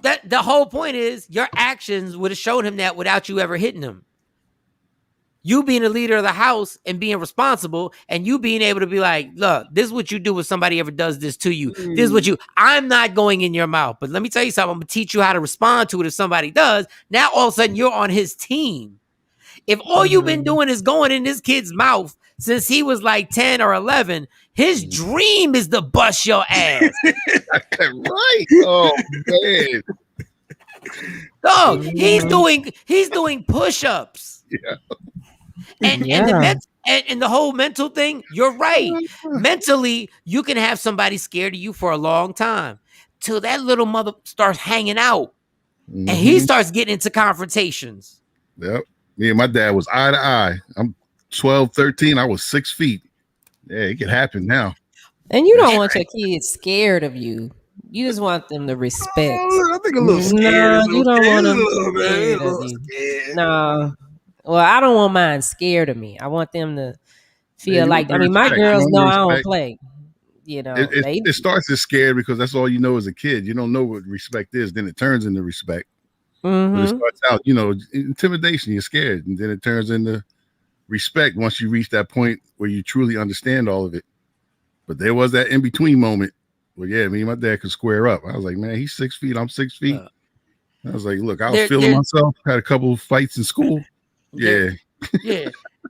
That the whole point is your actions would have showed him that without you ever hitting him. You being a leader of the house and being responsible, and you being able to be like, look, this is what you do when somebody ever does this to you. This is what I'm not going in your mouth, but let me tell you something. I'm going to teach you how to respond to it if somebody does. Now, all of a sudden, you're on his team. If all you've been doing is going in this kid's mouth since he was like 10 or 11, his dream is to bust your ass. Right. Oh, man. Dog, he's doing push-ups. Yeah. And the whole mental thing, you're right. Mentally, you can have somebody scared of you for a long time till that little mother starts hanging out and he starts getting into confrontations. Yep. Me and my dad was eye to eye. I'm 12, 13. I was 6 feet. Yeah, it could happen now. And you don't want your kids scared of you. You just want them to respect. I think a little scared. No, you don't want them scared of you. No. Well, I don't want mine scared of me. I want them to feel like, I mean, my girls know I don't play. You know, it starts as scared because that's all you know as a kid. You don't know what respect is. Then it turns into respect. But it starts out, intimidation. You're scared. And then it turns into respect once you reach that point where you truly understand all of it. But there was that in-between moment where, yeah, me and my dad could square up. I was like, man, he's 6 feet. I'm 6 feet. I was like, look, I was feeling myself. Had a couple of fights in school. Yeah.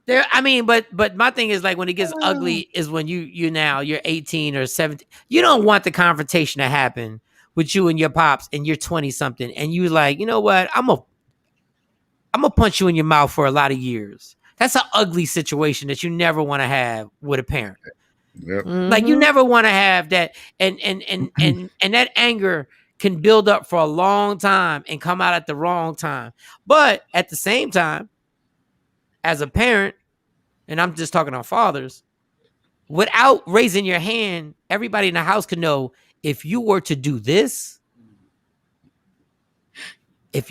I mean, but my thing is like when it gets ugly is when you're 18 or 17. You don't want the confrontation to happen with you and your pops and you're 20 something and you like, you know what? I'm gonna punch you in your mouth for a lot of years. That's an ugly situation that you never want to have with a parent. Yep. Like you never want to have that and that anger can build up for a long time and come out at the wrong time. But at the same time, as a parent, and I'm just talking on fathers, without raising your hand, everybody in the house can know if you were to do this, it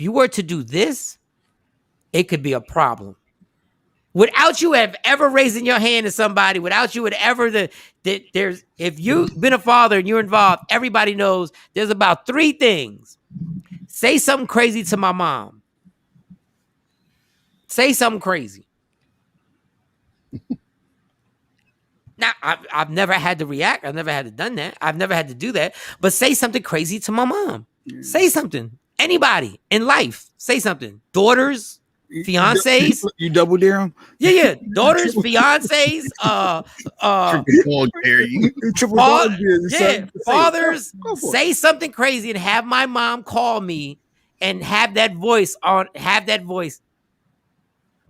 could be a problem. Without you have ever raising your hand to somebody, without you would ever if you've been a father and you're involved, everybody knows there's about 3 things. Say something crazy to my mom. Say something crazy. Now, I've never had to react. I've never had to done that. I've never had to do that. But say something crazy to my mom. Say something. Anybody in life. Say something. Daughters, fiancés. You double dare them? Yeah. Daughters, fiancés. Fathers. Say something crazy and have my mom call me and have that voice.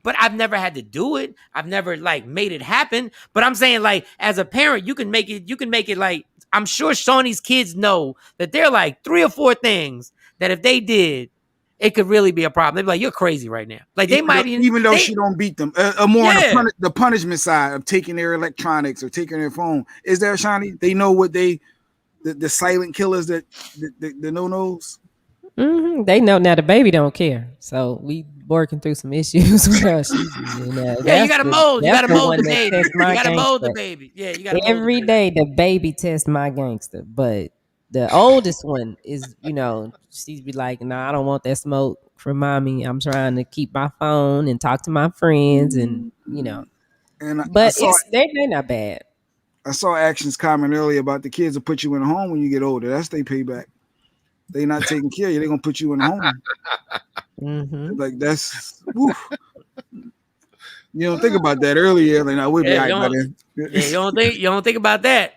But I've never had to do it. I've never like made it happen. But I'm saying like as a parent, you can make it like, I'm sure Shawnee's kids know that they're like 3 or 4 things that if they did, it could really be a problem. They'd be like, "You're crazy right now." Like they might even though she don't beat them. More Yeah. on the punishment side of taking their electronics or taking their phone. Is there, Shawnee? They know what the silent killers that the no-nos. Mm-hmm. They know now. The baby don't care, so we working through some issues with her. Yeah, you gotta mold. You gotta mold the baby. You gotta mold the gangster. baby. Yeah, you gotta mold Every day the baby tests my gangster, but the oldest one is, she'd be like, "Nah, I don't want that smoke from mommy. I'm trying to keep my phone and talk to my friends, and And But they're not bad. I saw Action's comment earlier about the kids will put you in a home when you get older. That's their payback. They not taking care of you. They're gonna put you in a home. Mm-hmm. Like that's. Woo. You don't think about that earlier. Like, I would be right by then. You don't think about that.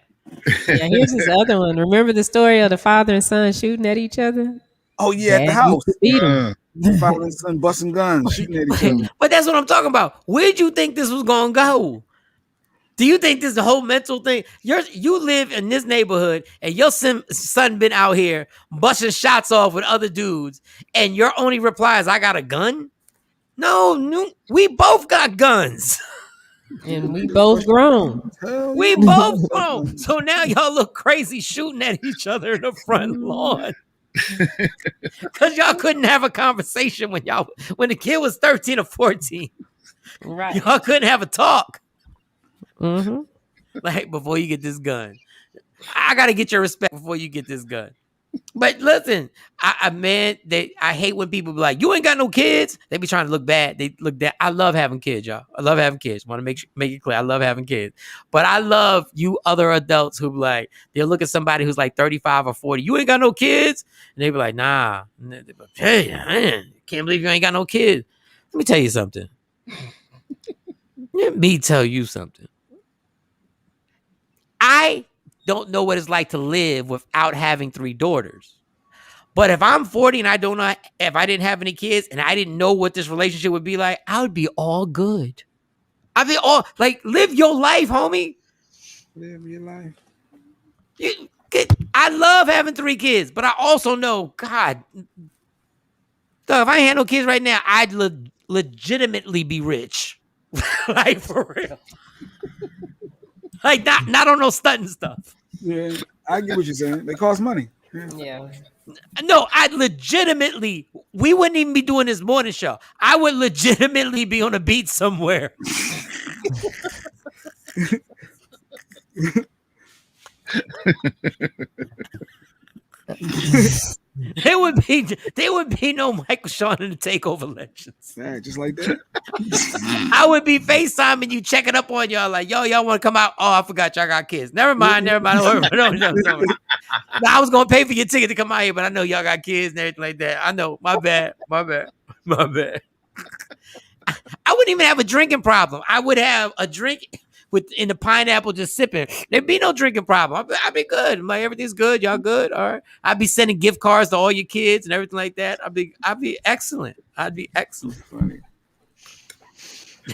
Yeah, here's this other one. Remember the story of the father and son shooting at each other? Oh yeah, Dad at the house. used to beat 'em. Father and son busting guns, shooting at each other. But that's what I'm talking about. Where'd you think this was gonna go? Do you think this is a whole mental thing? You live in this neighborhood and your son been out here busting shots off with other dudes, and your only reply is, "I got a gun"? No, we both got guns. And we both grown. We both grown. So now y'all look crazy shooting at each other in the front lawn. Because y'all couldn't have a conversation when the kid was 13 or 14. Right. Y'all couldn't have a talk. Mm-hmm. Like, before you get this gun. I got to get your respect before you get this gun. But listen, I hate when people be like, "You ain't got no kids." They be trying to look bad. They look that. I love having kids, y'all. I love having kids. Want to make it clear. I love having kids. But I love you other adults who be like, they'll look at somebody who's like 35 or 40. "You ain't got no kids?" And they be like, "Nah." And they be like, "Hey, man, can't believe you ain't got no kids." Let me tell you something. Let me tell you something. I don't know what it's like to live without having 3 daughters. But if I'm 40 and I don't know if I didn't have any kids and I didn't know what this relationship would be like, I would be all good. I'd be all like, live your life, homie. Live your life. I love having 3 kids, but I also know, God, if I had no kids right now, I'd legitimately be rich. Like, for real. Like, not on no stunting stuff. Yeah, I get what you're saying. They cost money. Yeah. No, we wouldn't even be doing this morning show. I would legitimately be on a beach somewhere. There would be no Michael Shawn in the TakeOver Legends. Yeah, just like that. I would be FaceTiming you, checking up on y'all like, "Yo, y'all want to come out? Oh, I forgot y'all got kids. Never mind. No. I was gonna pay for your ticket to come out here, but I know y'all got kids and everything like that. I know. My bad. I wouldn't even have a drinking problem. I would have a drink in the pineapple, just sipping. There'd be no drinking problem. I'd be good. I'm like, everything's good. Y'all good? All right. I'd be sending gift cards to all your kids and everything like that. I'd be excellent. I'd be excellent. Funny.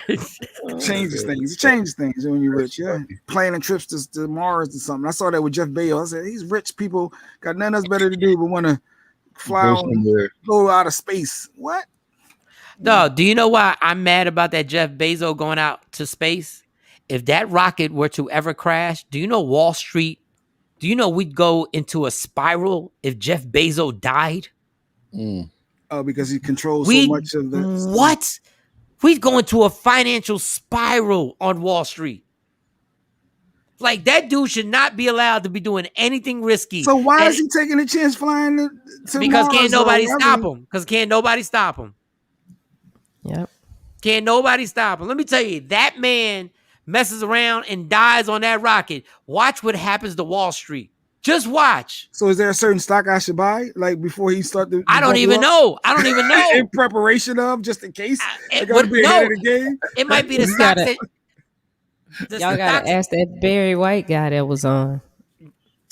It changes things when you're rich. Yeah, planning trips to Mars or something. I saw that with Jeff Bezos. I said, these rich people got nothing else better to do but want to go out of space. What? No, do you know why I'm mad about that Jeff Bezos going out to space? If that rocket were to ever crash, do you know Wall Street? Do you know we'd go into a spiral if Jeff Bezos died? Oh, because he controls so much of the what? We'd go into a financial spiral on Wall Street. Like, that dude should not be allowed to be doing anything risky. So why is he taking a chance flying to because Mars? Can't nobody stop him. Because can't nobody stop him. Yep. Can't nobody stop him. Let me tell you, that man messes around and dies on that rocket. Watch what happens to Wall Street. Just watch. So is there a certain stock I should buy, like, before he start to? I don't even know. In preparation of, just in case. I gotta be ahead of the game. It might be the stock that. Y'all gotta ask that Barry White guy that was on.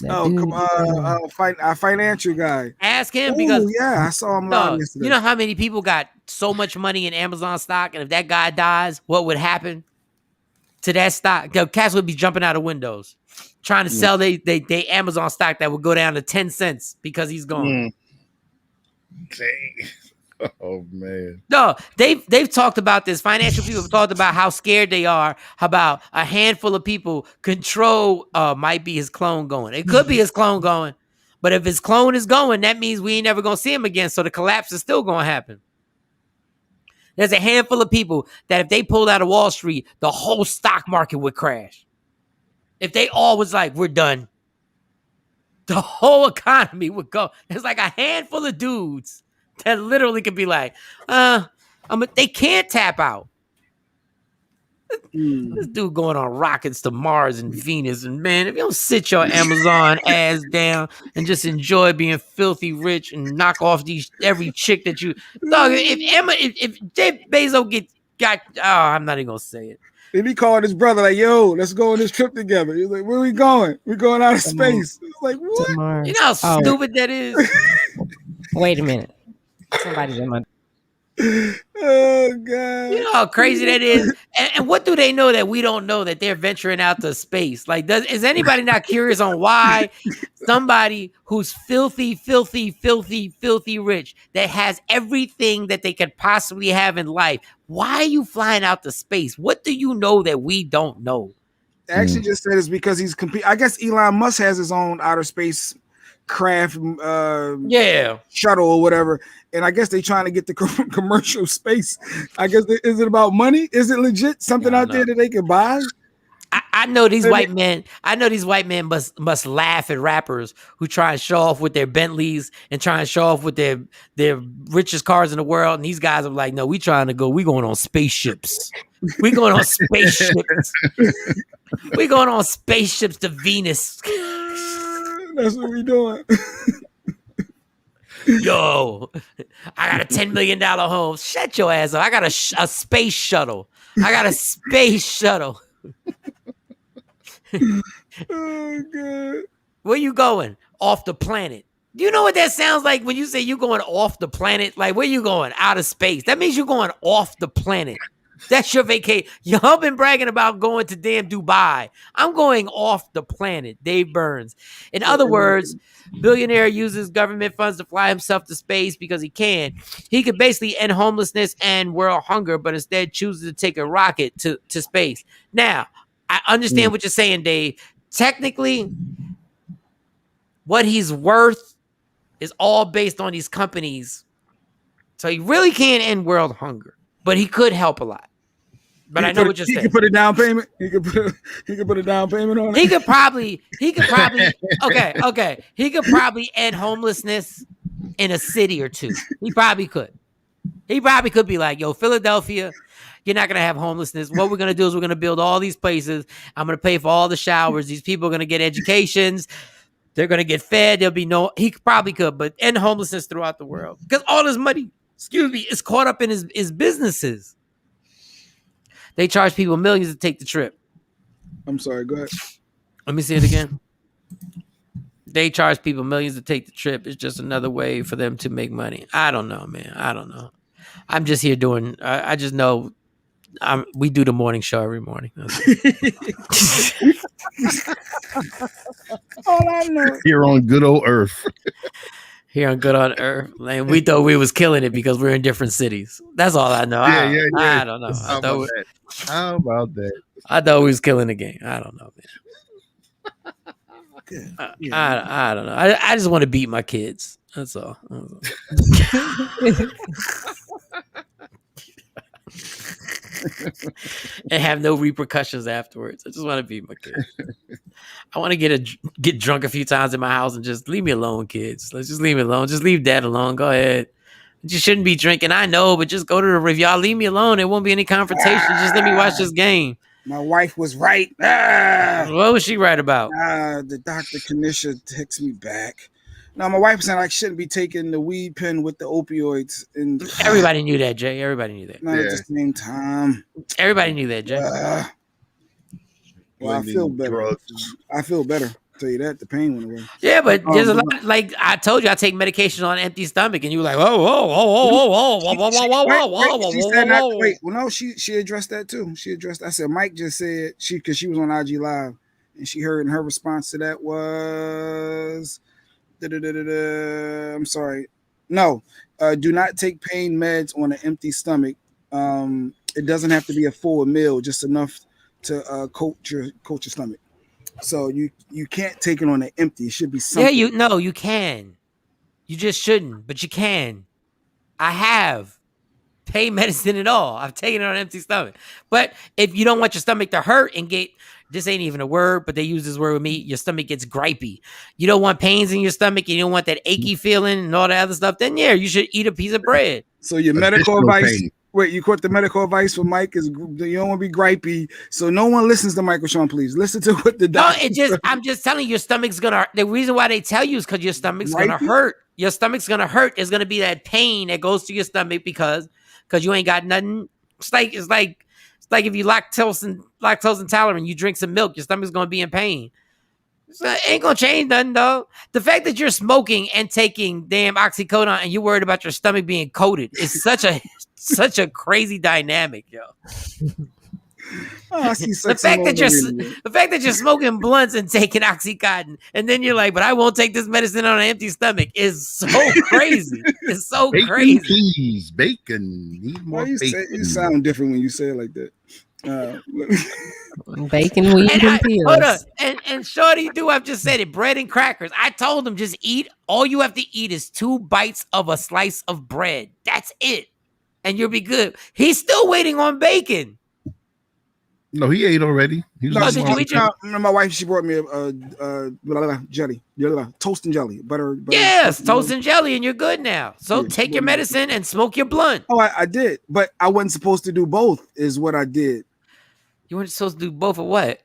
Our financial guy. Ask him because I saw him live yesterday. You know how many people got so much money in Amazon stock, and if that guy dies, what would happen to that stock? Cats would be jumping out of windows trying to sell they Amazon stock that would go down to 10 cents because he's gone. Oh man. No, they've talked about this. Financial people have talked about how scared they are about a handful of people control. Might be his clone going. It could be his clone going, but if his clone is going, that means we ain't never gonna see him again. So the collapse is still gonna happen. There's a handful of people that if they pulled out of Wall Street, the whole stock market would crash. If they all was like, we're done, the whole economy would go. There's like a handful of dudes that literally could be like, they can't tap out. This dude going on rockets to Mars and Venus, and man, if you don't sit your Amazon ass down and just enjoy being filthy rich and knock off every chick that you dog, if Jeff Bezos I'm not even gonna say it. Then he called his brother like, "Yo, let's go on this trip together." He's like, "Where are we going? We're going out of space." It's like, what? You know how stupid that is. Wait a minute. Somebody's in my. Oh God! You know how crazy that is, and what do they know that we don't know that they're venturing out to space? Like, is anybody not curious on why somebody who's filthy rich that has everything that they could possibly have in life? Why are you flying out to space? What do you know that we don't know? Actually, just said it's because he's I guess Elon Musk has his own outer space craft, shuttle or whatever. And I guess they're trying to get the commercial space. I guess is it about money? Is it legit something out there that they can buy? I know these white men. I know these white men must laugh at rappers who try and show off with their Bentleys and try and show off with their richest cars in the world. And these guys are like, no, we going on spaceships. We going on spaceships. We going on spaceships to Venus. That's what we doing. Yo, I got a $10 million home. Shut your ass up. I got a space shuttle. Oh, God. Where you going? Off the planet. Do you know what that sounds like when you say you're going off the planet? Like, where you going? Out of space. That means you're going off the planet. That's your vacation. Y'all been bragging about going to damn Dubai. I'm going off the planet. Dave Burns. In other words, billionaire uses government funds to fly himself to space because he can. He could basically end homelessness and world hunger, but instead chooses to take a rocket to space. Now, I understand what you're saying, Dave. Technically, what he's worth is all based on these companies. So he really can't end world hunger, but he could help a lot. But I know what you're saying. He could put a down payment. He could put a down payment on it. He could probably okay. He could probably end homelessness in a city or two. He probably could. He probably could be like, yo, Philadelphia, you're not going to have homelessness. What we're going to do is we're going to build all these places. I'm going to pay for all the showers. These people are going to get educations. They're going to get fed. There'll be he probably could, but end homelessness throughout the world. Because all his money, is caught up in his businesses. They charge people millions to take the trip. I'm sorry, go ahead. Let me see it again. They charge people millions to take the trip. It's just another way for them to make money. I don't know, man. I don't know. I'm just here doing, I just know we do the morning show every morning. All I know. Here on good old Earth. Here on good on Earth. Like, we thought we was killing it because we're in different cities. That's all I know. Yeah. I don't know. How about that? I thought we was killing the game. I don't know, man. Good. I don't know. I just want to beat my kids. That's all. And have no repercussions afterwards. I just want to beat my kids. I want to get drunk a few times in my house and just leave me alone, kids. Let's just leave me alone. Just leave dad alone. Go ahead. You shouldn't be drinking. I know, but just go to the river. Y'all leave me alone. There won't be any confrontation. Just let me watch this game. My wife was right. What was she right about? The Dr. Kanisha texts me back. No, my wife said I shouldn't be taking the weed pen with the opioids. And everybody knew that, Jay. Everybody knew that. Not at the same time. Everybody knew that, Jay. Well, I feel better. I feel better. I'll tell you that. The pain went away. Yeah, but there's a lot. Like I told you, I take medication on an empty stomach, and you were like, whoa. She said not. Wait, well, no, she addressed that too. She addressed. I said Mike just said because she was on IG Live, and she heard, and her response to that was, I'm sorry. No, do not take pain meds on an empty stomach. It doesn't have to be a full meal, just enough to coat your stomach. So you can't take it on an empty. It should be something. Yeah, you can. You just shouldn't, but you can. I have pain medicine at all. I've taken it on an empty stomach. But if you don't want your stomach to hurt and get, this ain't even a word, but they use this word with me, your stomach gets gripey. You don't want pains in your stomach, you don't want that achy feeling and all that other stuff, then yeah, you should eat a piece of bread. So your medical advice, wait, you caught the medical advice for Mike is you don't want to be gripey. So no one listens to Michael Shawn, please. Listen to what the doctor. No, I'm just telling you, your stomach's gonna, the reason why they tell you is because your stomach's gonna hurt. Your stomach's gonna hurt. There's gonna be that pain that goes to your stomach because you ain't got nothing. It's like if you lactose intolerant, you drink some milk, your stomach's gonna be in pain. So it ain't gonna change nothing though. The fact that you're smoking and taking damn oxycodone and you're worried about your stomach being coated is such a crazy dynamic, yo. The fact that you're smoking blunts and taking Oxycontin, and then you're like, but I won't take this medicine on an empty stomach is so crazy. It's so bacon, crazy. Please, bacon. Need more bacon. You sound different when you say it like that. Bacon, weed, and pills. Hold on. And Shorty I've just said it. Bread and crackers. I told him just eat. All you have to eat is 2 bites of a slice of bread. That's it. And you'll be good. He's still waiting on bacon. No, he ate already. Did you eat my wife, she brought me a jelly, toast and jelly, butter. Yes, toast and jelly, and you're good now. So take your medicine and smoke your blunt. Oh, I did, but I wasn't supposed to do both. Is what I did. You weren't supposed to do both of what?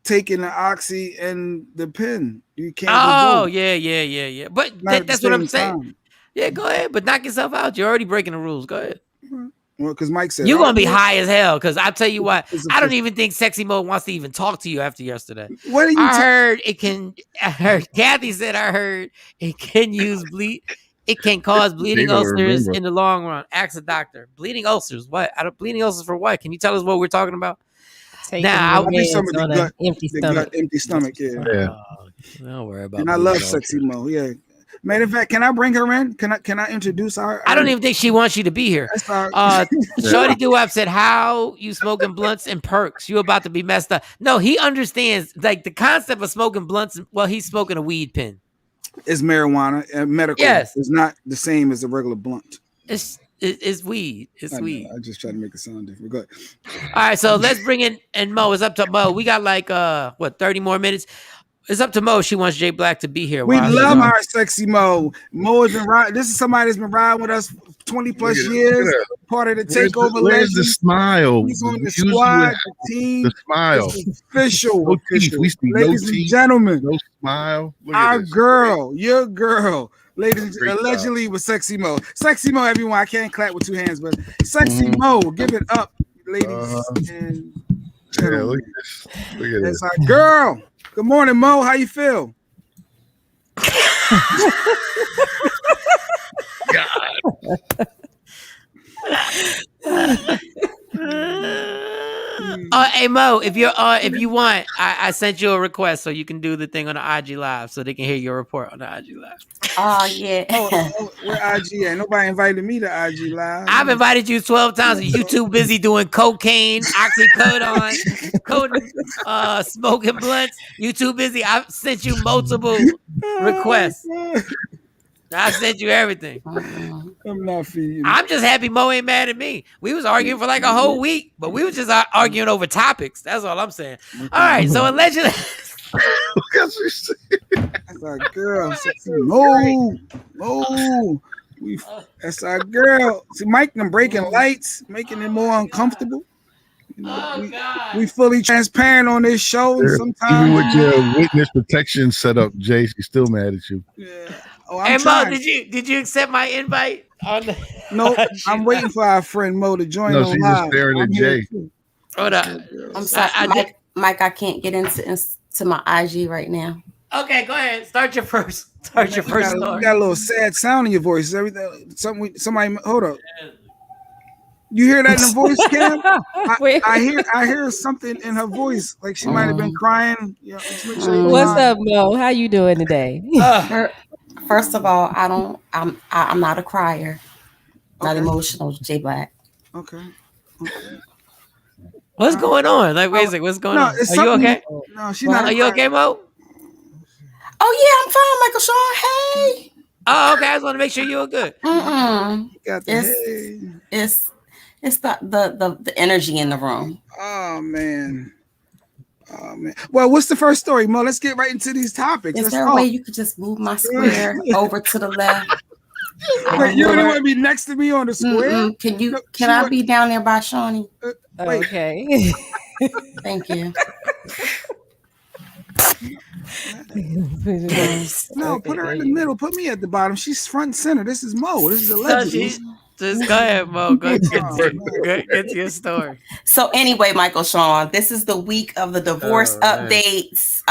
Taking the oxy and the pen. You can't. Oh, yeah. But that's what I'm saying. Yeah, go ahead, but knock yourself out. You're already breaking the rules. Go ahead. Well, because Mike said you're gonna be high as hell. Because I'll tell you what, I don't even think Sexy Mo wants to even talk to you after yesterday. What are you? I heard Kathy said I heard it can it can cause bleeding ulcers in the long run. Ask a doctor. Bleeding ulcers. What? Bleeding ulcers for what? Can you tell us what we're talking about? I'll be some of the empty stomach. Yeah. Don't worry about. And I love Sexy Mo. Yeah. Matter of fact, can I bring her in? Can I introduce her? I don't even think she wants you to be here. Shorty Doo-Wop said, how you smoking blunts and perks? You about to be messed up. No, he understands like the concept of smoking blunts. Well, he's smoking a weed pen. It's marijuana and medical. Yes. It's not the same as a regular blunt. It's weed. It's weed. I just try to make it sound different. Go ahead. All right, so let's bring in and Mo. It's up to Mo. We got like 30 more minutes. It's up to Mo. She wants Jay Black to be here. We love our Sexy Mo. Mo has been riding. This is somebody that's been riding with us 20 plus years. Part of the TakeOver. Where's the smile? He's on the squad, the team. The smile. It's official. No teeth. We see ladies no and teeth, gentlemen. no smile. Our girl, your girl. Ladies, allegedly with Sexy Mo. Sexy Mo, everyone. I can't clap with 2 hands, but Sexy Mo, give it up, ladies and gentlemen. Yeah, look at this. Look at this. That's our girl. Good morning, Mo. How you feel? God. Hey Mo, if you want, I sent you a request so you can do the thing on the IG Live so they can hear your report on the IG Live. Oh yeah. Where IG at? Nobody invited me to IG Live. I've invited you 12 times. You too busy doing cocaine, oxycodone, smoking blunts. You too busy. I've sent you multiple requests. I sent you everything. I'm not feeding. I'm just happy Mo ain't mad at me. We was arguing for like a whole week, but we was just arguing over topics. That's all I'm saying. All right, so allegedly. That's our girl. Mo. That's our girl. See, Mike, them breaking lights, making it more uncomfortable. You know, we fully transparent on this show. Sometimes, even with your witness protection set up, Jay, she's still mad at you. Yeah. And Mo, did you accept my invite? No, I'm waiting for our friend Mo to join. No, she's just staring at Jay. Hold on. I'm sorry, Mike. I can't get into my IG right now. Okay, go ahead. Start your first story. You got a little sad sound in your voice. Everything. Somebody. Hold up. You hear that in the voice, Cam? I hear something in her voice, like she might have been crying. Yeah, what's up, Mo? How you doing today? First of all, I'm not a crier. Not emotional, J Black. Okay. What's going on? Like, wait a second, what's going on? It's Are you okay? No, she's not. Are you okay, Mo? Oh yeah, I'm fine, Michael Shawn. Hey. Oh, okay. I just want to make sure you were good. Got It's the energy in the room. Oh man. Well, what's the first story, Mo? Let's get right into these topics. Is there a way you could just move my square over to the left? Wait, you don't want to be next to me on the square? Can I be down there by Shawnee? Okay. Thank you. No, put her in the middle. Put me at the bottom. She's front and center. This is Mo. This is a legend. Just go ahead, Mo. Go get to your story. So anyway, Michael Shawn, this is the week of the divorce updates.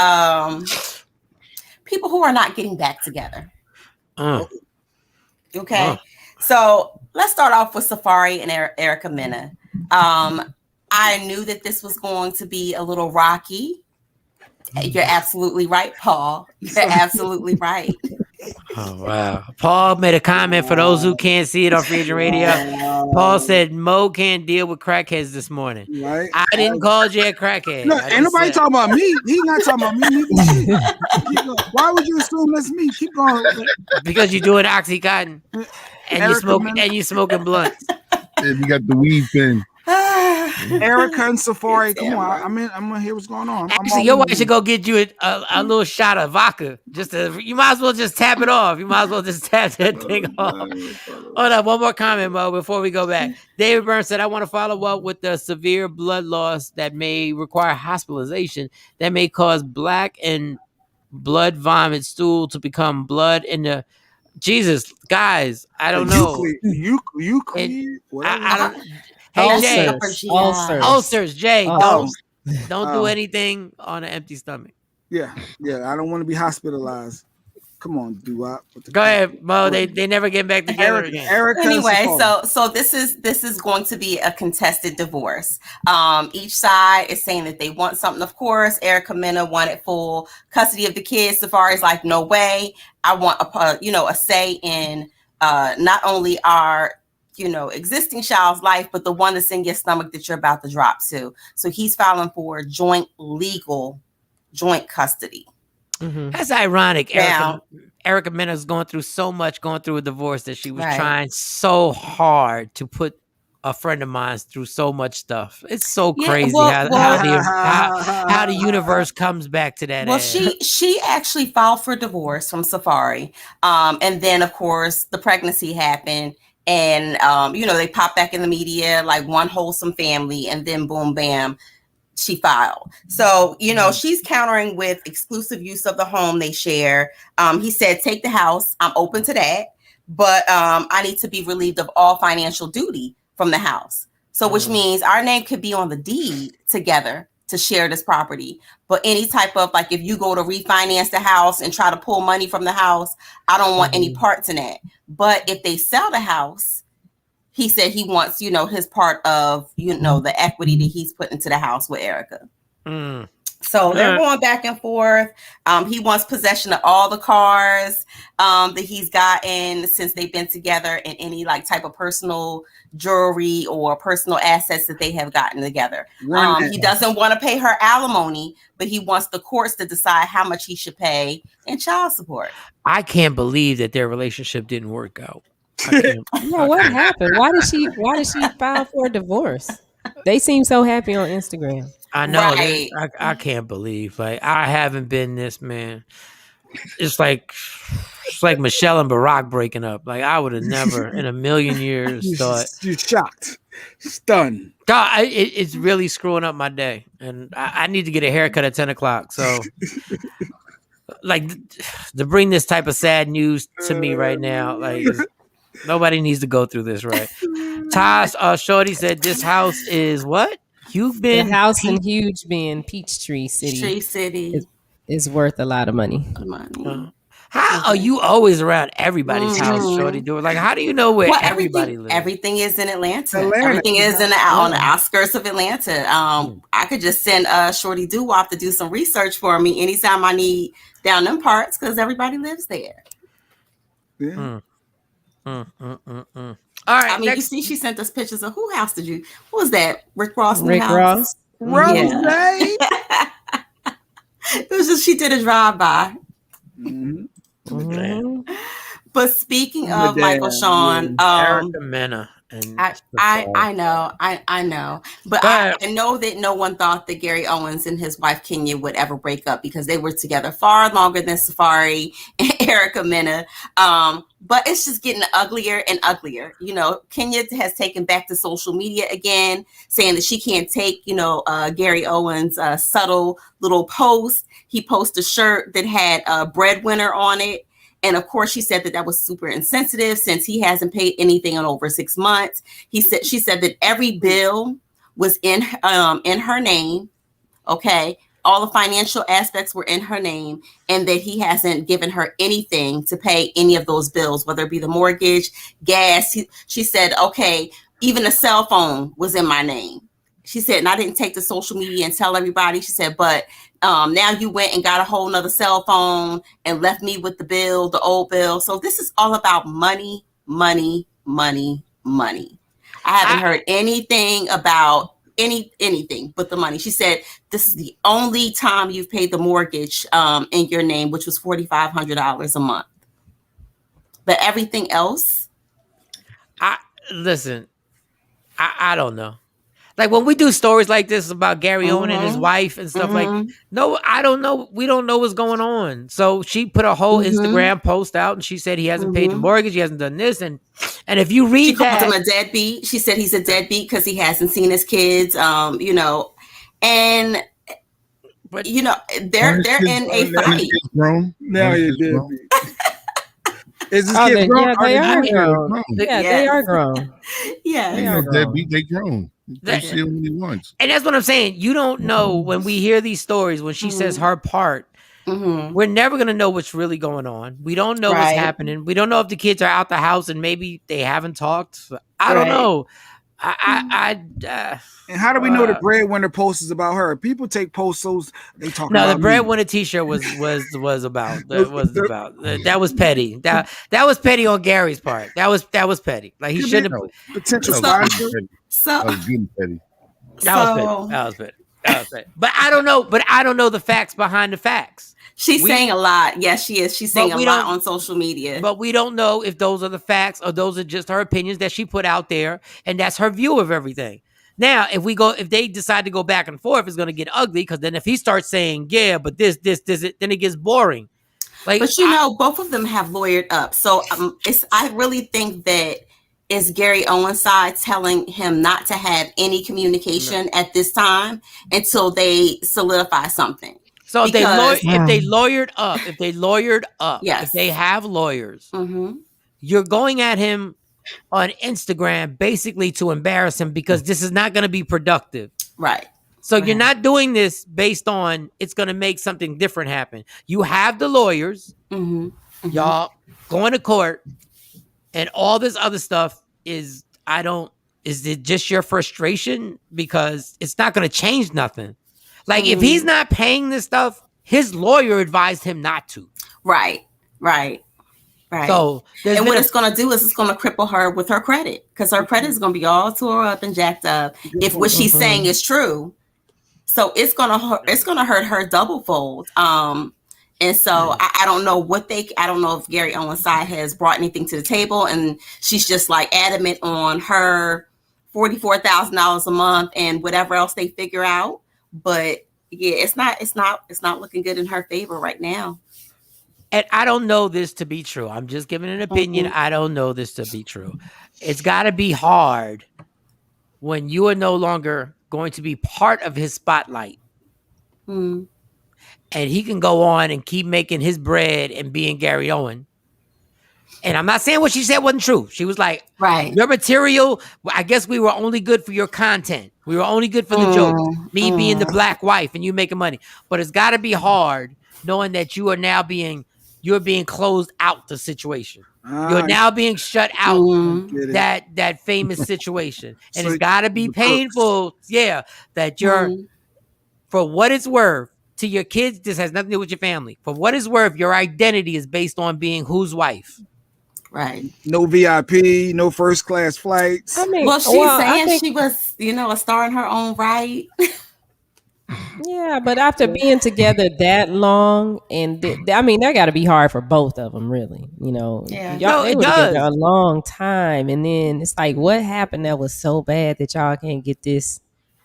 People who are not getting back together. Okay. So let's start off with Safari and Erica Mena. I knew that this was going to be a little rocky. You're absolutely right, Paul. You're absolutely right. Oh, wow. Paul made a comment for those who can't see it on Free Agent Radio. Paul said Mo can't deal with crackheads this morning. Right. I didn't call Jay a crackhead. No, ain't nobody talking about me. He's not talking about me. Why would you assume that's me? Keep going. Because you're doing Oxycontin and you smoking blunts. You got the weed pen. Erica and Safari, come on. I'm gonna hear what's going on. Actually, your wife should go get you a little shot of vodka. You might as well just tap it off. You might as well just tap that thing off. Hold up, one more comment, Mo, before we go back. David Burns said, I want to follow up with the severe blood loss that may require hospitalization that may cause black and blood vomit stool to become blood in the Jesus, guys, I don't know. Euclid, I don't. Hey, Jay. Ulcers, Jay. Don't do anything on an empty stomach. Yeah. I don't want to be hospitalized. Come on, Doo-Wop. Go ahead, Mo. They never get back together again. Anyway, so this is going to be a contested divorce. Each side is saying that they want something. Of course, Erica Mena wanted full custody of the kids. Safari's like, no way. I want a say in not only our existing child's life, but the one that's in your stomach that you're about to drop to. So he's filing for joint custody. Mm-hmm. That's ironic. Erica Mena is going through a divorce that she was trying so hard to put a friend of mine through so much stuff. It's so crazy how the universe comes back to that. Well, she actually filed for divorce from Safari. And then of course the pregnancy happened. And, they pop back in the media like one wholesome family, and then boom, bam, she filed. So, she's countering with exclusive use of the home they share. He said, take the house. I'm open to that. But I need to be relieved of all financial duty from the house. So which means our name could be on the deed together to share this property. But any type of, like, if you go to refinance the house and try to pull money from the house, I don't want any parts in that. But if they sell the house, he said he wants, his part of, the equity that he's put into the house with Erica. So they're going back and forth. He wants possession of all the cars that he's gotten since they've been together, and any type of personal jewelry or personal assets that they have gotten together. He doesn't want to pay her alimony, but he wants the courts to decide how much he should pay in child support. I can't believe that their relationship didn't work out. What happened? Why did she file for a divorce? They seem so happy on Instagram. I know. Right. I can't believe. I haven't been this, man. It's like Michelle and Barack breaking up. I would have never in a million years thought. You're shocked, stunned. God, it's really screwing up my day, and I need to get a haircut at 10 o'clock. So, to bring this type of sad news to me right now, nobody needs to go through this, right? Taj Shorty said this house is what? The house in Huge Bend, Peachtree City. Is worth a lot of money. How are you always around everybody's house, Shorty? How do you know where everybody lives? Everything is in Atlanta. Everything is on the outskirts of Atlanta. I could just send Shorty Doo-Wop to do some research for me anytime I need down them parts, because everybody lives there. Yeah. All right, I mean, you next. see, she sent us pictures of who house did you? What was that? Rick Ross' new Rick house. Ross. Rose. Yeah. It was just she did a drive by. Mhm. But speaking of Michael Shawn, Erica Mena and I know, I know, but I know that no one thought that Gary Owens and his wife Kenya would ever break up because they were together far longer than Safari and Erica Mena. But it's just getting uglier and uglier. You know, Kenya has taken back to social media again, saying that she can't take, Gary Owens' subtle little post. He posted a shirt that had a breadwinner on it. And of course, she said that was super insensitive since he hasn't paid anything in over 6 months. She said that every bill was in her name. Okay. All the financial aspects were in her name, and that he hasn't given her anything to pay any of those bills, whether it be the mortgage, gas. She said, okay, even a cell phone was in my name. She said, and I didn't take to social media and tell everybody. She said, but now you went and got a whole nother cell phone and left me with the old bill. So this is all about money, money, money, money. I haven't heard anything about anything but the money. She said, this is the only time you've paid the mortgage in your name, which was $4,500 a month. But everything else. Listen, I don't know. Like when we do stories like this about Gary Owen and his wife and stuff like, no, I don't know. We don't know what's going on. So she put a whole Instagram post out and she said he hasn't paid the mortgage. He hasn't done this. And if you read she called him a deadbeat. She said he's a deadbeat because he hasn't seen his kids, and but they're in a fight. Now you're deadbeat. Is this kid grown? Yeah, they are grown. Yeah, they are grown. Yeah, they are deadbeat. They grown. They see him when he wants. And that's what I'm saying. You don't know when we hear these stories, when she says her part, we're never going to know what's really going on. We don't know what's happening. We don't know if the kids are out the house and maybe they haven't talked. I don't know. And how do we know the breadwinner post is about her? People take posts so they talk about the breadwinner T-shirt was about that was petty. That was petty on Gary's part. That was petty. Like he shouldn't have potential sponsor. That was getting petty. That was petty. But I don't know the facts behind the facts. She's saying a lot. Yes, she is. She's saying a lot on social media. But we don't know if those are the facts or those are just her opinions that she put out there, and that's her view of everything. Now, if they decide to go back and forth, it's going to get ugly because then if he starts saying, yeah, but this, then it gets boring. Like, but both of them have lawyered up. So I really think that is Gary Owens' side telling him not to have any communication at this time until they solidify something. So if they lawyered up, yes. if they have lawyers, you're going at him on Instagram basically to embarrass him because this is not going to be productive. Right. So you're not doing this based on it's going to make something different happen. You have the lawyers, y'all going to court, and all this other stuff is it just your frustration? Because it's not going to change nothing. Like if he's not paying this stuff, his lawyer advised him not to. Right. So and what it's going to do is it's going to cripple her with her credit because her credit is going to be all tore up and jacked up if what she's saying is true. So it's going to hurt her double fold. And so I don't know I don't know if Gary Owens' side has brought anything to the table, and she's just like adamant on her $44,000 a month and whatever else they figure out. But yeah, it's not looking good in her favor right now. And I don't know this to be true. I'm just giving an opinion. I don't know this to be true. It's got to be hard when you are no longer going to be part of his spotlight. And he can go on and keep making his bread and being Gary Owen. And I'm not saying what she said wasn't true. She was like, your material, I guess we were only good for your content. We were only good for the jokes. Me being the black wife and you making money. But it's got to be hard knowing that you are now you're being closed out the situation. You're now being shut out that famous situation. And so it's got to be painful, that you're, for what it's worth, to your kids, this has nothing to do with your family. For what it's worth, your identity is based on being whose wife? Right. No VIP, no first class flights. I mean, Well, she's saying I think, she was, a star in her own right. yeah, but after being together that long, and I mean, that got to be hard for both of them, really. Yeah. Y'all, No, they it were together does. a long time, and then it's like, what happened that was so bad that y'all can't get this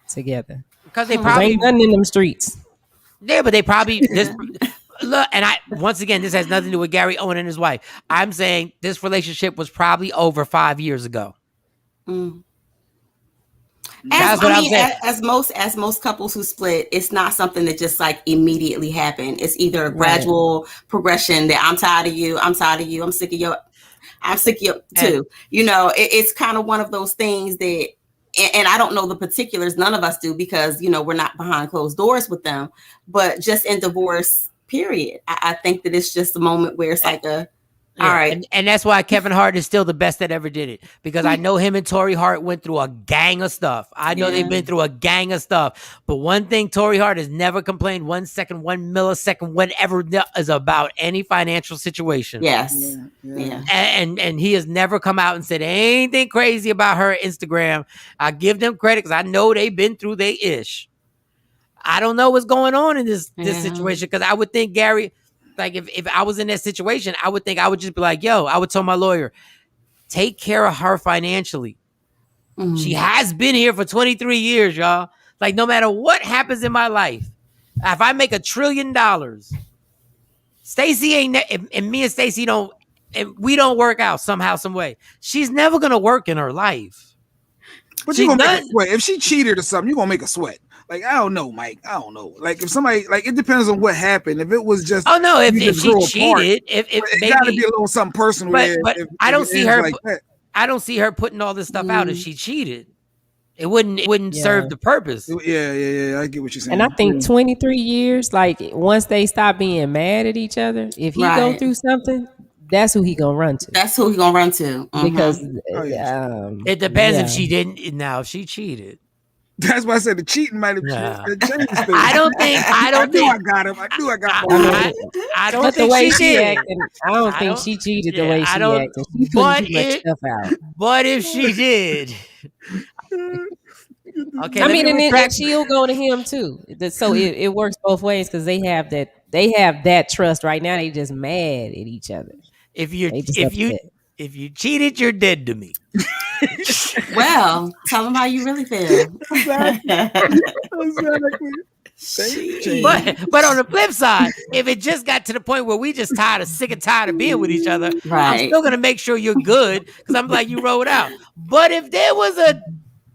together? Because they 'Cause probably ain't nothing in them streets. but they probably this look. And once again, this has nothing to do with Gary Owen and his wife. I'm saying this relationship was probably over 5 years ago. That's what I'm saying. As most couples who split, it's not something that just like immediately happened. It's either a gradual progression that I'm tired of you, I'm sick of you, I'm sick of you too. It's kind of one of those things that, and I don't know the particulars, none of us do, because we're not behind closed doors with them. But just in divorce, period, I think that it's just a moment where it's like all right. And that's why Kevin Hart is still the best that ever did it, because I know him and Torrey Hart went through a gang of stuff. I know they've been through a gang of stuff. But one thing, Torrey Hart has never complained 1 second, 1 millisecond, whatever is about any financial situation. Yes. Yeah. And he has never come out and said anything crazy about her Instagram. I give them credit because I know they've been through their ish. I don't know what's going on in this situation, because I would think Gary... Like if I was in that situation, I would think I would just be like, yo, I would tell my lawyer, take care of her financially. She has been here for 23 years, y'all. Like, no matter what happens in my life, if I make $1 trillion, Stacey ain't, and me and Stacey we don't work out somehow, some way. She's never going to work in her life. But you're going to make a sweat. If she cheated or something, you're going to make a sweat. Like, I don't know, Mike. I don't know. Like, if somebody, like, it depends on what happened. If it was just, if she cheated, it got to be a little something personal. But I don't see her. I don't see her putting all this stuff out if she cheated. It wouldn't serve the purpose. Yeah. I get what you're saying. And I think 23 years, like once they stop being mad at each other, if he go through something, that's who he gonna run to. That's who he gonna run to. Because it depends if she didn't. Now, if she cheated. That's why I said the cheating might have changed things. I don't think. I got him. I knew I got him. I don't but think the way she did. acted, I don't think she cheated the way she acted. She put too much stuff out. But if she did, okay. I mean, and then she'll go to him too. So it works both ways, because they have that trust right now. They just mad at each other. If you cheated, you're dead to me. Well, tell them how you really feel. Exactly. But on the flip side, if it just got to the point where we just sick and tired of being with each other, I'm still gonna make sure you're good, because I'm like, you rolled out. But if there was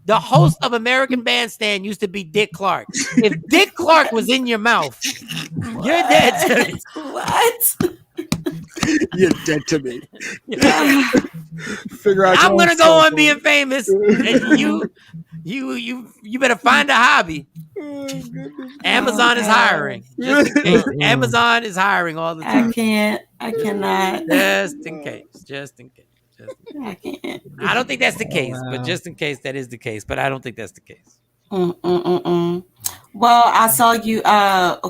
the host of American Bandstand used to be Dick Clark. If Dick Clark was in your mouth, you're dead to me. What? You're dead to me. Figure out. I'm gonna go on being famous, and you better find a hobby. Amazon is hiring. Just in case. Amazon is hiring all the time. I cannot. Just in case. I can't. I don't think that's the case, but just in case that is the case. But I don't think that's the case. Well, I saw you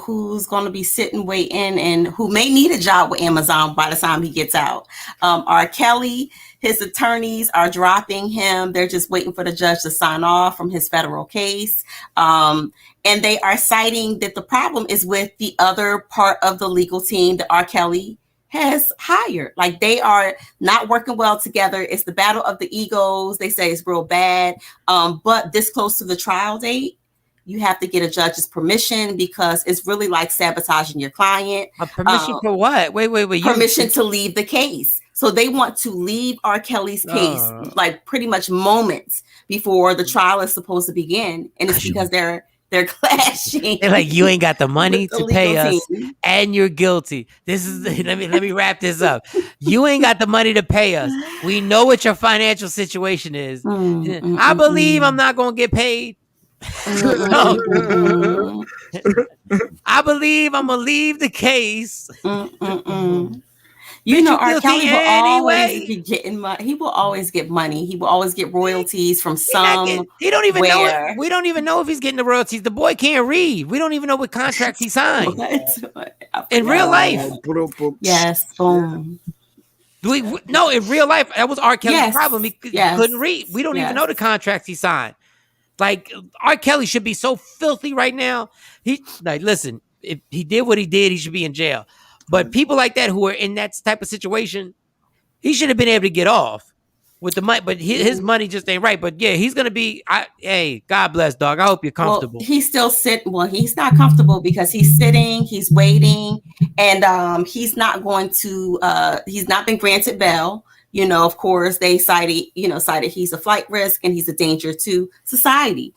who's going to be sitting waiting and who may need a job with Amazon by the time he gets out. R. Kelly, his attorneys are dropping him. They're just waiting for the judge to sign off from his federal case. And they are citing that the problem is with the other part of the legal team that R. Kelly has hired. Like, they are not working well together. It's the battle of the egos. They say it's real bad. But this close to the trial date, you have to get a judge's permission, because it's really like sabotaging your client. Permission for what? Wait. Permission to leave the case. So they want to leave R. Kelly's case like pretty much moments before the trial is supposed to begin. And it's because they're clashing. They're like, you ain't got the money to pay us, and you're guilty. This is let me wrap this up. You ain't got the money to pay us. We know what your financial situation is. I believe I'm not gonna get paid. I believe I'm gonna leave the case. You know, R. Kelly will always be getting money. He will always get money. He will always get royalties from some. He don't even know. We don't even know if he's getting the royalties. The boy can't read. We don't even know what contracts he signed in real life. Yes, boom. No, in real life, that was R. Kelly's problem. He couldn't read. We don't even know the contracts he signed. Like, R. Kelly should be so filthy right now. Listen, if he did what he did, he should be in jail. But people like that who are in that type of situation, he should have been able to get off with the money. But his money just ain't right. But yeah, he's gonna be. Hey, God bless, dog. I hope you're comfortable. Well, he's still sitting. Well, he's not comfortable because he's sitting, he's waiting, and he's not going to. He's not been granted bail. You know, of course, they cited he's a flight risk and he's a danger to society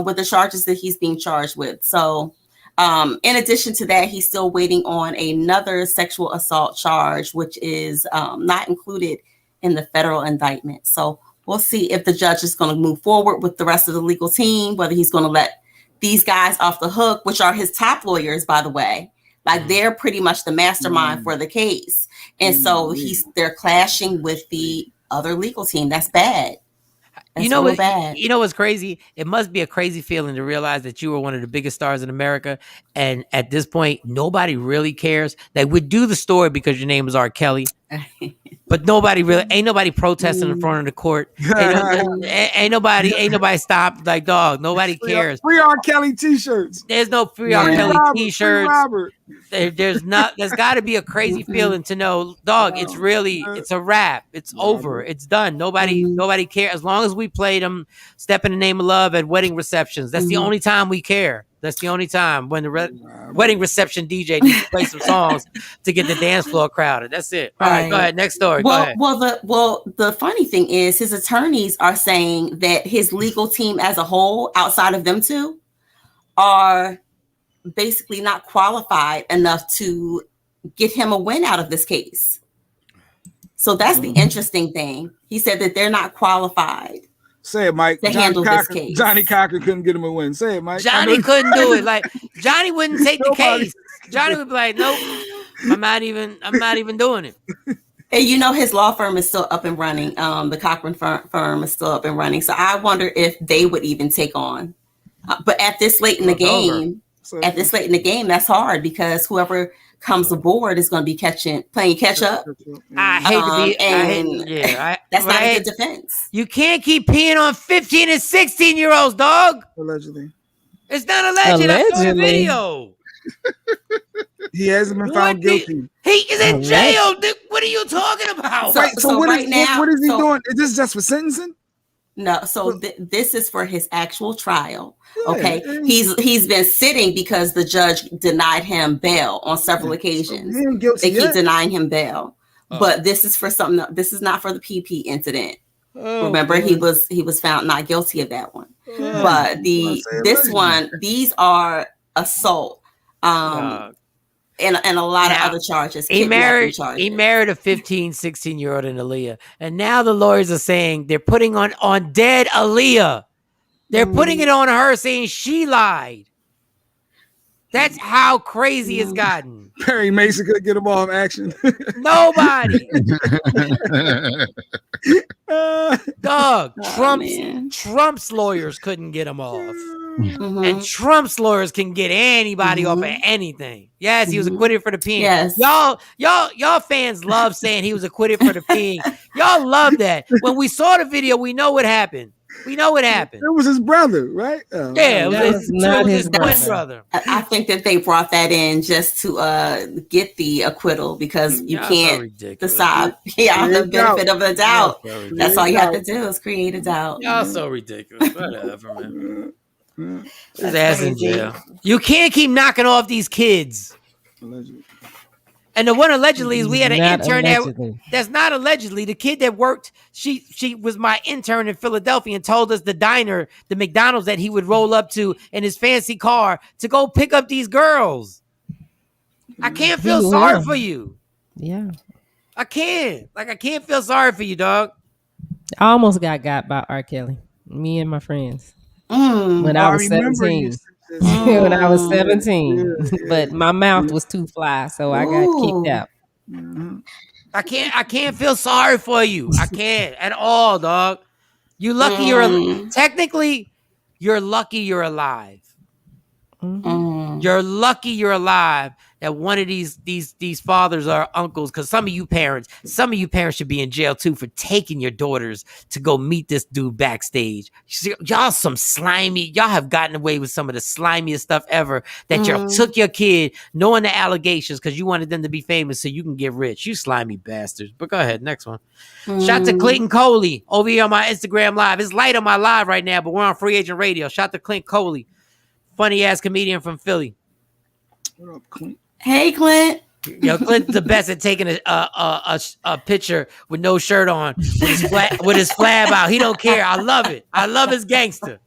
with the charges that he's being charged with. So, in addition to that, he's still waiting on another sexual assault charge, which is not included in the federal indictment. So we'll see if the judge is going to move forward with the rest of the legal team, whether he's going to let these guys off the hook, which are his top lawyers, by the way. Like, they're pretty much the mastermind for the case. And so they're clashing with the other legal team. That's bad. That's real bad. You know what's crazy? It must be a crazy feeling to realize that you were one of the biggest stars in America. And at this point, nobody really cares. They would do the story because your name was R. Kelly. But ain't nobody protesting in front of the court. Ain't nobody stopped. Like, dog, nobody cares. Free R. Kelly t-shirts. There's no free R. Kelly t-shirts. There's got to be a crazy feeling to know, dog, it's a wrap. It's over. It's done. Nobody cares. As long as we played them Step in the Name of Love at wedding receptions. That's the only time we care. That's the only time when the wedding reception DJ needs to play some songs to get the dance floor crowded. That's it. All right, go ahead. Next story. The funny thing is, his attorneys are saying that his legal team as a whole, outside of them two, are basically not qualified enough to get him a win out of this case. So that's the interesting thing. He said that they're not qualified. Say it, Mike. Johnny Cochran couldn't get him a win. Say it, Mike. Johnny couldn't do it. Like, Johnny wouldn't take the case. Johnny would be like, nope, I'm not even doing it. And you know, his law firm is still up and running. The Cochran firm is still up and running. So I wonder if they would even take on. But at this late in the game, that's hard because whoever comes aboard is going to be playing catch up. I hate to be, that's not a good defense. You can't keep peeing on 15 and 16-year-olds, dog. Allegedly. It's not alleged. I saw the video. He hasn't been found guilty. He is in jail. What are you talking about? So what is he doing? Is this just for sentencing? No, so this is for his actual trial. Okay, he's been sitting because the judge denied him bail on several occasions. They keep denying him bail, but this is for something. This is not for the PP incident. Remember, he was found not guilty of that one. But these are assault, and a lot of other charges. He married a 15, 16-year-old in Aaliyah. And now the lawyers are saying they're putting on dead Aaliyah. They're putting it on her, saying she lied. That's how crazy it's gotten. Perry Mason couldn't get him off action. Nobody. Dog, Trump's lawyers couldn't get him off. And Trump's lawyers can get anybody off of anything. Yes, he was acquitted for the peeing. Yes. Y'all fans love saying he was acquitted for the peeing. Y'all love that. When we saw the video, we know what happened. It was his brother, right? It was his twin brother. I think that they brought that in just to get the acquittal because you can't decide. The benefit of the doubt. That's all you have to do is create a doubt. Y'all so ridiculous. Whatever, man. His ass in jail. You can't keep knocking off these kids. Allegedly. And the one allegedly is we had an intern that's not allegedly. The kid that worked, she was my intern in Philadelphia and told us the diner, the McDonald's that he would roll up to in his fancy car to go pick up these girls. I can't feel sorry for you. Yeah. I can't feel sorry for you, dog. I almost got by R. Kelly. Me and my friends. When I was 17. When I was 17. But my mouth was too fly, so I got kicked out. I can't feel sorry for you. I can't at all, dog. You lucky technically you're lucky you're alive. You're lucky you're alive that one of these fathers or uncles, because some of you parents should be in jail too for taking your daughters to go meet this dude backstage. Y'all some slimy, y'all have gotten away with some of the slimiest stuff ever, that you took your kid knowing the allegations because you wanted them to be famous so you can get rich. You slimy bastards. But go ahead, next one. Shout to Clinton Coley over here on my Instagram live. It's light on my live right now, but we're on Free Agent Radio. Shout to Clint Coley, funny ass comedian from Philly. What up, Clint? Hey, Clint. Yo, Clint's the best at taking a picture with no shirt on, with his flab out. He don't care. I love it. I love his gangster.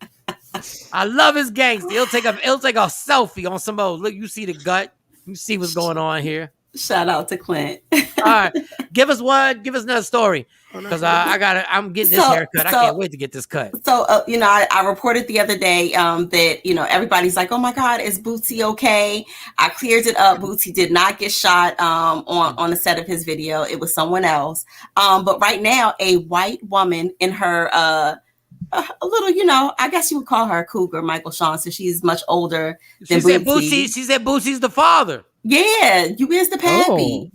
He'll take a selfie on some old. Look, you see the gut. You see what's going on here. Shout out to Clint. All right, give us another story, because I'm getting this haircut. I can't wait to get this cut. So I reported the other day that everybody's like, oh my God, is Bootsy okay? I cleared it up. Bootsy did not get shot on the set of his video. It was someone else. But right now, a white woman in her a little, I guess you would call her a cougar, Michael Shawn, so she's much older than Bootsy. She said Bootsy's the father. Yeah, you is the pappy.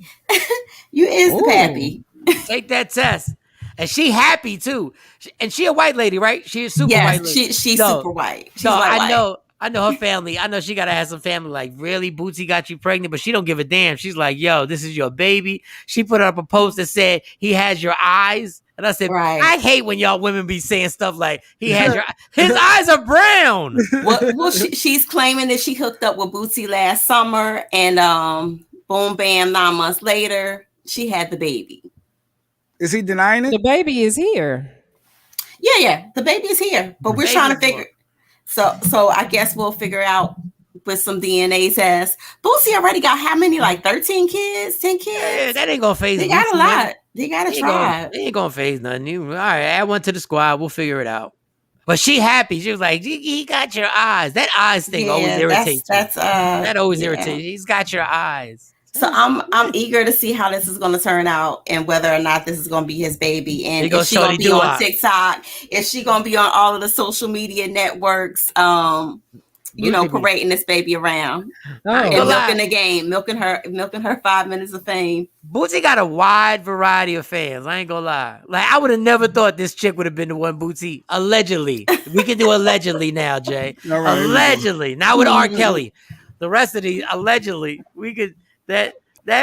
You is the pappy. Take that test. And she happy too. And she a white lady, right? She a super white lady. She's super white. She's white. I know her family. I know she gotta have some family. Like, really, Bootsy got you pregnant, but she don't give a damn. She's like, yo, this is your baby. She put up a post that said, he has your eyes. And I said, I hate when y'all women be saying stuff like, he has his eyes are brown. Well, she's claiming that she hooked up with Bootsy last summer, and boom, bam, 9 months later, she had the baby. Is he denying it? The baby is here. Yeah, the baby is here, but we're trying to figure. So I guess we'll figure out with some DNA tests. Bootsy already got how many? Like 13 kids, 10 kids. Yeah, that ain't gonna phase. They got a lot. They gotta try. They ain't gonna phase nothing. All right, add one to the squad. We'll figure it out. But she happy. She was like, he got your eyes. That eyes thing always irritates me. That always irritates. He's got your eyes. So I'm eager to see how this is going to turn out, and whether or not this is going to be his baby, and if she's going to be on TikTok, if she's going to be on all of the social media networks, parading this baby around and milking the game, milking her 5 minutes of fame. Bootsy got a wide variety of fans. I ain't gonna lie. Like, I would have never thought this chick would have been the one. Bootsy, allegedly. We can do allegedly now, Jay. Right, allegedly, not with R. Kelly. The rest of these, allegedly, we could. That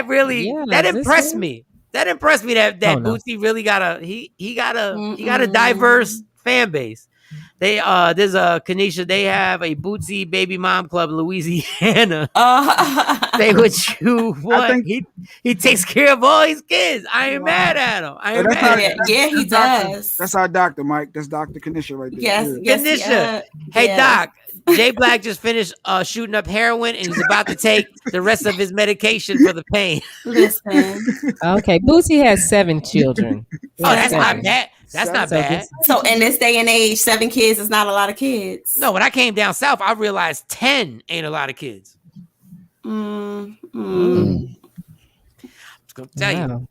really that impressed me. That impressed me that Bootsy really got a diverse fan base. They there's a Kanisha. They have a Bootsy Baby Mom Club in Louisiana. They would choose one. He takes care of all his kids. I ain't mad at him. He does. That's our doctor, Mike. That's Dr. Kanisha right there. Yes, Kanisha. Hey, Doc. Jay Black just finished shooting up heroin, and he's about to take the rest of his medication for the pain. Listen. Okay, Bootsy has 7 children. That's not bad. That's not bad. So in this day and age, 7 kids is not a lot of kids. No, when I came down south, I realized 10 ain't a lot of kids. I'm just gonna tell you.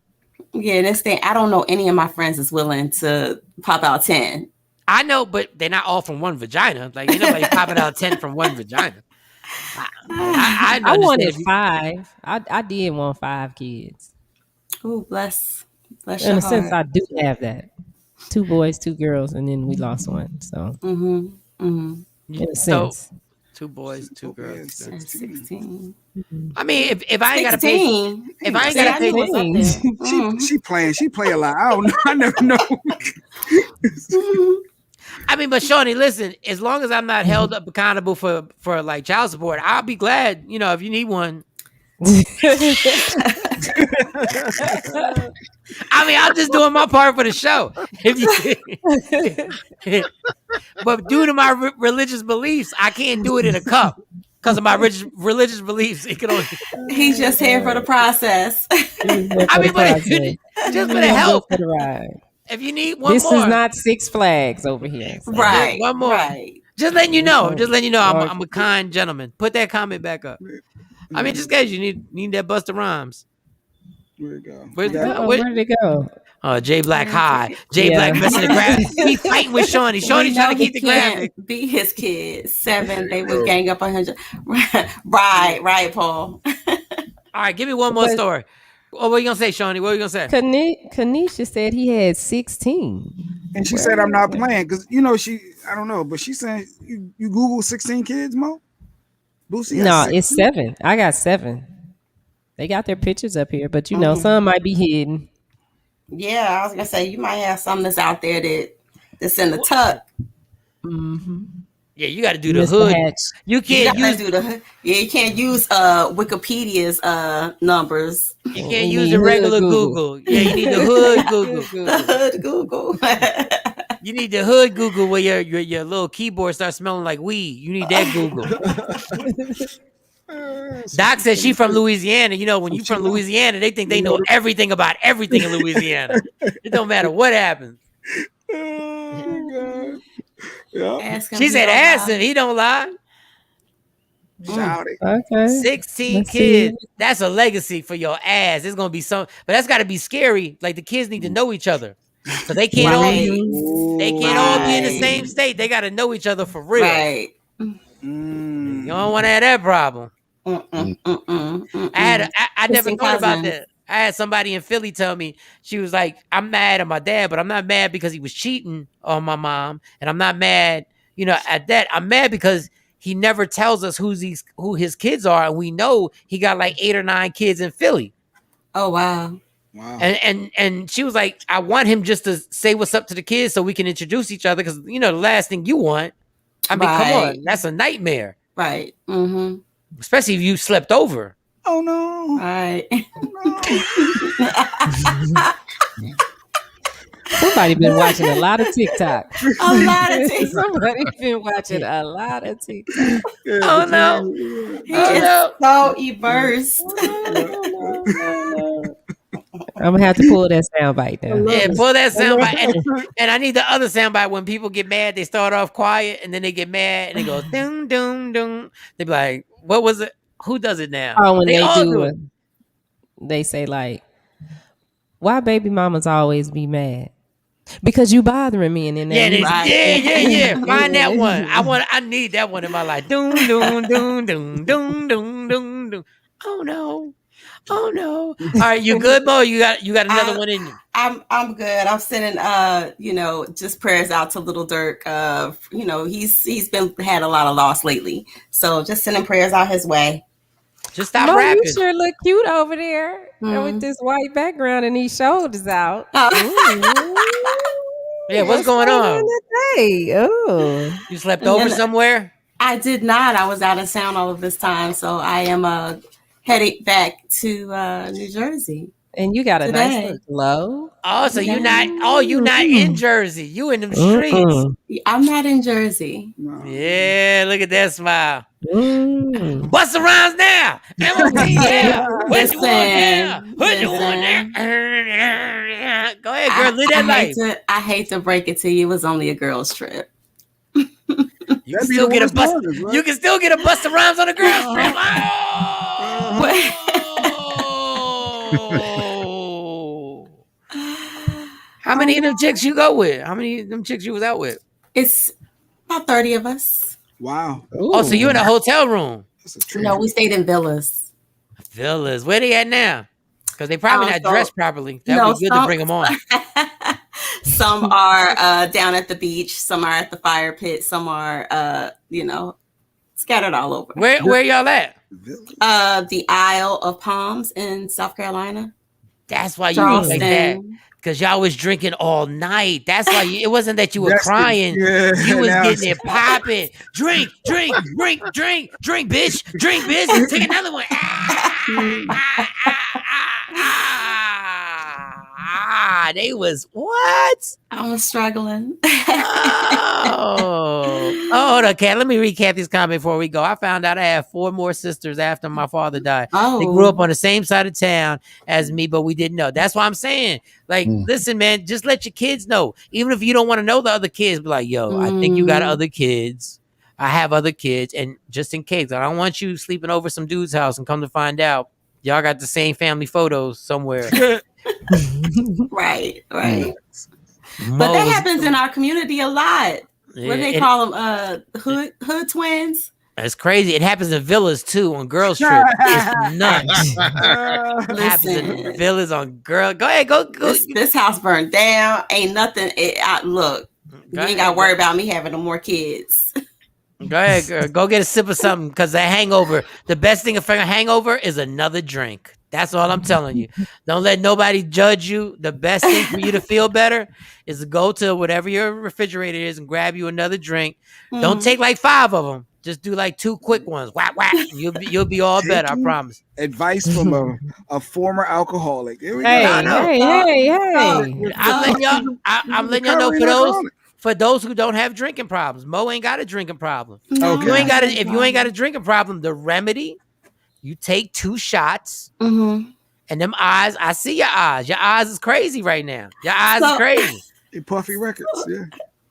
Yeah, this thing, I don't know any of my friends is willing to pop out 10. I know, but they're not all from one vagina. Like, ain't nobody popping out 10 from one vagina. I wanted 5. I did want 5 kids. Oh, bless In your a sense, heart. I do have that. 2 boys, 2 girls, and then we lost one. So, in a sense. 2 boys, 2 girls. 16. I mean, if I ain't got to pay, if I ain't got to pay, she playing. She play a lot. I don't know. I never know. I mean, but Shawnee, listen, as long as I'm not held up accountable for like child support, I'll be glad, if you need one. I mean, I'm just doing my part for the show. But due to my religious beliefs, I can't do it in a cup because of my religious beliefs. It can only. He's just here for the process. I mean, but just for the help. If you need one this more. This is not Six Flags over here. So. Right. One more. Right. Just letting you know. I'm a kind gentleman. Put that comment back up. I mean, just in case you need that Busta Rhymes. Where'd it go? Where'd You got it? Where did it go? Jay Black high. Jay Black messing the graphic. He fighting with Shawnee. Shawnee's trying to keep the graphic. Beat his kids. 7, they would gang up 100. Right, Paul. All right, give me one more story. Oh, what are you gonna say, Shawnee? What are you gonna say? Kanisha said he had 16. And she said I'm not playing because I don't know, but she's saying you Google 16 kids, Mo. Boosie No, 16? it's 7. I got 7. They got their pictures up here, but some might be hidden. Yeah, I was gonna say you might have some that's out there that's in the tuck. Mm-hmm. Yeah, you got to do the hood. You can't use you can't use Wikipedia's numbers. You can't use the regular Google. Yeah, you need the hood Google. The hood Google. You need the hood Google where your little keyboard starts smelling like weed. You need that Google. Doc says she from Louisiana. When you from Louisiana, they think they know everything about everything in Louisiana. It don't matter what happens. Oh, God. Yeah. She said, "Ask him. He don't lie." Okay. 16 kids. That's a legacy for your ass. It's gonna be but that's got to be scary. Like the kids need to know each other, so they can't all be in the same state. They got to know each other for real. Right. You don't want to have that problem. I never thought about that. I had somebody in Philly tell me, she was like, I'm mad at my dad, but I'm not mad because he was cheating on my mom. And I'm not mad, at that. I'm mad because he never tells us who his kids are. And we know he got like 8 or 9 kids in Philly. Oh, wow. And she was like, I want him just to say what's up to the kids so we can introduce each other. Because, the last thing you want, come on, that's a nightmare. Right. Mm-hmm. Especially if you slept over. Oh no! Right. Somebody been watching a lot of TikTok. Somebody been watching a lot of TikTok. Oh no! So immersed. I'm gonna have to pull that soundbite now. Yeah, pull that soundbite, and I need the other soundbite. When people get mad, they start off quiet, and then they get mad, and they go doom doom doom. They be like, "What was it? Who does it now?" Oh, when they do it. They say like, "Why baby mamas always be mad?" Because you bothering me, and then yeah. Find that one. I need that one in my life. Doom doom doom doom doom doom doom doom. Oh no. All right, you good, Mo? You got another one in you. I'm good. I'm sending just prayers out to Little Dirk. He's had a lot of loss lately, so just sending prayers out his way. Just stop rapping. You sure look cute over there with this white background and these shoulders out. Yeah, what's going on? Oh, you slept over somewhere? I did not. I was out of town all of this time, so I am headed back to New Jersey. And you got a nice little glow. Oh, so you not in Jersey. You in them streets. I'm not in Jersey. No. Yeah, look at that smile. What's the rhymes now? MOT now. What you want now? What you want now? Go ahead, girl. Live that life. I hate to break it to you. It was only a girl's trip. You can still get a bust. Right? You can still get a bust of rhymes on a girl's trip. Oh. How many of them chicks you go with? How many of them chicks you was out with? It's about 30 of us. Wow. Ooh. Oh, so you in a hotel room? No, we stayed in villas. Villas. Where they at now? Because they probably not dressed properly. That would be good to bring them on. Some are down at the beach. Some are at the fire pit. Some are, scattered all over. Where y'all at? The Isle of Palms in South Carolina. That's why you look like that. Because y'all was drinking all night. That's why it wasn't that you were crying. You was getting it popping. Drink, bitch. Drink, bitch. Take another one. They was what? I was struggling. Hold on, Kat. Let me recap this comment before we go. I found out I have 4 more sisters after my father died. Oh. They grew up on the same side of town as me, but we didn't know. That's why I'm saying, listen, man, just let your kids know. Even if you don't want to know the other kids, be like, yo, I think you got other kids. I have other kids, and just in case, I don't want you sleeping over some dude's house and come to find out Y'all got the same family photos somewhere. Right. But that happens in our community a lot. What do they call them? Hood twins? It's crazy. It happens in villas too on girls' trips. It's nuts. It happens in villas on girl. Go ahead, go. This house burned down. Ain't nothing. Look, you ain't got to worry about me having no more kids. Go ahead, girl. Go get a sip of something because the hangover. The best thing for a hangover is another drink. That's all I'm telling you. Don't let nobody judge you. The best thing for you to feel better is to go to whatever your refrigerator is and grab you another drink. Don't take like 5 of them. Just do like 2 quick ones. Whack, whack. You'll be all better. I promise. Advice from a former alcoholic. Here we go. Hey. I'm letting y'all know for those who don't have drinking problems. Mo ain't got a drinking problem. No. If you ain't got a drinking problem, the remedy, you take 2 shots. Mm-hmm. And them eyes, I see your eyes. Your eyes is crazy right now. Your eyes is crazy. Puffy Records, yeah.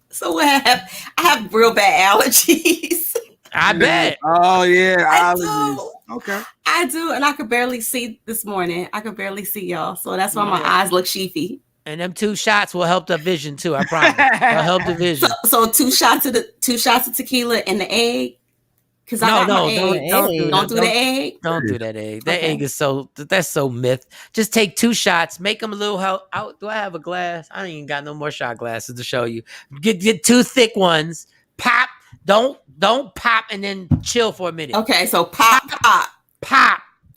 So what I have real bad allergies. I bet. Oh yeah, allergies. Okay. I do, and I could barely see this morning. I could barely see y'all, so that's why my eyes look sheepy. And them 2 shots will help the vision too. I promise. They'll help the vision. So 2 shots of tequila and the egg. Because I got my egg. Don't do the egg. Don't do that egg. That egg is that's so myth. Just take 2 shots. Make them a little out. Do I have a glass? I ain't even got no more shot glasses to show you. Get 2 thick ones. Pop. Don't pop and then chill for a minute. Okay, so pop.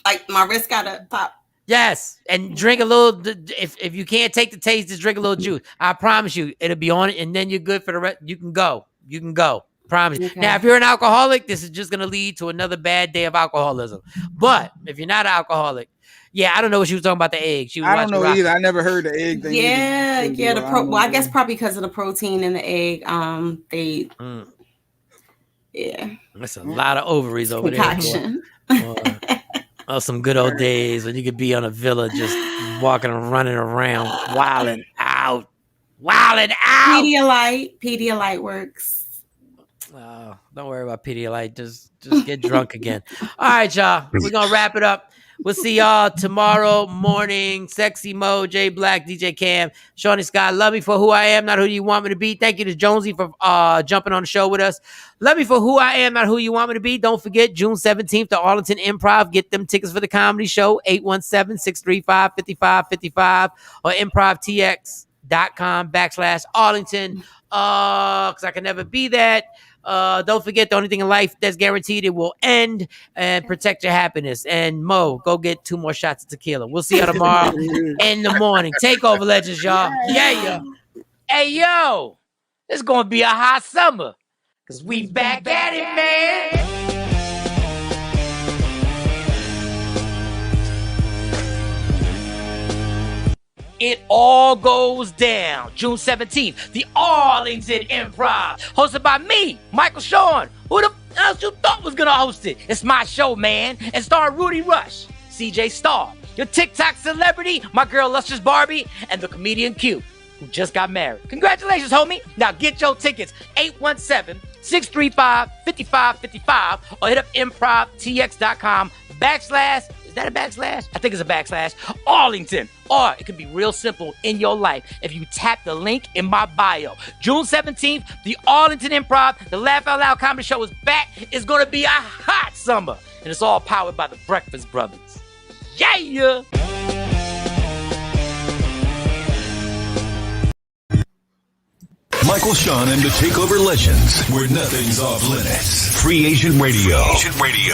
Like my wrist gotta pop. Yes, and drink a little. If you can't take the taste, just drink a little juice. I promise you, it'll be on it, and then you're good for the rest. You can go. Promise. Okay. Now, if you're an alcoholic, this is just going to lead to another bad day of alcoholism. But if you're not an alcoholic, I don't know what she was talking about the egg. I don't know either. I never heard the egg thing. Yeah. I guess probably because of the protein in the egg. Yeah. That's a lot of ovaries over there. Some good old days when you could be on a villa just walking and running around, wilding out. Pedialyte works. Oh, don't worry about Pedialyte. Just get drunk again. All right, y'all. We're going to wrap it up. We'll see y'all tomorrow morning. Sexy Mo, J Black, DJ Cam, Shawnee Scott. Love me for who I am, not who you want me to be. Thank you to Jonesy for jumping on the show with us. Love me for who I am, not who you want me to be. Don't forget, June 17th, the Arlington Improv. Get them tickets for the comedy show, 817-635-5555 or improvtx.com/Arlington. Because I can never be that. Don't forget, the only thing in life that's guaranteed, it will end. And protect your happiness. And Mo, go get 2 more shots of tequila. We'll see you tomorrow in the morning. TakeOver legends, y'all. Yeah. Hey, yo, it's gonna be a hot summer because we back at it, man. It all goes down June 17th, the Arlington Improv, hosted by me, Michael Shawn. Who the else you thought was gonna host it? It's my show, man, and starring Rudy Rush, CJ Starr, your TikTok celebrity, my girl Lustrous Barbie, and the comedian Q, who just got married. Congratulations, homie. Now get your tickets, 817-635-5555, or hit up improvtx.com/ is that a backslash? I think it's a backslash. Arlington. Or it could be real simple in your life if you tap the link in my bio. June 17th, the Arlington Improv, the Laugh Out Loud Comedy Show is back. It's going to be a hot summer. And it's all powered by the Breakfast Brothers. Yeah! Michael Shawn and the TakeOver legends, where nothing's off limits. Free Agent Radio.